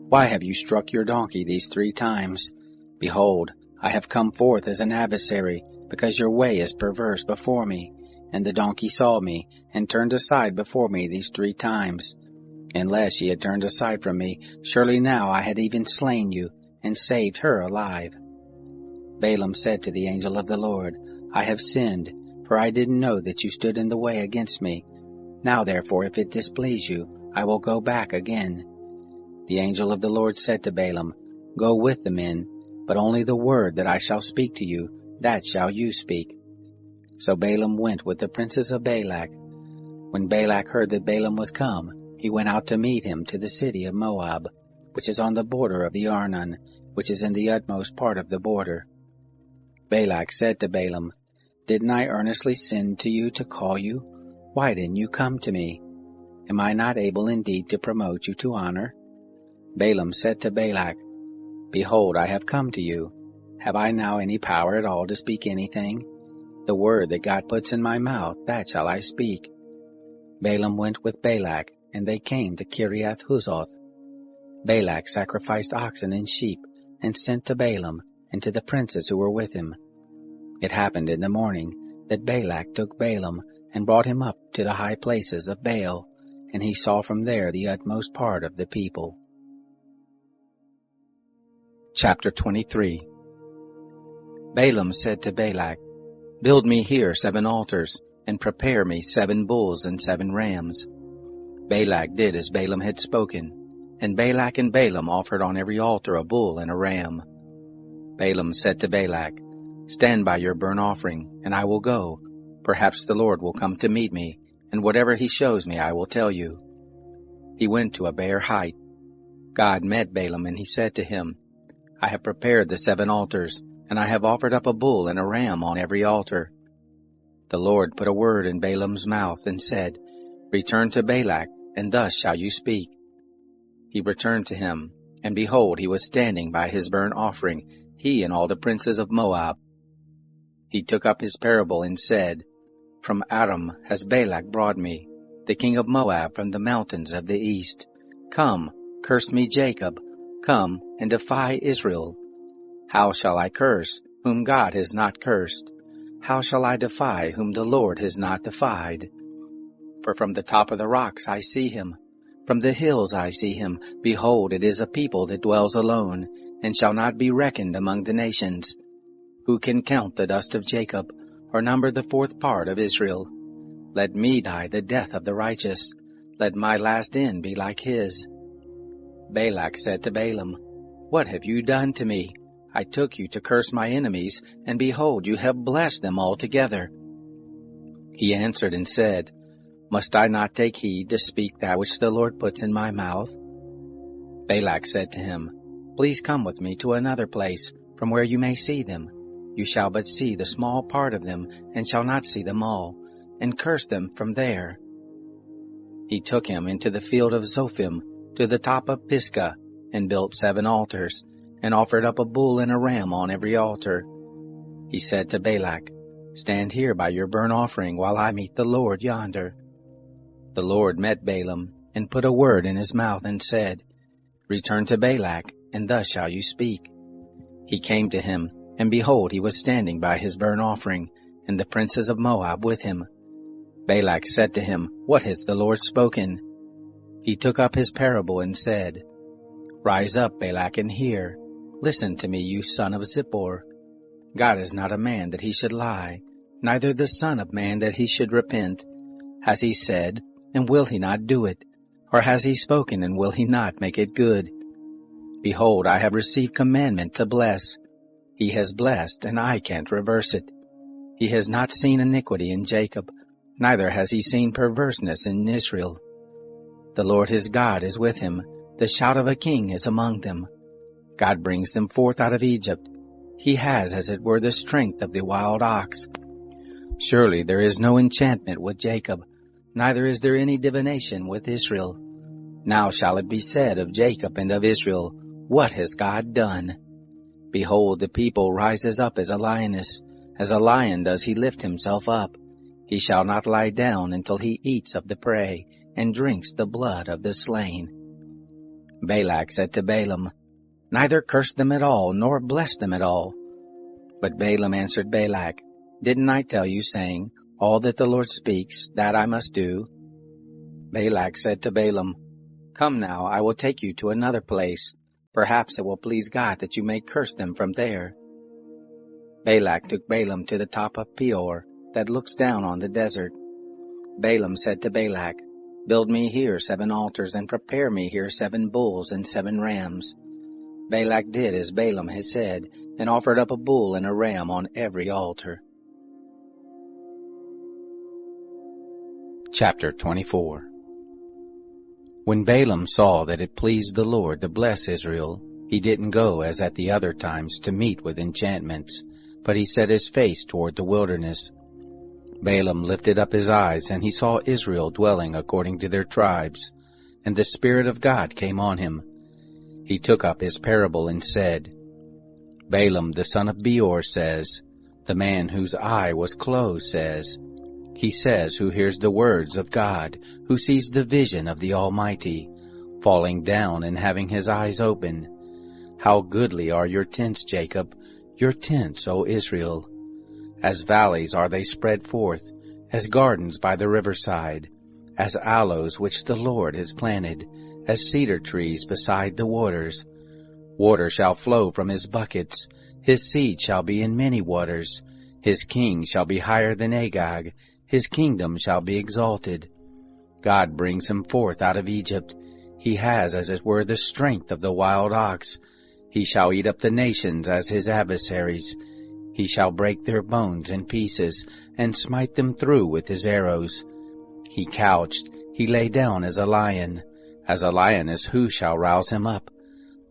Why have you struck your donkey these 3 times? Behold, I have come forth as an adversary, because your way is perverse before me. And the donkey saw me, and turned aside before me these 3 times. Unless she had turned aside from me, surely now I had even slain you, and saved her alive. Balaam said to the angel of the Lord, I have sinned, for I didn't know that you stood in the way against me. Now therefore, if it displease you, I will go back again. The angel of the Lord said to Balaam, Go with the men, but only the word that I shall speak to you, that shall you speak. So Balaam went with the princes of Balak. When Balak heard that Balaam was come, he went out to meet him to the city of Moab, which is on the border of the Arnon, which is in the utmost part of the border. Balak said to Balaam, Didn't I earnestly send to you to call you? Why didn't you come to me? Am I not able indeed to promote you to honor? Balaam said to Balak, Behold, I have come to you. Have I now any power at all to speak anything? The word that God puts in my mouth, that shall I speak. Balaam went with Balak, and they came to Kiriath Huzoth. Balak sacrificed oxen and sheep, and sent to Balaam, and to the princes who were with him. It happened in the morning that Balak took Balaam and brought him up to the high places of Baal, and he saw from there the utmost part of the people. Chapter 23. Balaam said to Balak, "Build me here 7 altars, and prepare me 7 bulls and 7 rams." Balak did as Balaam had spoken, and Balak and Balaam offered on every altar a bull and a ram. Balaam said to Balak, "Stand by your burnt offering, and I will go. Perhaps the Lord will come to meet me, and whatever he shows me I will tell you." He went to a bare height. God met Balaam, and he said to him, "I have prepared the 7 altars, and I have offered up a bull and a ram on every altar." The Lord put a word in Balaam's mouth and said, "Return to Balak, and thus shall you speak." He returned to him, and behold, he was standing by his burnt offering, he and all the princes of Moab. He took up his parable and said, "From Aram has Balak brought me, the king of Moab from the mountains of the east. Come, curse me Jacob, come and defy Israel. How shall I curse, whom God has not cursed? How shall I defy, whom the Lord has not defied? For from the top of the rocks I see him, from the hills I see him. Behold, it is a people that dwells alone, and shall not be reckoned among the nations. Who can count the dust of Jacob, or number the 4th part of Israel? Let me die the death of the righteous. Let my last end be like his." Balak said to Balaam, "What have you done to me? I took you to curse my enemies, and behold, you have blessed them altogether." He answered and said, "Must I not take heed to speak that which the Lord puts in my mouth?" Balak said to him, "Please come with me to another place, from where you may see them. You shall but see the small part of them, and shall not see them all, and curse them from there." He took him into the field of Zophim, to the top of Pisgah, and built 7 altars, and offered up a bull and a ram on every altar. He said to Balak, "Stand here by your burnt offering, while I meet the Lord yonder." The Lord met Balaam, and put a word in his mouth, and said, "Return to Balak, and thus shall you speak." He came to him, and behold, he was standing by his burnt offering, and the princes of Moab with him. Balak said to him, "What has the Lord spoken?" He took up his parable and said, "Rise up, Balak, and hear. Listen to me, you son of Zippor. God is not a man that he should lie, neither the son of man that he should repent. Has he said, and will he not do it? Or has he spoken, and will he not make it good? Behold, I have received commandment to bless. He has blessed, and I can't reverse it. He has not seen iniquity in Jacob, neither has he seen perverseness in Israel. The Lord his God is with him, the shout of a king is among them. God brings them forth out of Egypt. He has, as it were, the strength of the wild ox. Surely there is no enchantment with Jacob, neither is there any divination with Israel. Now shall it be said of Jacob and of Israel, What has God done? Behold, the people rises up as a lioness, as a lion does he lift himself up. He shall not lie down until he eats of the prey, and drinks the blood of the slain. Balak said to Balaam, Neither curse them at all, nor bless them at all. But Balaam answered Balak, Didn't I tell you, saying, All that the Lord speaks, that I must do? Balak said to Balaam, Come now, I will take you to another place. Perhaps it will please God that you may curse them from there. Balak took Balaam to the top of Peor, that looks down on the desert. Balaam said to Balak, Build me here 7 altars, and prepare me here 7 bulls and 7 rams. Balak did as Balaam had said, and offered up a bull and a ram on every altar. Chapter 24. When Balaam saw that it pleased the Lord to bless Israel, he didn't go as at the other times to meet with enchantments, but he set his face toward the wilderness. Balaam lifted up his eyes, and he saw Israel dwelling according to their tribes, and the Spirit of God came on him. He took up his parable and said, Balaam the son of Beor says, The man whose eye was closed says, He says who hears the words of God, who sees the vision of the Almighty, falling down and having his eyes open. How goodly are your tents, Jacob, your tents, O Israel! As valleys are they spread forth, as gardens by the riverside, as aloes which the Lord has planted, as cedar trees beside the waters. Water shall flow from his buckets, his seed shall be in many waters. His king shall be higher than Agag, his kingdom shall be exalted. God brings him forth out of Egypt. He has, as it were, the strength of the wild ox. He shall eat up the nations as his adversaries. He shall break their bones in pieces, and smite them through with his arrows. He couched, he lay down as a lioness who shall rouse him up?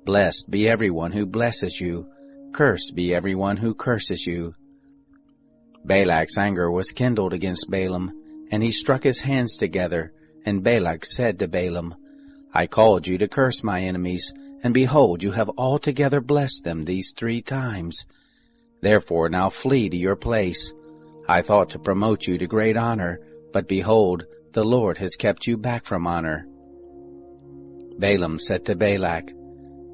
Blessed be everyone who blesses you, cursed be everyone who curses you. Balak's anger was kindled against Balaam, and he struck his hands together, and Balak said to Balaam, I called you to curse my enemies, and behold, you have altogether blessed them these 3 times. Therefore now flee to your place. I thought to promote you to great honor, but behold, the Lord has kept you back from honor. Balaam said to Balak,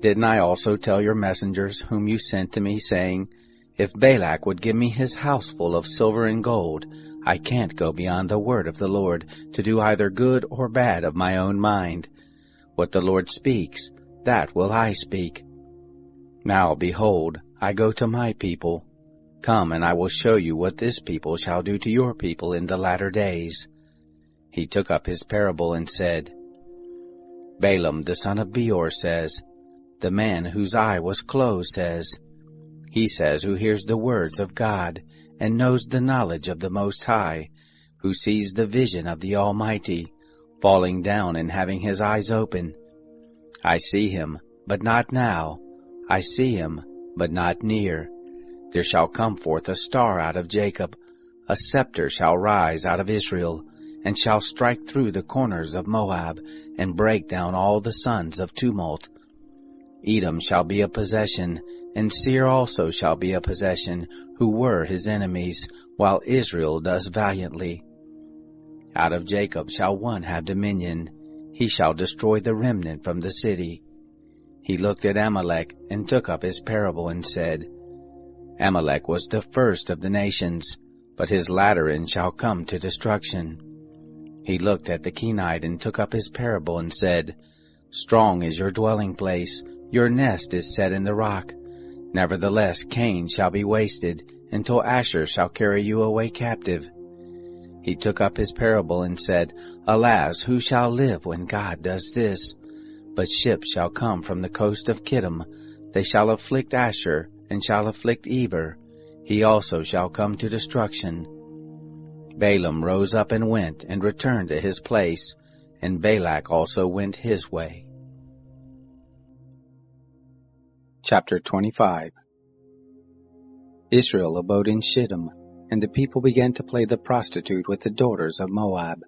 Didn't I also tell your messengers whom you sent to me, saying, If Balak would give me his house full of silver and gold, I can't go beyond the word of the Lord to do either good or bad of my own mind. What the Lord speaks, that will I speak. Now, behold, I go to my people. Come, and I will show you what this people shall do to your people in the latter days. He took up his parable and said, Balaam the son of Beor says, The man whose eye was closed says, He says who hears the words of God, and knows the knowledge of the Most High, who sees the vision of the Almighty, falling down and having his eyes open. I see him, but not now. I see him, but not near. There shall come forth a star out of Jacob, a scepter shall rise out of Israel, and shall strike through the corners of Moab, and break down all the sons of tumult. Edom shall be a possession, and Seir also shall be a possession, who were his enemies, while Israel does valiantly. Out of Jacob shall one have dominion, he shall destroy the remnant from the city. He looked at Amalek, and took up his parable, and said, Amalek was the first of the nations, but his latter end shall come to destruction. He looked at the Kenite, and took up his parable, and said, Strong is your dwelling place, your nest is set in the rock. Nevertheless Cain shall be wasted, until Asher shall carry you away captive. He took up his parable, and said, Alas, who shall live when God does this? But ships shall come from the coast of Kittim, they shall afflict Asher, and shall afflict Eber. He also shall come to destruction. Balaam rose up and went, and returned to his place, and Balak also went his way. Chapter 25. Israel abode in Shittim, and the people began to play the prostitute with the daughters of Moab,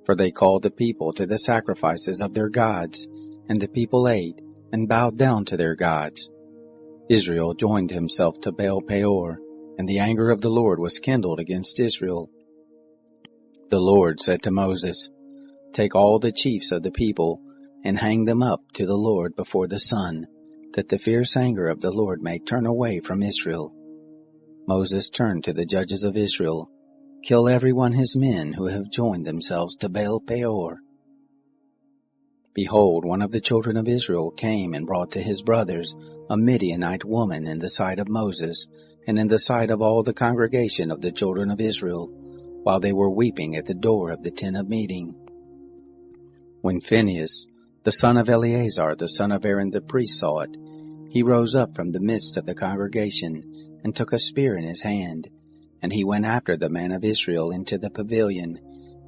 for they called the people to the sacrifices of their gods, and the people ate, and bowed down to their gods. Israel joined himself to Baal Peor, and the anger of the Lord was kindled against Israel. The Lord said to Moses, Take all the chiefs of the people, and hang them up to the Lord before the sun, that the fierce anger of the Lord may turn away from Israel. Moses turned to the judges of Israel, Kill everyone his men who have joined themselves to Baal Peor. Behold, one of the children of Israel came and brought to his brothers a Midianite woman in the sight of Moses, and in the sight of all the congregation of the children of Israel, while they were weeping at the door of the tent of meeting. When Phinehas, the son of Eleazar, the son of Aaron the priest, saw it, he rose up from the midst of the congregation, and took a spear in his hand, and he went after the man of Israel into the pavilion,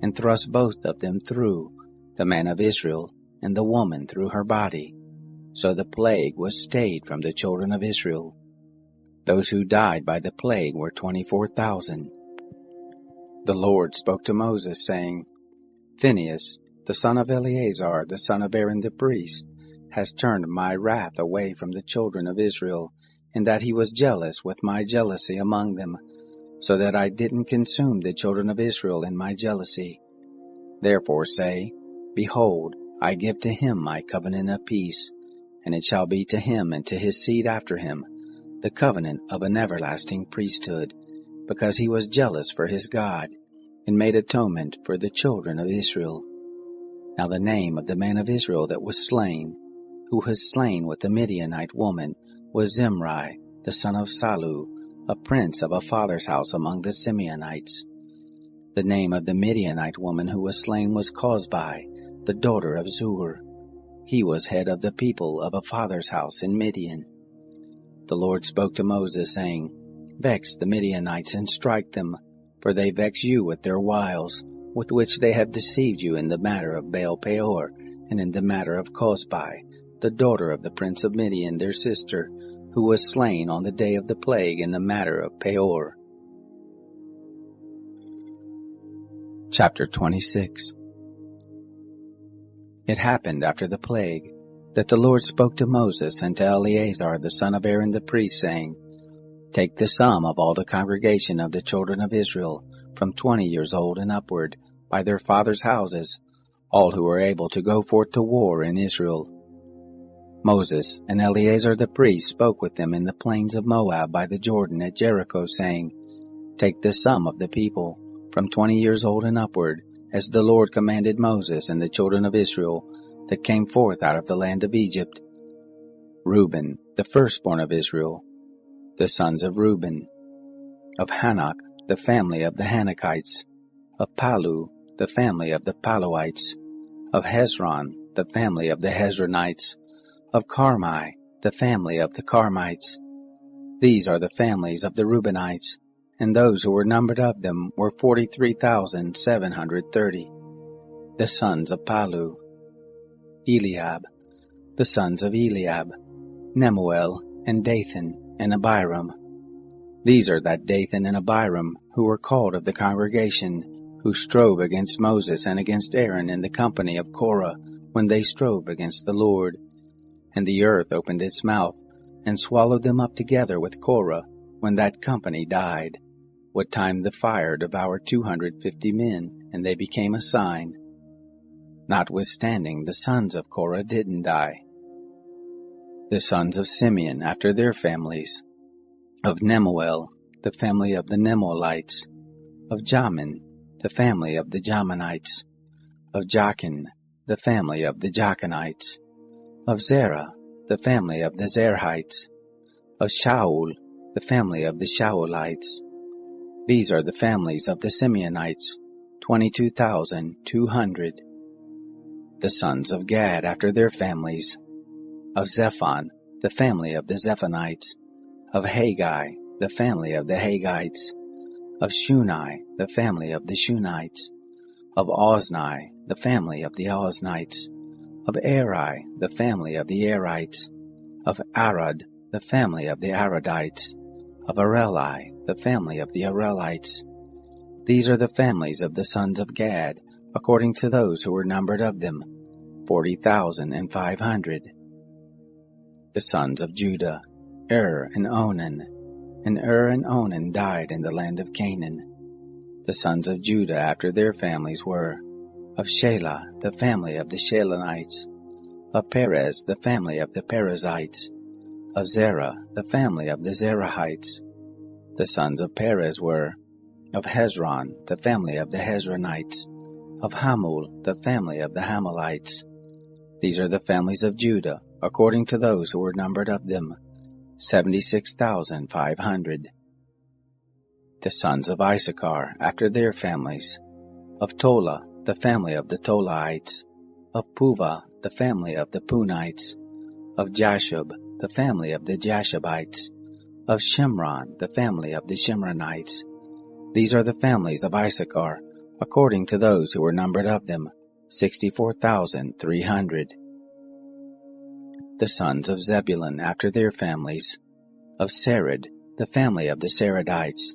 and thrust both of them through, the man of Israel and the woman through her body. So the plague was stayed from the children of Israel. Those who died by the plague were 24,000. The Lord spoke to Moses, saying, Phinehas, the son of Eleazar, the son of Aaron the priest, has turned my wrath away from the children of Israel, in that he was jealous with my jealousy among them, so that I didn't consume the children of Israel in my jealousy. Therefore say, Behold, I give to him my covenant of peace, and it shall be to him and to his seed after him, the covenant of an everlasting priesthood, because he was jealous for his God, and made atonement for the children of Israel. Now the name of the man of Israel that was slain, who was slain with the Midianite woman, was Zimri, the son of Salu, a prince of a father's house among the Simeonites. The name of the Midianite woman who was slain was Cozbi, the daughter of Zur. He was head of the people of a father's house in Midian. The Lord spoke to Moses, saying, Vex the Midianites and strike them, for they vex you with their wiles, with which they have deceived you in the matter of Baal Peor, and in the matter of Cozbi, the daughter of the prince of Midian, their sister, who was slain on the day of the plague in the matter of Peor. Chapter 26. It happened after the plague that the Lord spoke to Moses and to Eleazar the son of Aaron the priest, saying, Take the sum of all the congregation of the children of Israel, from 20 years old and upward, by their fathers' houses, all who are able to go forth to war in Israel. Moses and Eleazar the priest spoke with them in the plains of Moab by the Jordan at Jericho, saying, Take the sum of the people, from 20 years old and upward, as the Lord commanded Moses and the children of Israel that came forth out of the land of Egypt. Reuben, the firstborn of Israel, the sons of Reuben, of Hanok, the family of the Hanokites, of Palu, the family of the Paluites, of Hezron, the family of the Hezronites, of Carmi, the family of the Carmites. These are the families of the Reubenites, and those who were numbered of them were 43,730. The sons of Palu, Eliab, the sons of Eliab, Nemuel, and Dathan, and Abiram. These are that Dathan and Abiram who were called of the congregation, who strove against Moses and against Aaron in the company of Korah, when they strove against the Lord. And the earth opened its mouth, and swallowed them up together with Korah, when that company died, what time the fire devoured 250 men, and they became a sign. Notwithstanding, the sons of Korah didn't die. The sons of Simeon after their families, of Nemuel, the family of the Nemuelites, of Jamin, the family of the Jaminites, of Jachin, the family of the Jachinites, of Zerah, the family of the Zerahites, of Shaul, the family of the Shaulites. These are the families of the Simeonites, 22,200. The sons of Gad after their families, of Zephon, the family of the Zephonites, of Haggai, the family of the Haggites, of Shuni, the family of the Shunites, of Ozni, the family of the Oznites, of Eri, the family of the Erites, of Arad, the family of the Aradites, of Areli, the family of the Arelites. These are the families of the sons of Gad, according to those who were numbered of them, 40,500. The sons of Judah, and Onan. And and Onan died in the land of Canaan. The sons of Judah after their families were, of Shelah, the family of the Shelonites, of Perez, the family of the Perizzites, of Zerah, the family of the Zerahites. The sons of Perez were, of Hezron, the family of the Hezronites, of Hamul, the family of the Hamulites. These are the families of Judah, according to those who were numbered of them, 76,500. The sons of Issachar after their families, of Tola, the family of the Tolaites, of Puvah, the family of the Punites, of Jashub, the family of the Jashubites, of Shimron, the family of the Shimronites. These are the families of Issachar, according to those who were numbered of them, 64,300. The sons of Zebulun after their families, of Sered, the family of the Seredites,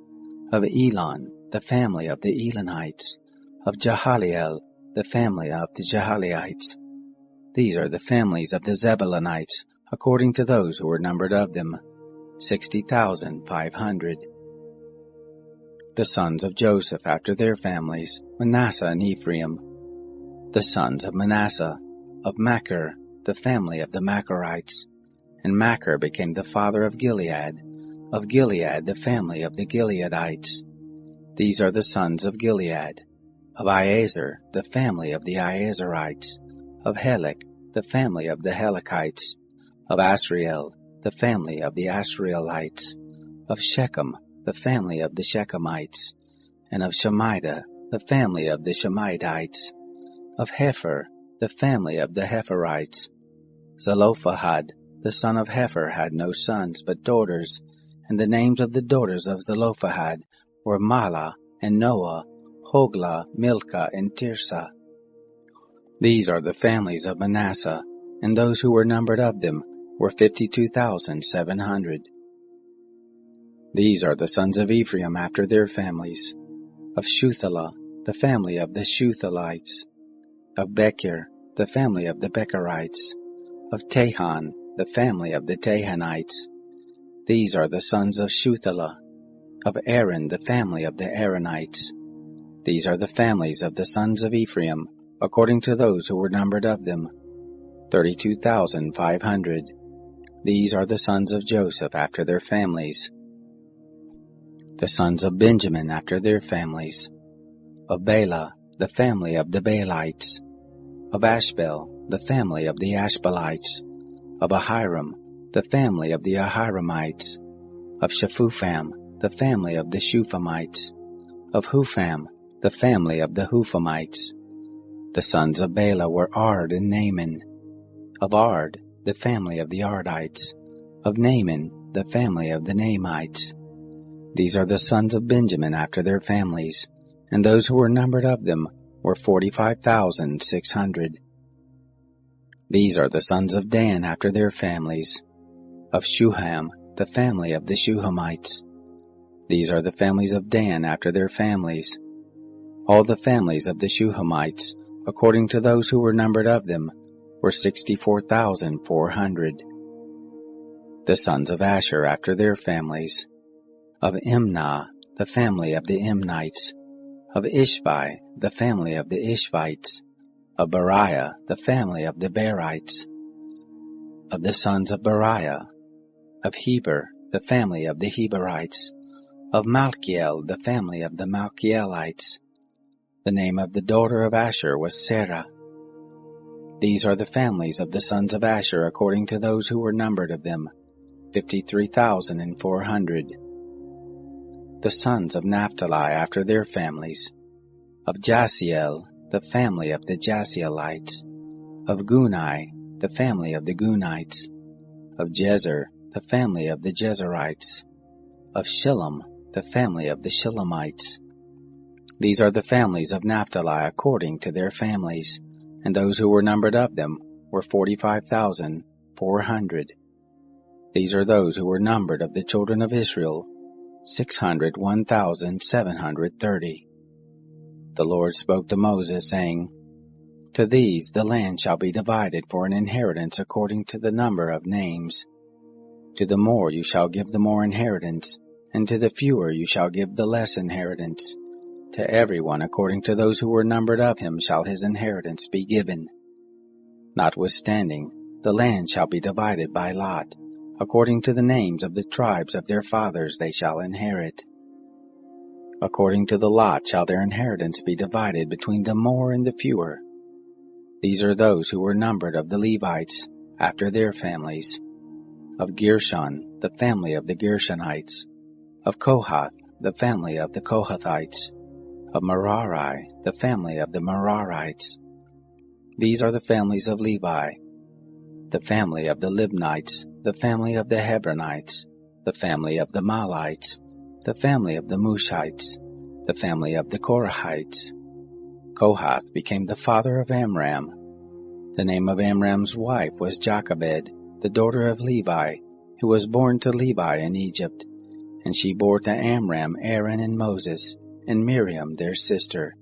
of Elon, the family of the Elonites, of Jahaliel, the family of the Jahaliites. These are the families of the Zebulunites, according to those who were numbered of them, 60,500. The sons of Joseph after their families, Manasseh and Ephraim. The sons of Manasseh, of Machir, the family of the Machirites. And Machir became the father of Gilead, Of Gilead, the family of the Gileadites. These are the sons of Gilead. Of Iezer, the family of the Iezerites. Of Helek, the family of the Helekites. Of Asriel, the family of the Asrielites. Of Shechem, the family of the Shechemites. And of Shemida, the family of the Shemaites. Of Hepher, the family of the Hepherites. Zelophehad, the son of Hepher, had no sons but daughters, and the names of the daughters of Zelophehad were Mahlah and Noah, Hoglah, Milcah, and Tirzah. These are the families of Manasseh, and those who were numbered of them were 52,700. These are the sons of Ephraim after their families. Of Shuthelah, the family of the Shuthelites. Of Bechir, the family of the Bechirites. Of Tahan, the family of the Tahanites. These are the sons of Shuthelah. Of Aaron, the family of the Aaronites. These are the families of the sons of Ephraim, according to those who were numbered of them, 32,500. These are the sons of Joseph after their families. The sons of Benjamin after their families. Of Bela, the family of the Baalites. Of Ashbel, the family of the Ashbelites. Of Ahiram, the family of the Ahiramites. Of Shephupham, the family of the Shuphamites. Of Hupham, the family of the Huphamites. The sons of Bela were Ard and Naaman. Of Ard, the family of the Ardites. Of Naaman, the family of the Naamites. These are the sons of Benjamin after their families, and those who were numbered of them were 45,600. These are the sons of Dan after their families. Of Shuham, the family of the Shuhamites. These are the families of Dan after their families. All the families of the Shuhamites, according to those who were numbered of them, were 64,400. The sons of Asher after their families. Of Imnah, the family of the Imnites. Of Ishvi, the family of the Ishvites. Of Beriah, the family of the Berites. Of the sons of Beriah. Of Heber, the family of the Heberites. Of Malchiel, the family of the Malchielites. The name of the daughter of Asher was Sarah. These are the families of the sons of Asher according to those who were numbered of them, 53,400. The sons of Naphtali after their families. Of Jasiel, the family of the Jasielites. Of Gunai, the family of the Gunites. Of Jezer, the family of the Jezerites. Of Shillem, the family of the Shillemites. These are the families of Naphtali according to their families, and those who were numbered of them were 45,400. These are those who were numbered of the children of Israel, 601,730. The Lord spoke to Moses, saying, To these the land shall be divided for an inheritance according to the number of names. To the more you shall give the more inheritance, and to the fewer you shall give the less inheritance. To everyone according to those who were numbered of him shall his inheritance be given. Notwithstanding, the land shall be divided by lot. According to the names of the tribes of their fathers they shall inherit. According to the lot shall their inheritance be divided between the more and the fewer. These are those who were numbered of the Levites, after their families. Of Gershon, the family of the Gershonites. Of Kohath, the family of the Kohathites. Of Merari, the family of the Merarites. These are the families of Levi. The family of the Libnites, the family of the Hebronites, the family of the Malites, the family of the Mushites, the family of the Korahites. Kohath became the father of Amram. The name of Amram's wife was Jochebed, the daughter of Levi, who was born to Levi in Egypt, and she bore to Amram Aaron and Moses, and Miriam their sister.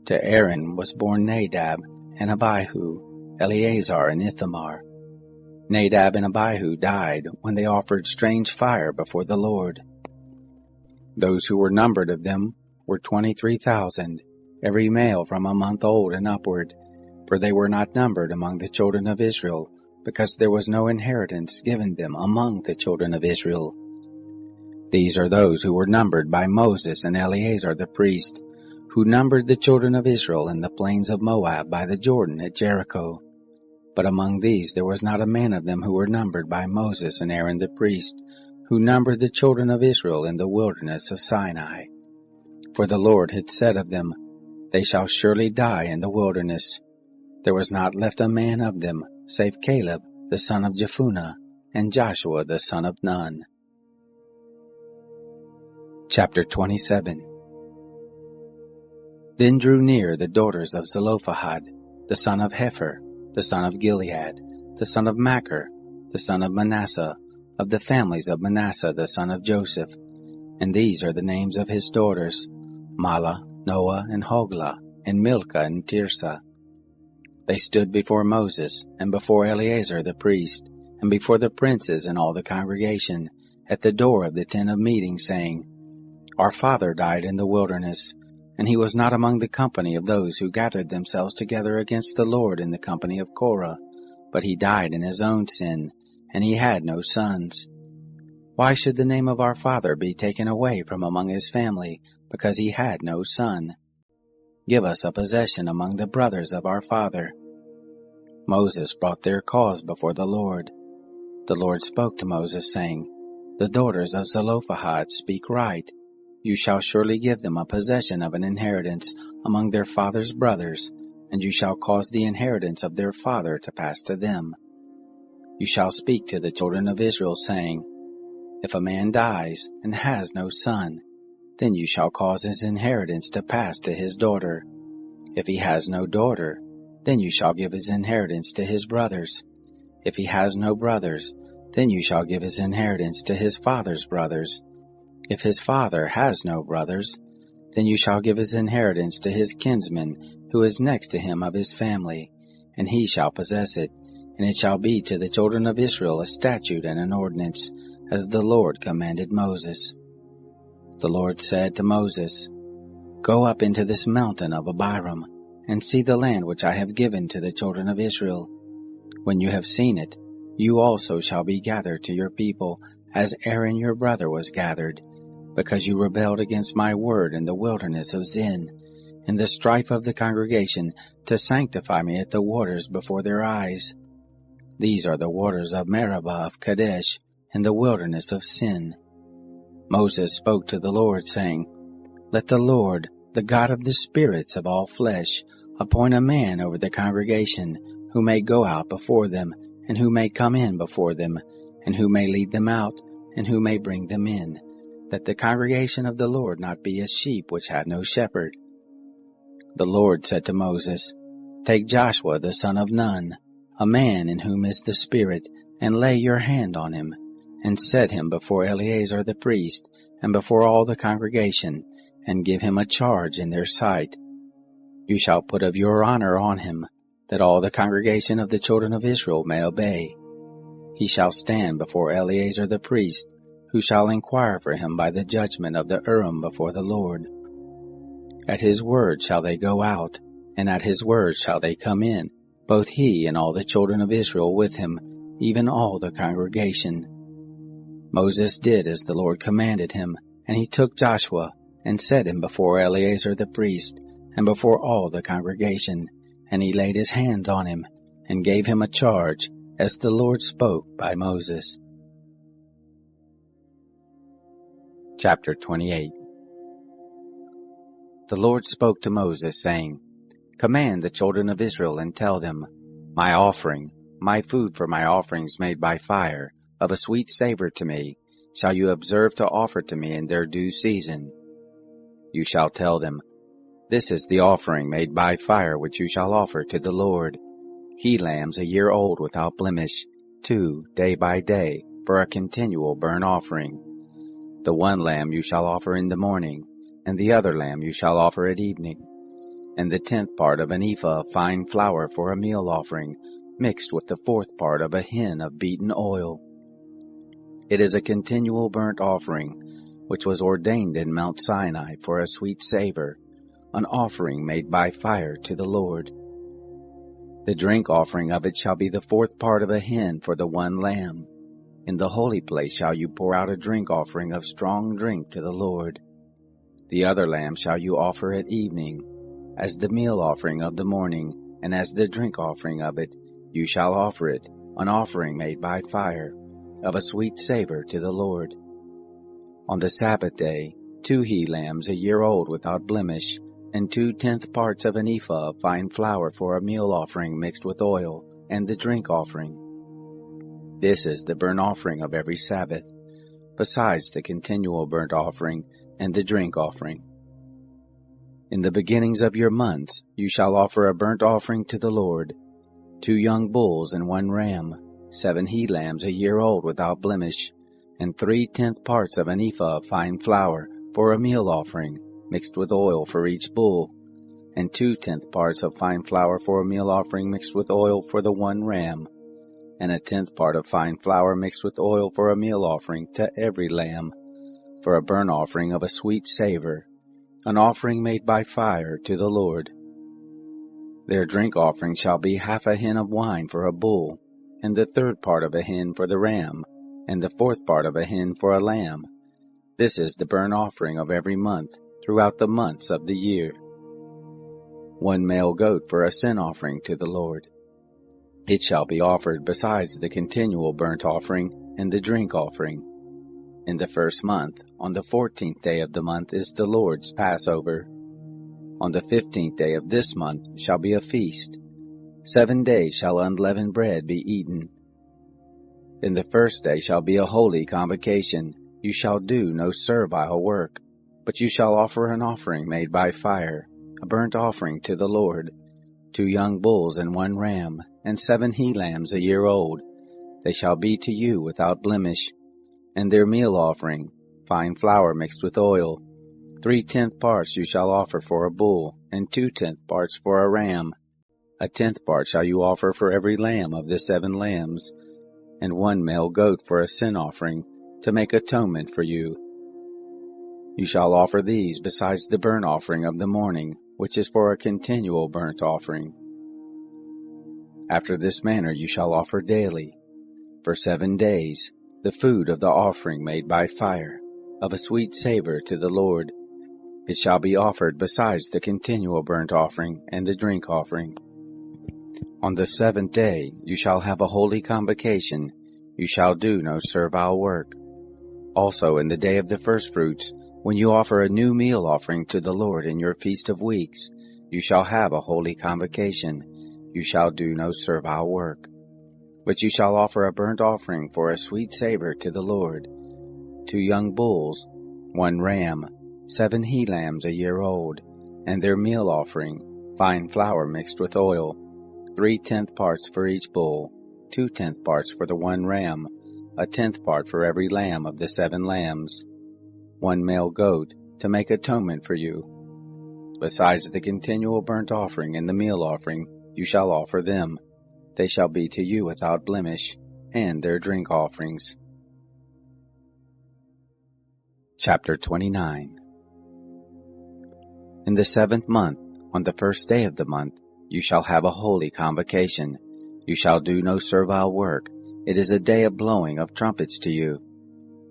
To Aaron was born Nadab and Abihu, Eleazar and Ithamar. Nadab and Abihu died when they offered strange fire before the Lord. Those who were numbered of them were 23,000, every male from a month old and upward, for they were not numbered among the children of Israel, because there was no inheritance given them among the children of Israel. These are those who were numbered by Moses and Eleazar the priest, who numbered the children of Israel in the plains of Moab by the Jordan at Jericho. But among these there was not a man of them who were numbered by Moses and Aaron the priest, who numbered the children of Israel in the wilderness of Sinai. For the Lord had said of them, They shall surely die in the wilderness. There was not left a man of them, save Caleb the son of Jephunneh, and Joshua the son of Nun. Chapter 27. Then drew near the daughters of Zelophehad, the son of Hepher, the son of Gilead, the son of Machir, the son of Manasseh, of the families of Manasseh the son of Joseph. And these are the names of his daughters, Mahlah, Noah, and Hoglah, and Milcah, and Tirzah. They stood before Moses, and before Eleazar the priest, and before the princes and all the congregation, at the door of the tent of meeting, saying, Our father died in the wilderness, and he was not among the company of those who gathered themselves together against the Lord in the company of Korah, but he died in his own sin, and he had no sons. Why should the name of our father be taken away from among his family, because he had no son? Give us a possession among the brothers of our father. Moses brought their cause before the Lord. The Lord spoke to Moses, saying, The daughters of Zelophehad speak right. You shall surely give them a possession of an inheritance among their father's brothers, and you shall cause the inheritance of their father to pass to them. You shall speak to the children of Israel, saying, If a man dies and has no son, then you shall cause his inheritance to pass to his daughter. If he has no daughter, then you shall give his inheritance to his brothers. If he has no brothers, then you shall give his inheritance to his father's brothers. If his father has no brothers, then you shall give his inheritance to his kinsman, who is next to him of his family, and he shall possess it, and it shall be to the children of Israel a statute and an ordinance, as the Lord commanded Moses. The Lord said to Moses, Go up into this mountain of Abiram, and see the land which I have given to the children of Israel. When you have seen it, you also shall be gathered to your people, as Aaron your brother was gathered, because you rebelled against my word in the wilderness of Zin, in the strife of the congregation, to sanctify me at the waters before their eyes. These are the waters of Meribah of Kadesh, in the wilderness of Sin. Moses spoke to the Lord, saying, Let the Lord, the God of the spirits of all flesh, appoint a man over the congregation, who may go out before them, and who may come in before them, and who may lead them out, and who may bring them in, that the congregation of the Lord not be as sheep which have no shepherd. The Lord said to Moses, Take Joshua the son of Nun, a man in whom is the Spirit, and lay your hand on him, and set him before Eleazar the priest, and before all the congregation, and give him a charge in their sight. You shall put of your honor on him, that all the congregation of the children of Israel may obey. He shall stand before Eleazar the priest, who shall inquire for him by the judgment of the Urim before the Lord. At his word shall they go out, and at his word shall they come in, both he and all the children of Israel with him, even all the congregation. Moses did as the Lord commanded him, and he took Joshua, and set him before Eleazar the priest, and before all the congregation, and he laid his hands on him, and gave him a charge, as the Lord spoke by Moses. Chapter 28. The Lord spoke to Moses, saying, Command the children of Israel, and tell them, My offering, my food for my offerings made by fire, of a sweet savor to me, shall you observe to offer to me in their due season. You shall tell them, This is the offering made by fire which you shall offer to the Lord. He-lambs a year old without blemish, 2 day by day, for a continual burnt offering. The one lamb you shall offer in the morning, and the other lamb you shall offer at evening. And the 10th part of an ephah of fine flour for a meal offering, mixed with the 4th part of a hin of beaten oil. It is a continual burnt offering, which was ordained in Mount Sinai for a sweet savor, an offering made by fire to the Lord. The drink offering of it shall be the 4th part of a hin for the one lamb. In the holy place shall you pour out a drink offering of strong drink to the Lord. The other lamb shall you offer at evening, as the meal offering of the morning, and as the drink offering of it, you shall offer it, an offering made by fire, of a sweet savor to the Lord. On the Sabbath day, 2 he-lambs a year old without blemish, and 2/10 parts of an ephah of fine flour for a meal offering mixed with oil, and the drink offering. This is the burnt offering of every Sabbath, besides the continual burnt offering and the drink offering. In the beginnings of your months you shall offer a burnt offering to the Lord, 2 young bulls and 1 ram, 7 he-lambs a year old without blemish, and 3/10 parts of an ephah of fine flour for a meal offering, mixed with oil for each bull, and 2/10 parts of fine flour for a meal offering mixed with oil for the 1 ram, and 1/10 part of fine flour mixed with oil for a meal offering to every lamb, for a burnt offering of a sweet savor, an offering made by fire to the Lord. Their drink offering shall be 1/2 hin of wine for a bull, and the 1/3 part of a hin for the ram, and the 1/4 part of a hin for a lamb. This is the burnt offering of every month, throughout the months of the year. 1 male goat for a sin offering to the Lord. It shall be offered besides the continual burnt offering and the drink offering. In the 1st month, on the 14th day of the month, is the Lord's Passover. On the 15th day of this month shall be a feast. 7 days shall unleavened bread be eaten. In the 1st day shall be a holy convocation. You shall do no servile work, but you shall offer an offering made by fire, a burnt offering to the Lord, 2 young bulls and 1 ram, and 7 he-lambs a year old. They shall be to you without blemish. And their meal offering, fine flour mixed with oil, 3/10 parts you shall offer for a bull, and 2/10 parts for a ram. 1/10 part shall you offer for every lamb of the 7 lambs, and 1 male goat for a sin offering, to make atonement for you. You shall offer these besides the burnt offering of the morning, which is for a continual burnt offering. After this manner you shall offer daily, for 7 days, the food of the offering made by fire, of a sweet savor to the Lord. It shall be offered besides the continual burnt offering and the drink offering. On the 7th day you shall have a holy convocation. You shall do no servile work. Also in the day of the firstfruits, when you offer a new meal offering to the Lord in your feast of weeks, you shall have a holy convocation. You shall do no servile work. But you shall offer a burnt offering for a sweet savor to the Lord, 2 young bulls, 1 ram, 7 he-lambs a year old, and their meal offering, fine flour mixed with oil, 3/10 parts for each bull, 2/10 parts for the 1 ram, 1/10 part for every lamb of the 7 lambs, 1 male goat, to make atonement for you. Besides the continual burnt offering and the meal offering, you shall offer them. They shall be to you without blemish, and their drink offerings. Chapter 29. In the 7th month, on the 1st day of the month, you shall have a holy convocation. You shall do no servile work. It is a day of blowing of trumpets to you.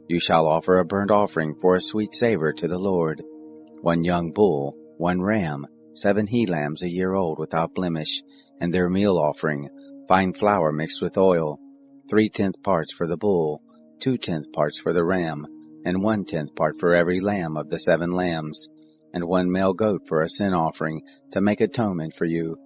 You shall offer a burnt offering for a sweet savor to the Lord, 1 young bull, 1 ram, 7 he-lambs a year old without blemish, and their meal offering, fine flour mixed with oil, 3/10 parts for the bull, 2/10 parts for the ram, and 1/10 part for every lamb of the 7 lambs, and 1 male goat for a sin offering, to make atonement for you.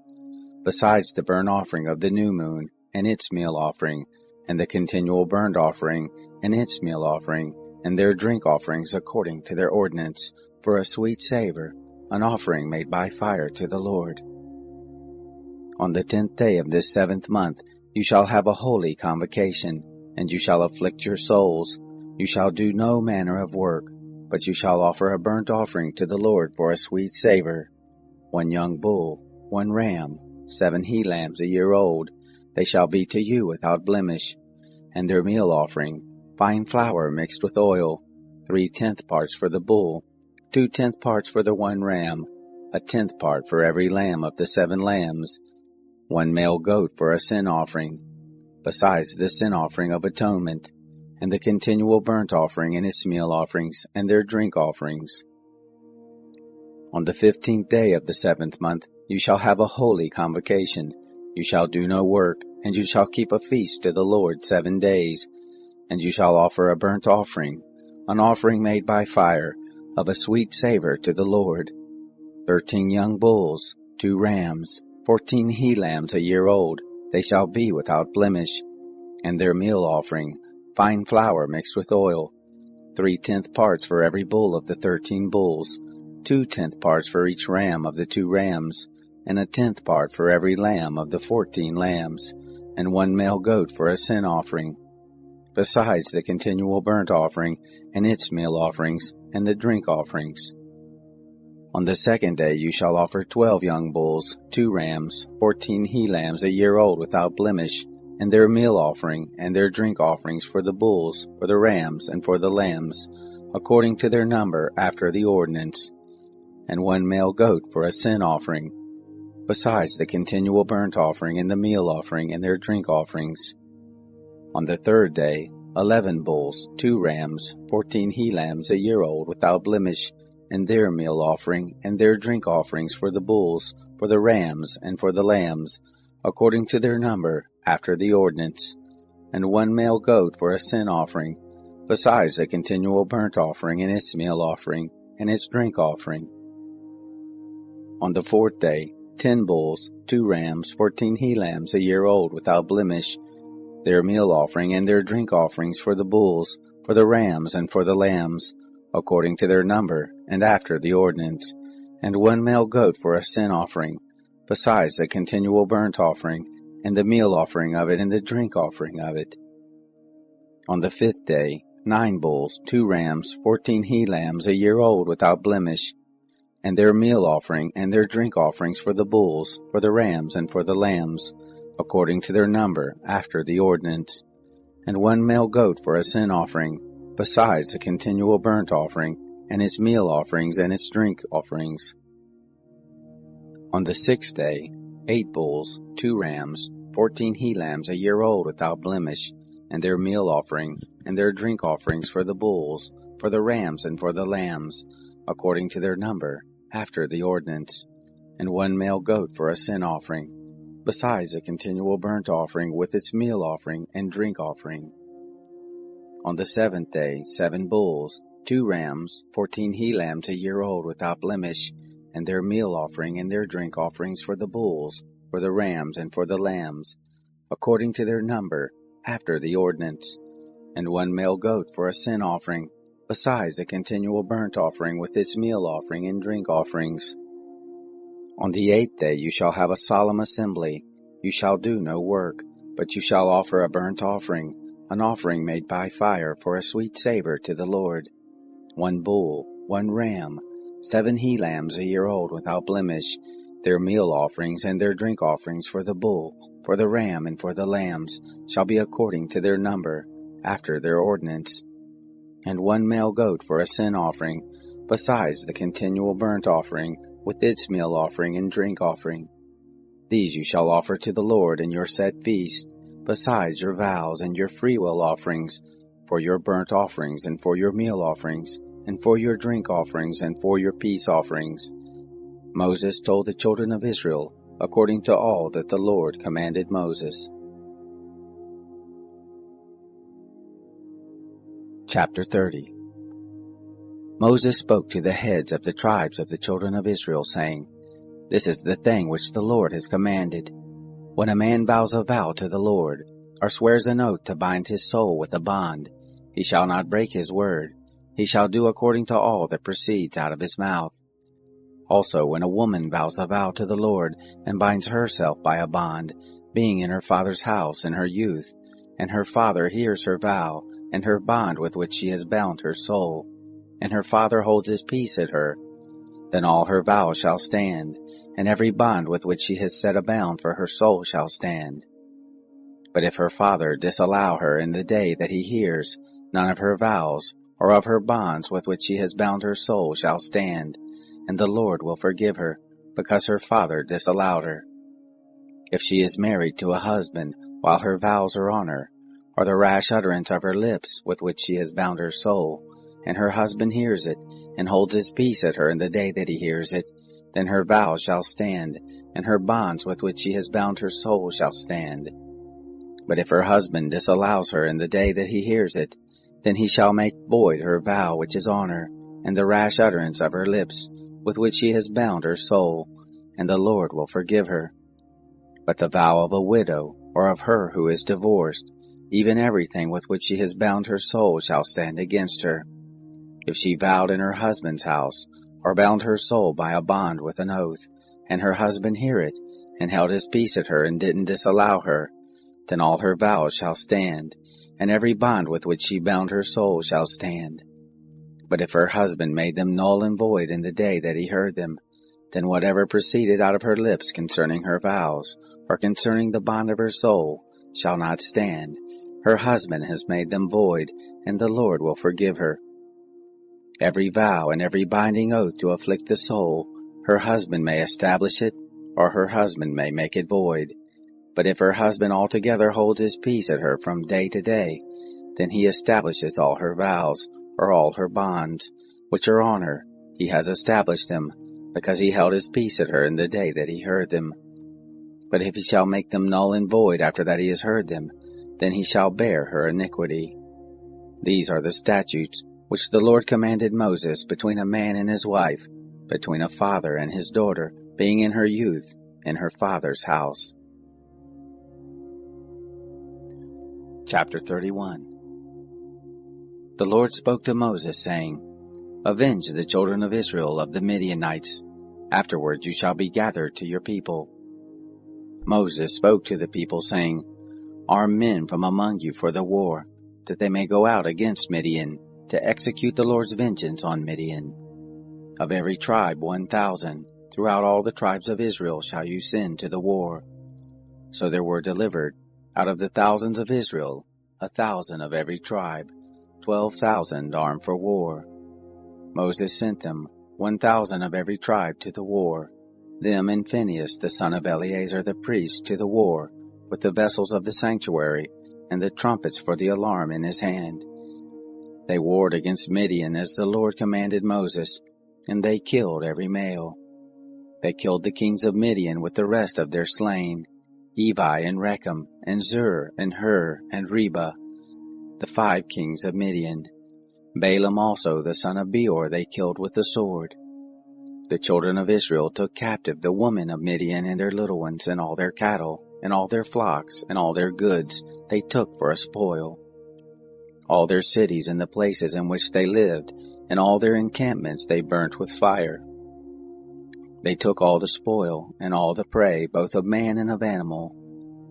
Besides the burnt offering of the new moon, and its meal offering, and the continual burnt offering, and its meal offering, and their drink offerings according to their ordinance, for a sweet savor, an offering made by fire to the Lord. On the 10th day of this 7th month you shall have a holy convocation, and you shall afflict your souls. You shall do no manner of work, but you shall offer a burnt offering to the Lord for a sweet savor, 1 young bull, 1 ram, 7 he-lambs a year old. They shall be to you without blemish, and their meal offering, fine flour mixed with oil, 3/10 parts for the bull, 2/10 parts for the 1 ram, 1/10 part for every lamb of the 7 lambs, 1 male goat for a sin offering, besides the sin offering of atonement. and the continual burnt offering and its meal offerings, and their drink offerings. On the 15th day of the 7th month you shall have a holy convocation. You shall do no work, and you shall keep a feast to the Lord 7 days. And you shall offer a burnt offering, an offering made by fire, of a sweet savor to the Lord. 13 young bulls, 2 rams, 14 he-lambs a year old, they shall be without blemish. And their meal offering, fine flour mixed with oil, 3/10 parts for every bull of the 13 bulls, 2/10 parts for each ram of the 2 rams, and 1/10 part for every lamb of the 14 lambs, and 1 male goat for a sin offering, besides the continual burnt offering, and its meal offerings, and the drink offerings. On the 2nd day you shall offer 12 young bulls, 2 rams, 14 he-lambs a year old without blemish, and their meal offering, and their drink offerings for the bulls, for the rams, and for the lambs, according to their number after the ordinance, and 1 male goat for a sin offering, besides the continual burnt offering, and the meal offering, and their drink offerings. On the 3rd day, 11 bulls, 2 rams, 14 he-lambs a year old without blemish, and their meal offering, and their drink offerings for the bulls, for the rams, and for the lambs, according to their number, after the ordinance, and 1 male goat for a sin offering, besides the continual burnt offering, and its meal offering, and its drink offering. On the 4th day, 10 bulls, 2 rams, 14 he-lambs a year old without blemish, their meal offering, and their drink offerings for the bulls, for the rams, and for the lambs, according to their number, and after the ordinance, and 1 male goat for a sin offering, besides the continual burnt offering, and the meal offering of it, and the drink offering of it. On the 5th day, 9 bulls, 2 rams, 14 he-lambs a year old without blemish, and their meal offering, and their drink offerings for the bulls, for the rams, and for the lambs, according to their number, after the ordinance, and 1 male goat for a sin offering, besides the continual burnt offering, and its meal offerings, and its drink offerings. On the 6th day, 8 bulls, 2 rams, 14 he-lambs a year old without blemish, and their meal offering, and their drink offerings for the bulls, for the rams, and for the lambs, according to their number, after the ordinance, and 1 male goat for a sin offering, besides a continual burnt offering with its meal offering and drink offering. On the 7th day, 7 bulls, 2 rams, 14 he-lambs a year old without blemish, and their meal offering and their drink offerings for the bulls, for the rams, and for the lambs, according to their number, after the ordinance, and 1 male goat for a sin offering, besides a continual burnt offering with its meal offering and drink offerings. On the 8th day you shall have a solemn assembly. You shall do no work, but you shall offer a burnt offering, an offering made by fire for a sweet savor to the Lord. 1 bull, 1 ram, 7 he-lambs a year old without blemish, their meal offerings and their drink offerings for the bull, for the ram, and for the lambs, shall be according to their number, after their ordinance, and 1 male goat for a sin offering, besides the continual burnt offering, with its meal offering and drink offering. These you shall offer to the Lord in your set feast, besides your vows and your freewill offerings, for your burnt offerings, and for your meal offerings, and for your drink offerings, and for your peace offerings. Moses told the children of Israel, according to all that the Lord commanded Moses. Chapter 30. Moses spoke to the heads of the tribes of the children of Israel, saying, This is the thing which the Lord has commanded. When a man vows a vow to the Lord, or swears an oath to bind his soul with a bond, he shall not break his word. He shall do according to all that proceeds out of his mouth. Also, when a woman vows a vow to the Lord, and binds herself by a bond, being in her father's house in her youth, and her father hears her vow, and her bond with which she has bound her soul, and her father holds his peace at her, then all her vows shall stand, and every bond with which she has set a bound for her soul shall stand. But if her father disallow her in the day that he hears, none of her vows, or of her bonds with which she has bound her soul shall stand, and the Lord will forgive her, because her father disallowed her. If she is married to a husband while her vows are on her, or the rash utterance of her lips with which she has bound her soul, and her husband hears it, and holds his peace at her in the day that he hears it, then her vow shall stand, and her bonds with which she has bound her soul shall stand. But if her husband disallows her in the day that he hears it, then he shall make void her vow which is on her, and the rash utterance of her lips, with which she has bound her soul, and the Lord will forgive her. But the vow of a widow, or of her who is divorced, even everything with which she has bound her soul shall stand against her. If she vowed in her husband's house, or bound her soul by a bond with an oath, and her husband hear it, and held his peace at her and didn't disallow her, then all her vows shall stand, and every bond with which she bound her soul shall stand. But if her husband made them null and void in the day that he heard them, then whatever proceeded out of her lips concerning her vows, or concerning the bond of her soul, shall not stand. Her husband has made them void, and the Lord will forgive her. Every vow and every binding oath to afflict the soul, her husband may establish it, or her husband may make it void. But if her husband altogether holds his peace at her from day to day, then he establishes all her vows, or all her bonds, which are on her. He has established them, because he held his peace at her in the day that he heard them. But if he shall make them null and void after that he has heard them, then he shall bear her iniquity. These are the statutes which the Lord commanded Moses between a man and his wife, between a father and his daughter, being in her youth, in her father's house. Chapter 31. The Lord spoke to Moses, saying, Avenge the children of Israel of the Midianites. Afterward you shall be gathered to your people. Moses spoke to the people, saying, Arm men from among you for the war, that they may go out against Midian, to execute the Lord's vengeance on Midian. Of every tribe 1,000, throughout all the tribes of Israel shall you send to the war. So there were delivered, out of the thousands of Israel, 1,000 of every tribe, 12,000 armed for war. Moses sent them, 1,000 of every tribe to the war, them and Phinehas the son of Eleazar the priest to the war, with the vessels of the sanctuary, and the trumpets for the alarm in his hand. They warred against Midian as the Lord commanded Moses, and they killed every male. They killed the kings of Midian with the rest of their slain, Evi and Rechem, and Zur, and Hur, and Reba, the 5 kings of Midian. Balaam also the son of Beor they killed with the sword. The children of Israel took captive the women of Midian and their little ones, and all their cattle, and all their flocks, and all their goods they took for a spoil. All their cities and the places in which they lived, and all their encampments they burnt with fire. They took all the spoil, and all the prey, both of man and of animal.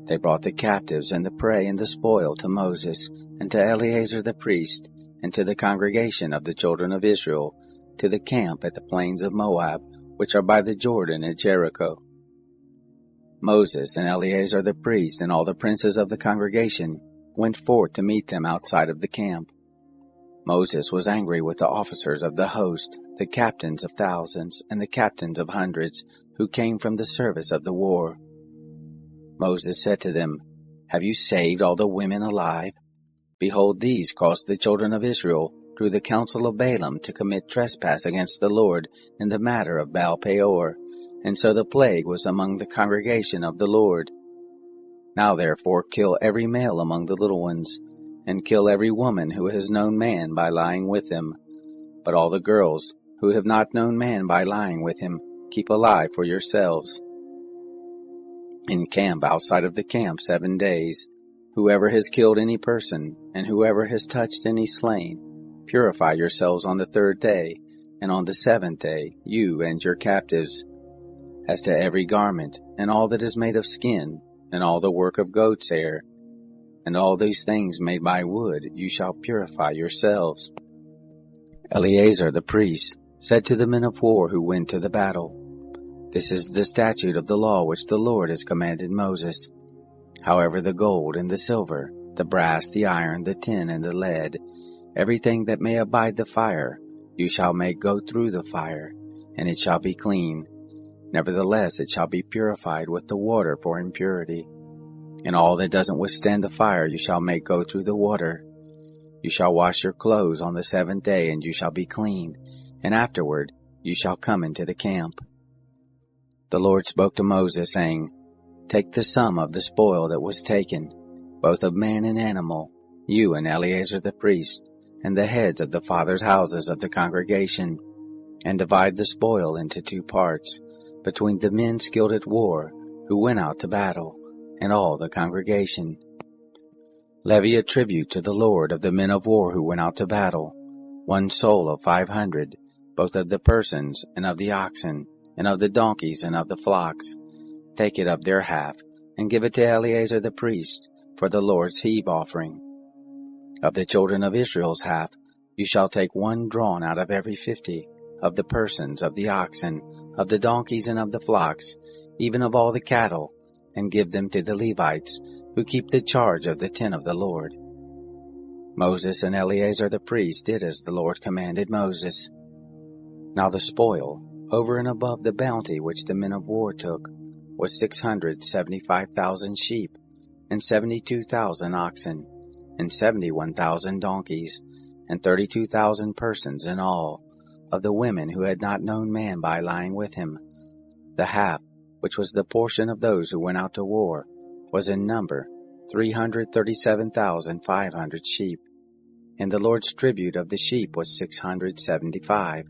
They brought the captives and the prey and the spoil to Moses, and to Eleazar the priest, and to the congregation of the children of Israel, to the camp at the plains of Moab, which are by the Jordan at Jericho. Moses and Eleazar the priest and all the princes of the congregation went forth to meet them outside of the camp. Moses was angry with the officers of the host, the captains of thousands, and the captains of hundreds, who came from the service of the war. Moses said to them, Have you saved all the women alive? Behold, these caused the children of Israel, through the counsel of Balaam, to commit trespass against the Lord in the matter of Baal Peor, and so the plague was among the congregation of the Lord. Now therefore kill every male among the little ones, and kill every woman who has known man by lying with him. But all the girls who have not known man by lying with him, keep alive for yourselves. Encamp outside of the camp 7 days. Whoever has killed any person, and whoever has touched any slain, purify yourselves on the 3rd day, and on the 7th day, you and your captives. As to every garment, and all that is made of skin, and all the work of goat's hair, and all these things made by wood, you shall purify yourselves. Eleazar the priest said to the men of war who went to the battle, This is the statute of the law which the Lord has commanded Moses. However, the gold and the silver, the brass, the iron, the tin, and the lead, everything that may abide the fire, you shall make go through the fire, and it shall be clean. Nevertheless it shall be purified with the water for impurity. And all that doesn't withstand the fire you shall make go through the water. You shall wash your clothes on the 7th day, and you shall be clean, and afterward you shall come into the camp. The Lord spoke to Moses, saying, Take the sum of the spoil that was taken, both of man and animal, you and Eleazar the priest, and the heads of the fathers' houses of the congregation, and divide the spoil into 2 parts, between the men skilled at war, who went out to battle, and all the congregation. Levy a tribute to the Lord of the men of war who went out to battle, 1 soul of 500, both of the persons, and of the oxen, and of the donkeys, and of the flocks. Take it of their half, and give it to Eleazar the priest, for the Lord's heave offering. Of the children of Israel's half, you shall take 1 drawn out of every 50, of the persons, of the oxen, of the donkeys, and of the flocks, even of all the cattle, and give them to the Levites, who keep the charge of the tent of the Lord. Moses and Eleazar the priest did as the Lord commanded Moses. Now the spoil, over and above the bounty which the men of war took, was 675,000 sheep, and 72,000 oxen, and 71,000 donkeys, and 32,000 persons in all, of the women who had not known man by lying with him. The half, which was the portion of those who went out to war, was in number 337,500 sheep, and the Lord's tribute of the sheep was 675.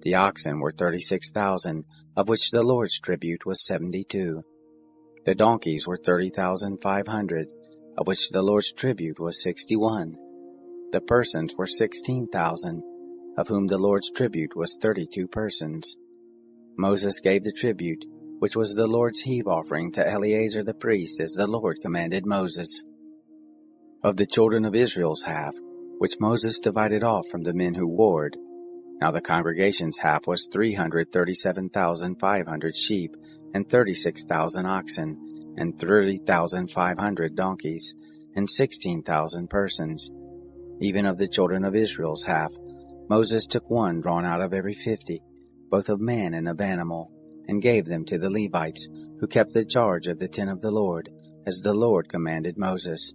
The oxen were 36,000, of which the Lord's tribute was 72. The donkeys were 30,500, of which the Lord's tribute was 61. The persons were 16,000, of whom the Lord's tribute was 32 persons. Moses gave the tribute, which was the Lord's heave offering, to Eleazar the priest, as the Lord commanded Moses. Of the children of Israel's half, which Moses divided off from the men who warred, now the congregation's half was 337,500 sheep, and 36,000 oxen, and 30,500 donkeys, and 16,000 persons. Even of the children of Israel's half, Moses took 1 drawn out of every 50, both of man and of animal, and gave them to the Levites, who kept the charge of the tent of the Lord, as the Lord commanded Moses.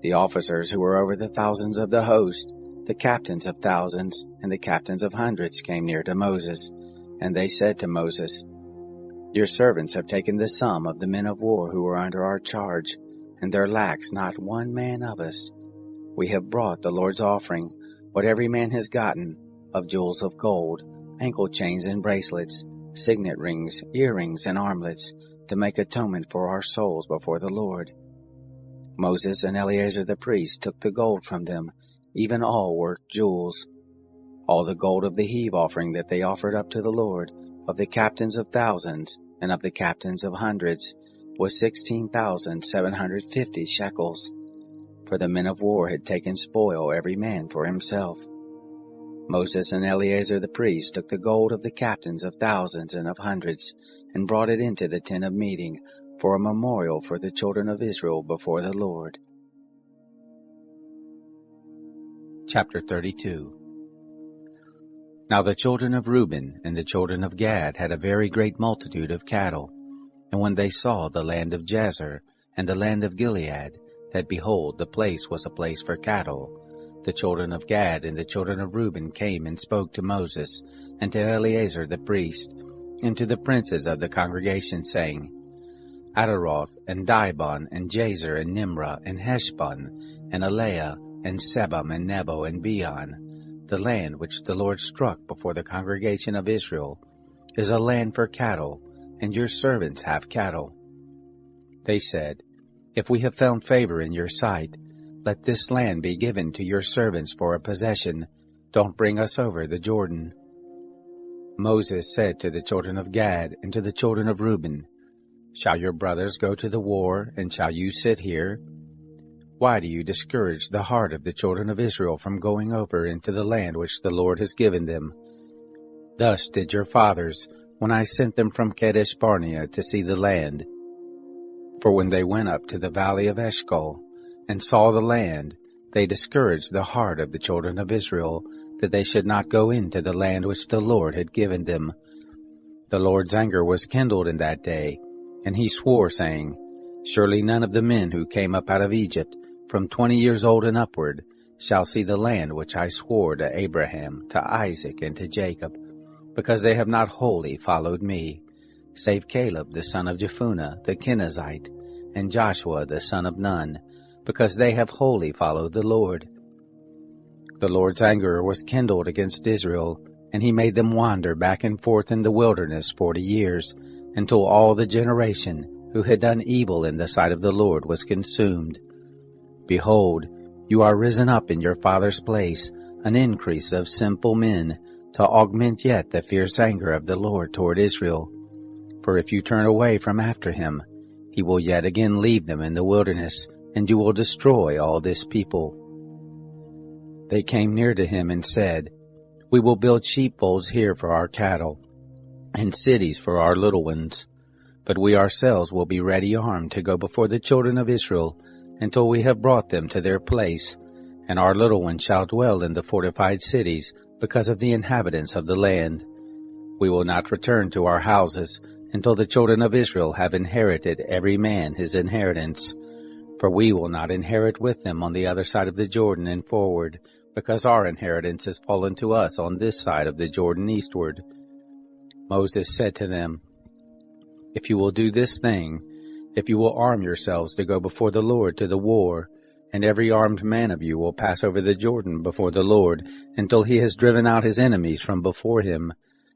The officers who were over the thousands of the host, the captains of thousands, and the captains of hundreds came near to Moses, and they said to Moses, Your servants have taken the sum of the men of war who were under our charge, and there lacks not 1 man of us. We have brought the Lord's offering, what every man has gotten, of jewels of gold, ankle chains and bracelets, signet rings, earrings, and armlets, to make atonement for our souls before the Lord. Moses and Eleazar the priest took the gold from them, even all worked jewels. All the gold of the heave offering that they offered up to the Lord, of the captains of thousands, and of the captains of hundreds, was 16,750 shekels. For the men of war had taken spoil every man for himself. Moses and Eleazar the priest took the gold of the captains of thousands and of hundreds, and brought it into the tent of meeting, for a memorial for the children of Israel before the Lord. Chapter 32. Now the children of Reuben and the children of Gad had a very great multitude of cattle. And when they saw the land of Jazer and the land of Gilead, that behold, the place was a place for cattle, the children of Gad and the children of Reuben came and spoke to Moses, and to Eleazar the priest, and to the princes of the congregation, saying, Ataroth, and Dibon, and Jazer, and Nimrah, and Heshbon, and Eleah, and Sebam, and Nebo, and Beon, the land which the Lord struck before the congregation of Israel, is a land for cattle, and your servants have cattle. They said, If we have found favor in your sight, let this land be given to your servants for a possession. Don't bring us over the Jordan. Moses said to the children of Gad and to the children of Reuben, Shall your brothers go to the war, and shall you sit here? Why do you discourage the heart of the children of Israel from going over into the land which the Lord has given them? Thus did your fathers, when I sent them from Kadesh Barnea to see the land. For when they went up to the valley of Eshcol, and saw the land, they discouraged the heart of the children of Israel, that they should not go into the land which the Lord had given them. The Lord's anger was kindled in that day, and he swore, saying, Surely none of the men who came up out of Egypt, from 20 years old and upward, shall see the land which I swore to Abraham, to Isaac, and to Jacob, because they have not wholly followed me, save Caleb the son of Jephunneh the Kenizzite, and Joshua the son of Nun, because they have wholly followed the Lord. The Lord's anger was kindled against Israel, and he made them wander back and forth in the wilderness 40 years, until all the generation who had done evil in the sight of the Lord was consumed. Behold, you are risen up in your father's place, an increase of sinful men, to augment yet the fierce anger of the Lord toward Israel. For if you turn away from after him, he will yet again leave them in the wilderness, and you will destroy all this people. They came near to him and said, We will build sheepfolds here for our cattle, and cities for our little ones. But we ourselves will be ready armed to go before the children of Israel, until we have brought them to their place, and our little ones shall dwell in the fortified cities, because of the inhabitants of the land. We will not return to our houses, until the children of Israel have inherited every man his inheritance. For we will not inherit with them on the other side of the Jordan and forward, because our inheritance has fallen to us on this side of the Jordan eastward. Moses said to them, If you will do this thing, if you will arm yourselves to go before the Lord to the war, and every armed man of you will pass over the Jordan before the Lord, until he has driven out his enemies from before him,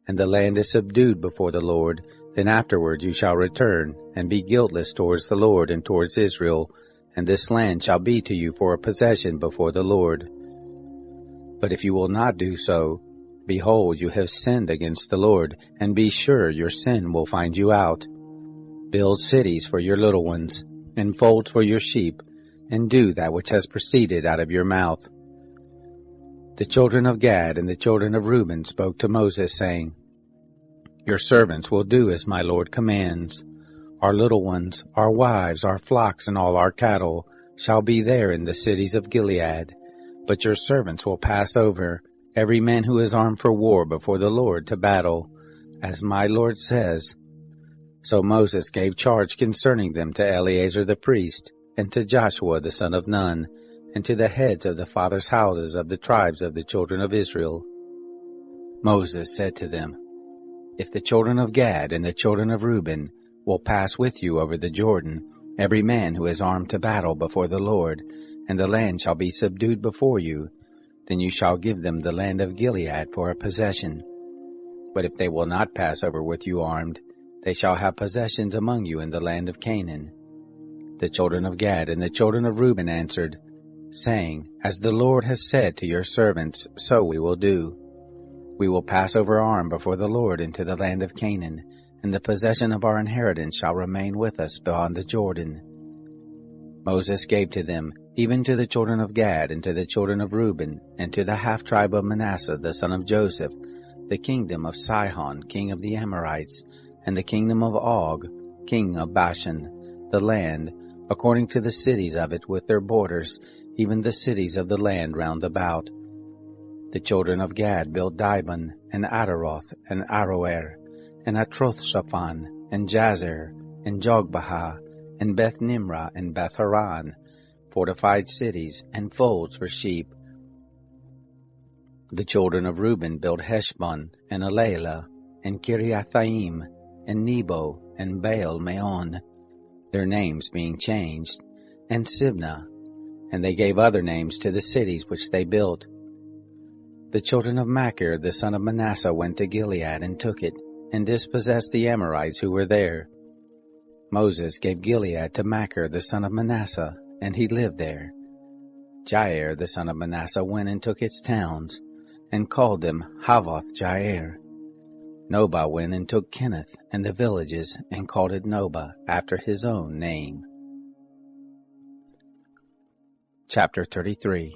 and the land is subdued before the Lord, then afterward you shall return, and be guiltless towards the Lord and towards Israel, and this land shall be to you for a possession before the Lord. But if you will not do so, behold, you have sinned against the Lord, and be sure your sin will find you out. Build cities for your little ones, and folds for your sheep, and do that which has proceeded out of your mouth. The children of Gad and the children of Reuben spoke to Moses, saying, Your servants will do as my Lord commands. Our little ones, our wives, our flocks, and all our cattle shall be there in the cities of Gilead. But your servants will pass over, every man who is armed for war before the Lord to battle, as my Lord says. So Moses gave charge concerning them to Eleazar the priest, and to Joshua the son of Nun, and to the heads of the fathers' houses of the tribes of the children of Israel. Moses said to them, If the children of Gad and the children of Reuben will pass with you over the Jordan, every man who is armed to battle before the Lord, and the land shall be subdued before you, then you shall give them the land of Gilead for a possession. But if they will not pass over with you armed, they shall have possessions among you in the land of Canaan. The children of Gad and the children of Reuben answered, saying, As the Lord has said to your servants, so we will do. We will pass over armed before the Lord into the land of Canaan, and the possession of our inheritance shall remain with us beyond the Jordan. Moses gave to them, even to the children of Gad and to the children of Reuben, and to the half-tribe of Manasseh the son of Joseph, the kingdom of Sihon, king of the Amorites, and the kingdom of Og, king of Bashan, the land, according to the cities of it with their borders, even the cities of the land round about. The children of Gad built Dibon, and Ataroth, and Aroer, and Atroth-Shaphan, and Jazer, and Jogbehah, and Beth-Nimrah, and Beth-Haran, fortified cities, and folds for sheep. The children of Reuben built Heshbon, and Elelah, and Kiriathaim, and Nebo, and Baal-Meon, their names being changed, and Sibnah, and they gave other names to the cities which they built. The children of Machir the son of Manasseh went to Gilead and took it, and dispossessed the Amorites who were there. Moses gave Gilead to Machir the son of Manasseh, and he lived there. Jair the son of Manasseh went and took its towns, and called them Havoth-Jair. Nobah went and took Kenneth and the villages, and called it Nobah, after his own name. Chapter 33.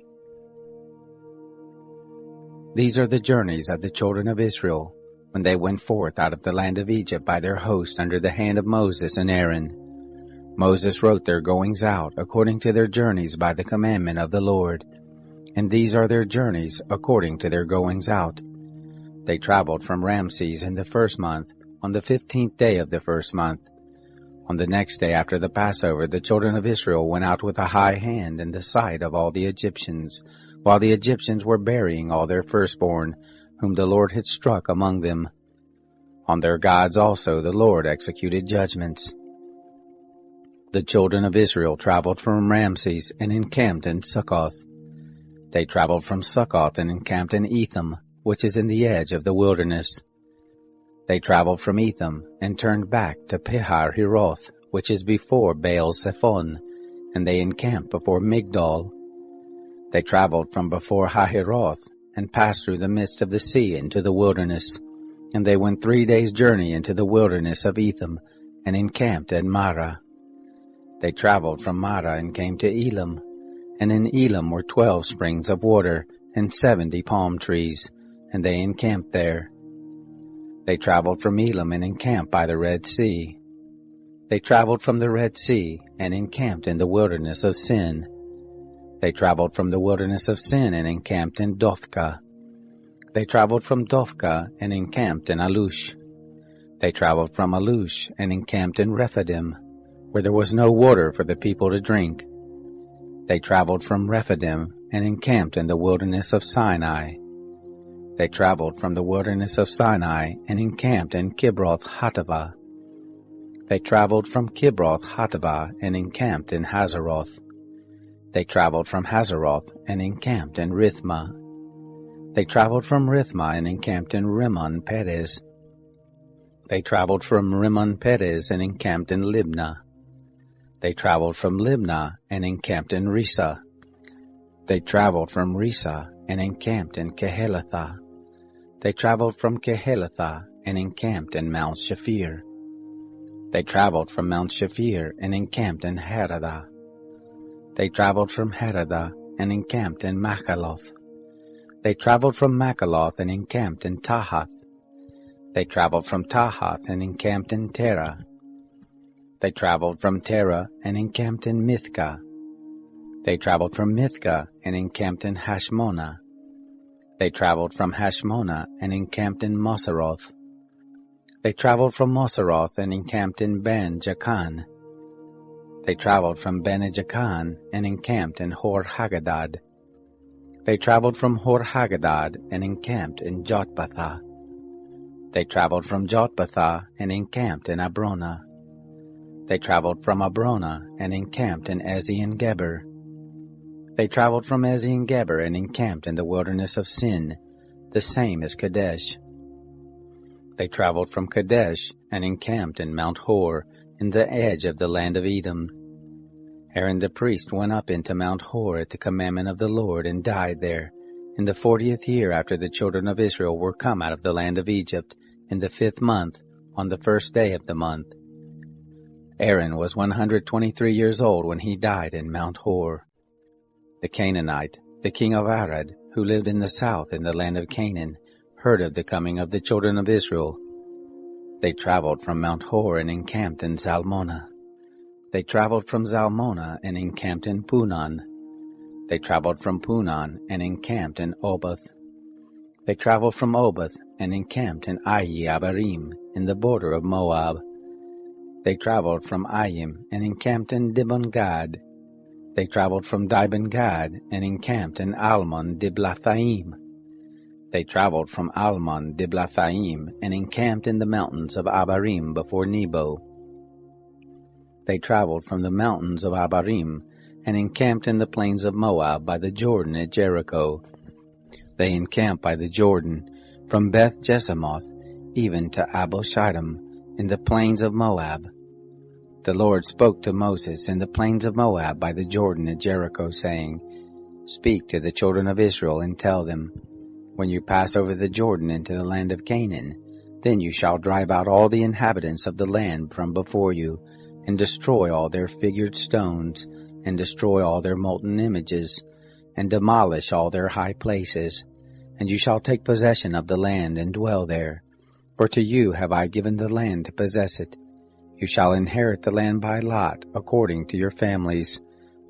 These are the journeys of the children of Israel, when they went forth out of the land of Egypt by their host under the hand of Moses and Aaron. Moses wrote their goings out according to their journeys by the commandment of the Lord. And these are their journeys according to their goings out. They traveled from Ramses in the 1st month, on the 15th day of the 1st month. On the next day after the Passover, the children of Israel went out with a high hand in the sight of all the Egyptians, while the Egyptians were burying all their firstborn, whom the Lord had struck among them. On their gods also the Lord executed judgments. The children of Israel traveled from Ramses and encamped in Succoth. They traveled from Succoth and encamped in Etham, which is in the edge of the wilderness. They traveled from Etham and turned back to Pihar-Hiroth, which is before Baal-Zephon, and they encamped before Migdol. They traveled from before Hahiroth and passed through the midst of the sea into the wilderness, and they went 3 days' journey into the wilderness of Etham and encamped at Marah. They traveled from Marah and came to Elam, and in Elam were 12 springs of water and 70 palm trees, and they encamped there. They traveled from Elam and encamped by the Red Sea. They traveled from the Red Sea and encamped in the wilderness of Sin. They traveled from the wilderness of Sin and encamped in Dophkah. They traveled from Dophkah and encamped in Alush. They traveled from Alush and encamped in Rephidim, where there was no water for the people to drink. They traveled from Rephidim and encamped in the wilderness of Sinai. They traveled from the wilderness of Sinai and encamped in Kibroth Hattaavah. They traveled from Kibroth Hattaavah and encamped in Hazeroth. They traveled from Hazeroth and encamped in Rithmah. They traveled from Rithmah and encamped in Rimmon Perez. They traveled from Rimmon Perez and encamped in Libnah. They traveled from Libnah and encamped in Risa. They traveled from Risa and encamped in Kehelathah. They traveled from Kehelathah and encamped in Mount Shafir. They traveled from Mount Shafir and encamped in Haradah. They traveled from Haradah and encamped in Machaloth. They traveled from Machaloth and encamped in Tahath. They traveled from Tahath and encamped in Terah. They traveled from Terah and encamped in Mithkah. They traveled from Mithkah and encamped in Hashmonah. They traveled from Hashmonah and encamped in Moseroth. They traveled from Moseroth and encamped in Ben-Jaakan. They traveled from Ben-Jaakan and encamped in Hor-Hagadad. They traveled from Hor-Hagadad and encamped in Jotbathah. They traveled from Jotbathah and encamped in Abronah. They traveled from Abronah and encamped in Ezion-Geber. They traveled from Ezion-Geber and encamped in the wilderness of Sin, the same as Kadesh. They traveled from Kadesh and encamped in Mount Hor, in the edge of the land of Edom. Aaron the priest went up into Mount Hor at the commandment of the Lord and died there, in the 40th year after the children of Israel were come out of the land of Egypt, in the 5th month, on the 1st day of the month. Aaron was 123 years old when he died in Mount Hor. The Canaanite, the king of Arad, who lived in the south in the land of Canaan, heard of the coming of the children of Israel. They traveled from Mount Hor and encamped in Zalmonah. They traveled from Zalmonah and encamped in Punon. They traveled from Punon and encamped in Oboth. They traveled from Oboth and encamped in Ayi-Abarim, in the border of Moab. They traveled from Ayim and encamped in Dibon-Gad. They traveled from Dibon-Gad and encamped in Almon-Diblathaim. They traveled from Almon-Diblathaim and encamped in the mountains of Abarim before Nebo. They traveled from the mountains of Abarim and encamped in the plains of Moab by the Jordan at Jericho. They encamped by the Jordan, from Beth-Jesimoth even to Abel-Shittim, in the plains of Moab. The Lord spoke to Moses in the plains of Moab by the Jordan at Jericho, saying, Speak to the children of Israel and tell them, When you pass over the Jordan into the land of Canaan, then you shall drive out all the inhabitants of the land from before you, and destroy all their figured stones, and destroy all their molten images, and demolish all their high places. And you shall take possession of the land and dwell there. For to you have I given the land to possess it. You shall inherit the land by lot, according to your families.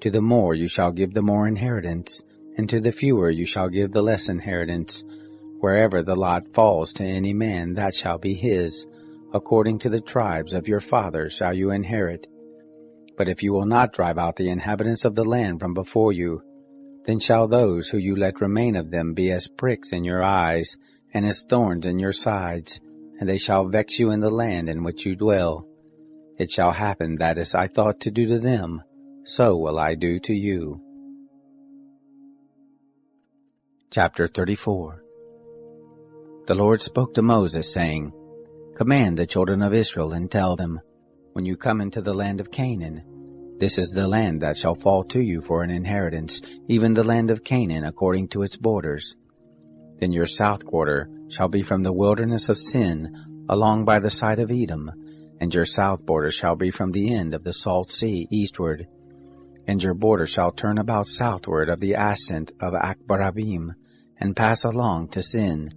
To the more you shall give the more inheritance, and to the fewer you shall give the less inheritance. Wherever the lot falls to any man, that shall be his. according to the tribes of your fathers shall you inherit. But if you will not drive out the inhabitants of the land from before you, then shall those who you let remain of them be as pricks in your eyes, and as thorns in your sides, and they shall vex you in the land in which you dwell. It shall happen that as I thought to do to them, so will I do to you. Chapter 34. The Lord spoke to Moses, saying, Command the children of Israel, and tell them, When you come into the land of Canaan, this is the land that shall fall to you for an inheritance, even the land of Canaan according to its borders. Then your south quarter shall be from the wilderness of Sin, along by the side of Edom, and your south border shall be from the end of the salt sea eastward. And your border shall turn about southward of the ascent of Akbarabim, and pass along to Sin,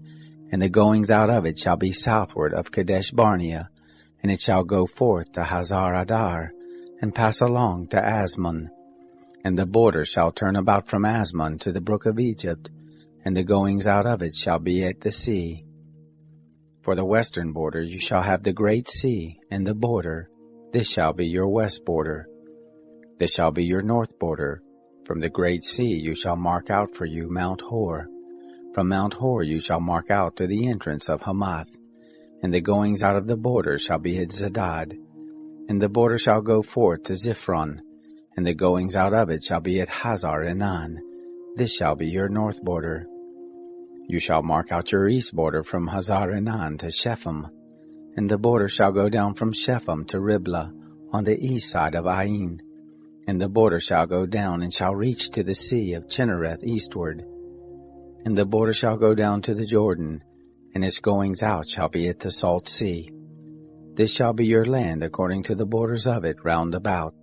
and the goings out of it shall be southward of Kadesh Barnea, and it shall go forth to Hazar Adar, and pass along to Asmon. And the border shall turn about from Asmon to the brook of Egypt, and the goings out of it shall be at the sea. For the western border you shall have the great sea, and the border, this shall be your west border. This shall be your north border. From the great sea you shall mark out for you Mount Hor. From Mount Hor you shall mark out to the entrance of Hamath, and the goings out of the border shall be at Zedad. And the border shall go forth to Ziphron, and the goings out of it shall be at Hazar Enan. This shall be your north border. You shall mark out your east border from Hazar Enan to Shephem, and the border shall go down from Shephem to Riblah on the east side of Ain. And the border shall go down and shall reach to the sea of Chinnereth eastward. And the border shall go down to the Jordan, and its goings out shall be at the salt sea. This shall be your land according to the borders of it round about.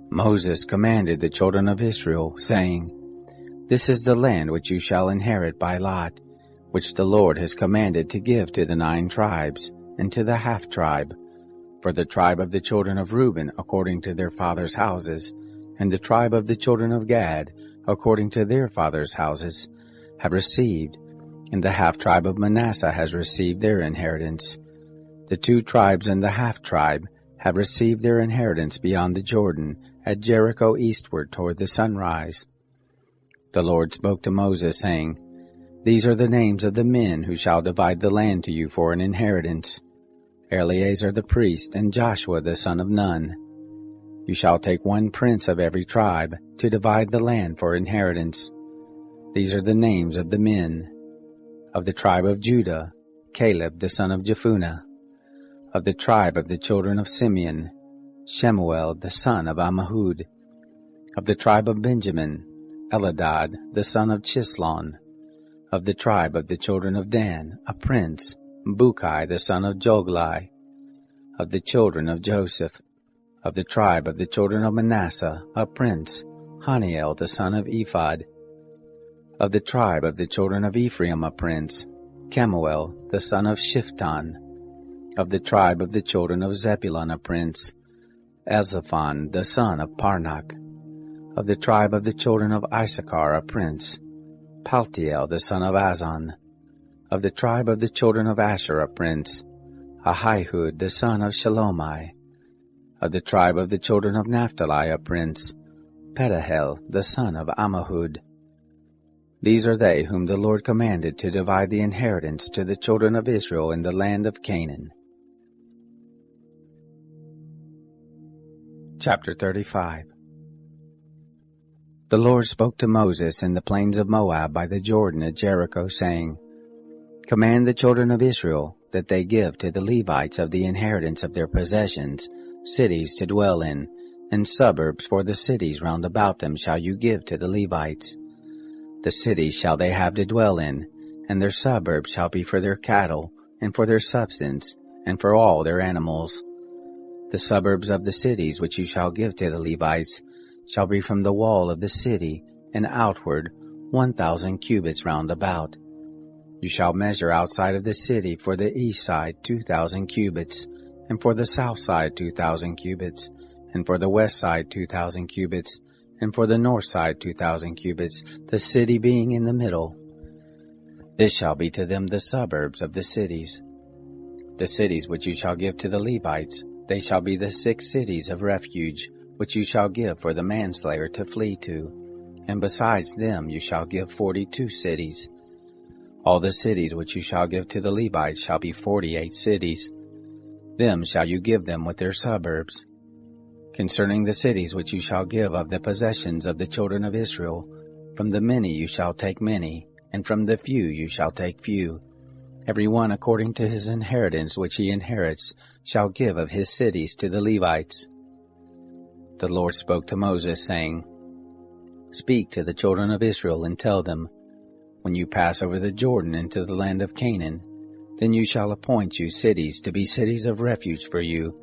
Moses commanded the children of Israel, saying, This is the land which you shall inherit by lot, which the Lord has commanded to give to the 9 tribes, and to the half-tribe, for the tribe of the children of Reuben according to their fathers' houses, and the tribe of the children of Gad according to their fathers' houses, have received, and the half-tribe of Manasseh has received their inheritance. The 2 tribes and the half-tribe have received their inheritance beyond the Jordan, at Jericho eastward toward the sunrise. The Lord spoke to Moses, saying, These are the names of the men who shall divide the land to you for an inheritance: Eleazar the priest, and Joshua the son of Nun. You shall take 1 prince of every tribe, to divide the land for inheritance. These are the names of the men: of the tribe of Judah, Caleb the son of Jephunneh; of the tribe of the children of Simeon, Shemuel the son of Ammihud; of the tribe of Benjamin, Eladad the son of Chislon; of the tribe of the children of Dan, a prince, Bukai the son of Joglai; of the children of Joseph; of the tribe of the children of Manasseh, a prince, Haniel the son of Ephod; of the tribe of the children of Ephraim, a prince, Kemuel the son of Shiftan; of the tribe of the children of Zebulun, a prince, Elzaphon the son of Parnak; of the tribe of the children of Issachar, a prince, Paltiel the son of Azan; of the tribe of the children of Asher, a prince, Ahihud the son of Shalomai; of the tribe of the children of Naphtali, a prince, Pedahel the son of Ammihud. These are they whom the Lord commanded to divide the inheritance to the children of Israel in the land of Canaan. Chapter 35. The Lord spoke to Moses in the plains of Moab by the Jordan at Jericho, saying, Command the children of Israel that they give to the Levites of the inheritance of their possessions cities to dwell in, and suburbs for the cities round about them shall you give to the Levites. The cities shall they have to dwell in, and their suburbs shall be for their cattle, and for their substance, and for all their animals. The suburbs of the cities which you shall give to the Levites shall be from the wall of the city and outward 1,000 cubits round about. You shall measure outside of the city for the east side 2,000 cubits, and for the south side 2,000 cubits, and for the west side 2,000 cubits, and for the north side 2,000 cubits, the city being in the middle. This shall be to them the suburbs of the cities. The cities which you shall give to the Levites, they shall be the 6 cities of refuge, which you shall give for the manslayer to flee to. And besides them you shall give 42 cities. All the cities which you shall give to the Levites shall be 48 cities. Them shall you give them with their suburbs. Concerning the cities which you shall give of the possessions of the children of Israel, from the many you shall take many, and from the few you shall take few. Every one according to his inheritance which he inherits shall give of his cities to the Levites. The Lord spoke to Moses, saying, Speak to the children of Israel and tell them, When you pass over the Jordan into the land of Canaan, then you shall appoint you cities to be cities of refuge for you,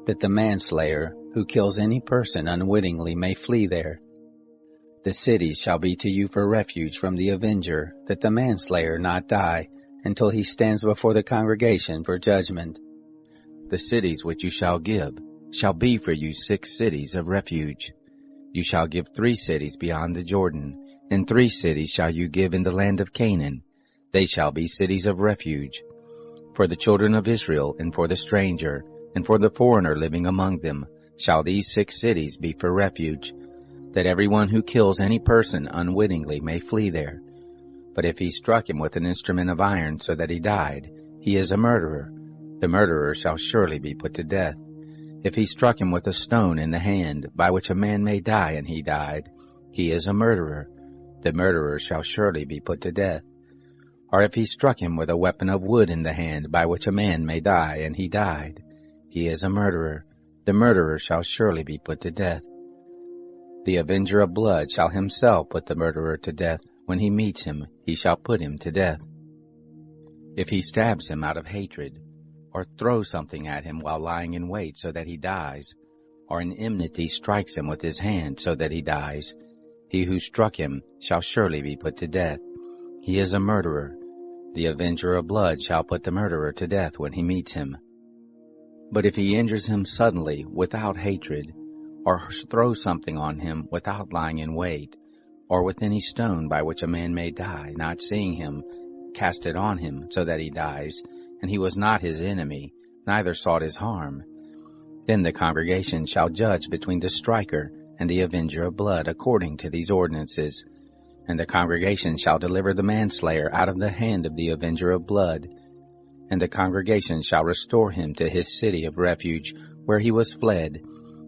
that the manslayer who kills any person unwittingly may flee there. The cities shall be to you for refuge from the avenger, that the manslayer not die, until he stands before the congregation for judgment. The cities which you shall give shall be for you 6 cities of refuge. You shall give 3 cities beyond the Jordan, and 3 cities shall you give in the land of Canaan. They shall be cities of refuge. For the children of Israel, and for the stranger, and for the foreigner living among them, shall these 6 cities be for refuge, that everyone who kills any person unwittingly may flee there. But if he struck him with an instrument of iron so that he died, he is a murderer. The murderer shall surely be put to death. If he struck him with a stone in the hand, by which a man may die, and he died, he is a murderer. The murderer shall surely be put to death. Or if he struck him with a weapon of wood in the hand, by which a man may die, and he died, he is a murderer. The murderer shall surely be put to death. The avenger of blood shall himself put the murderer to death. When he meets him, he shall put him to death. If he stabs him out of hatred, or throws something at him while lying in wait so that he dies, or in enmity strikes him with his hand so that he dies, he who struck him shall surely be put to death. He is a murderer. The avenger of blood shall put the murderer to death when he meets him. But if he injures him suddenly without hatred, or throws something on him without lying in wait, or with any stone by which a man may die, not seeing him, cast it on him so that he dies, and he was not his enemy, neither sought his harm, then the congregation shall judge between the striker and the avenger of blood according to these ordinances. And the congregation shall deliver the manslayer out of the hand of the avenger of blood. And the congregation shall restore him to his city of refuge, where he was fled,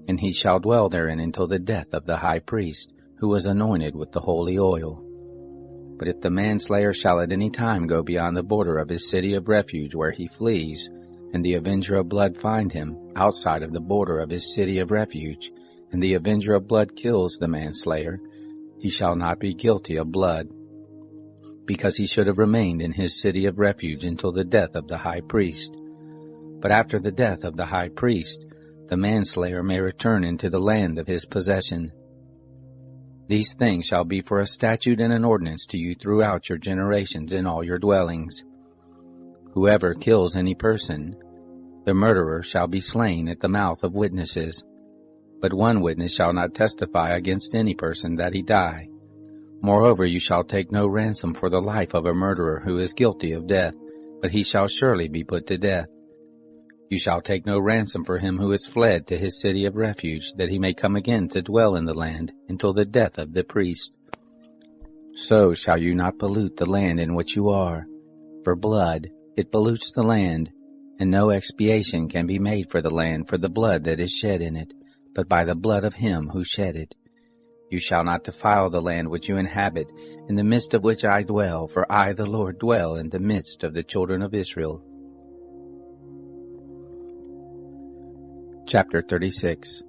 and he shall dwell therein until the death of the high priest, who was anointed with the holy oil. But if the manslayer shall at any time go beyond the border of his city of refuge where he flees, and the avenger of blood find him outside of the border of his city of refuge, and the avenger of blood kills the manslayer, he shall not be guilty of blood, because he should have remained in his city of refuge until the death of the high priest. But after the death of the high priest, the manslayer may return into the land of his possession. These things shall be for a statute and an ordinance to you throughout your generations in all your dwellings. Whoever kills any person, the murderer shall be slain at the mouth of witnesses. But one witness shall not testify against any person that he die. Moreover, you shall take no ransom for the life of a murderer who is guilty of death, but he shall surely be put to death. You shall take no ransom for him who is fled to his city of refuge, that he may come again to dwell in the land until the death of the priest. So shall you not pollute the land in which you are. For blood, it pollutes the land, and no expiation can be made for the land for the blood that is shed in it, but by the blood of him who shed it. You shall not defile the land which you inhabit, in the midst of which I dwell, for I, the Lord, dwell in the midst of the children of Israel. Chapter 36.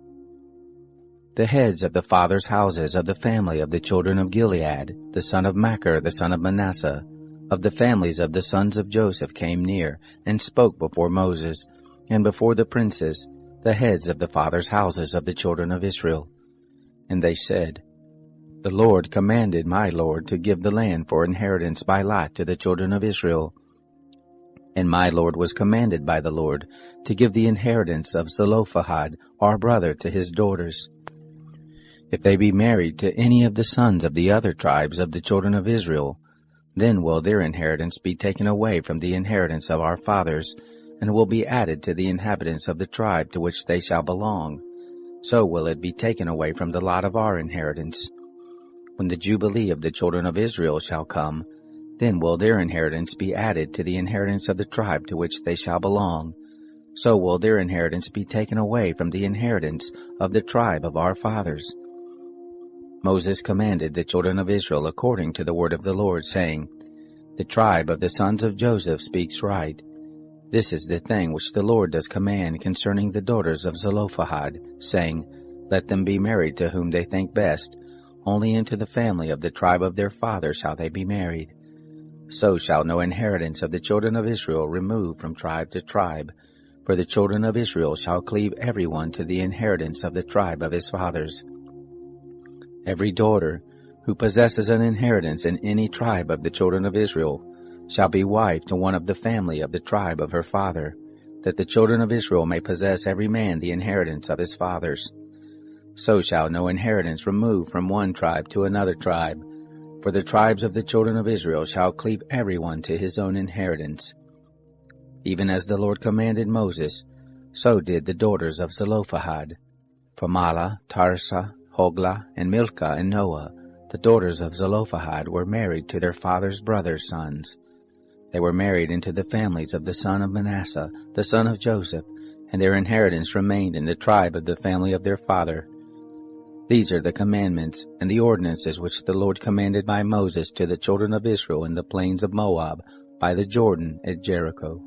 The heads of the fathers' houses of the family of the children of Gilead, the son of Machir, the son of Manasseh, of the families of the sons of Joseph, came near, and spoke before Moses, and before the princes, the heads of the fathers' houses of the children of Israel. And they said, The Lord commanded my Lord to give the land for inheritance by lot to the children of Israel. And my Lord was commanded by the Lord to give the inheritance of Zelophehad, our brother, to his daughters. If they be married to any of the sons of the other tribes of the children of Israel, then will their inheritance be taken away from the inheritance of our fathers, and will be added to the inhabitants of the tribe to which they shall belong. So will it be taken away from the lot of our inheritance. When the Jubilee of the children of Israel shall come, then will their inheritance be added to the inheritance of the tribe to which they shall belong. So will their inheritance be taken away from the inheritance of the tribe of our fathers. Moses commanded the children of Israel according to the word of the Lord, saying, The tribe of the sons of Joseph speaks right. This is the thing which the Lord does command concerning the daughters of Zelophehad, saying, Let them be married to whom they think best. Only into the family of the tribe of their father shall they be married. So shall no inheritance of the children of Israel remove from tribe to tribe, for the children of Israel shall cleave every one to the inheritance of the tribe of his fathers. Every daughter who possesses an inheritance in any tribe of the children of Israel shall be wife to one of the family of the tribe of her father, that the children of Israel may possess every man the inheritance of his fathers. So shall no inheritance remove from one tribe to another tribe, for the tribes of the children of Israel shall cleave every one to his own inheritance. Even as the Lord commanded Moses, so did the daughters of Zelophehad. For Mahlah, Tirzah, Hoglah, and Milcah, and Noah, the daughters of Zelophehad, were married to their father's brothers' sons. They were married into the families of the son of Manasseh, the son of Joseph, and their inheritance remained in the tribe of the family of their father. These are the commandments and the ordinances which the Lord commanded by Moses to the children of Israel in the plains of Moab, by the Jordan at Jericho.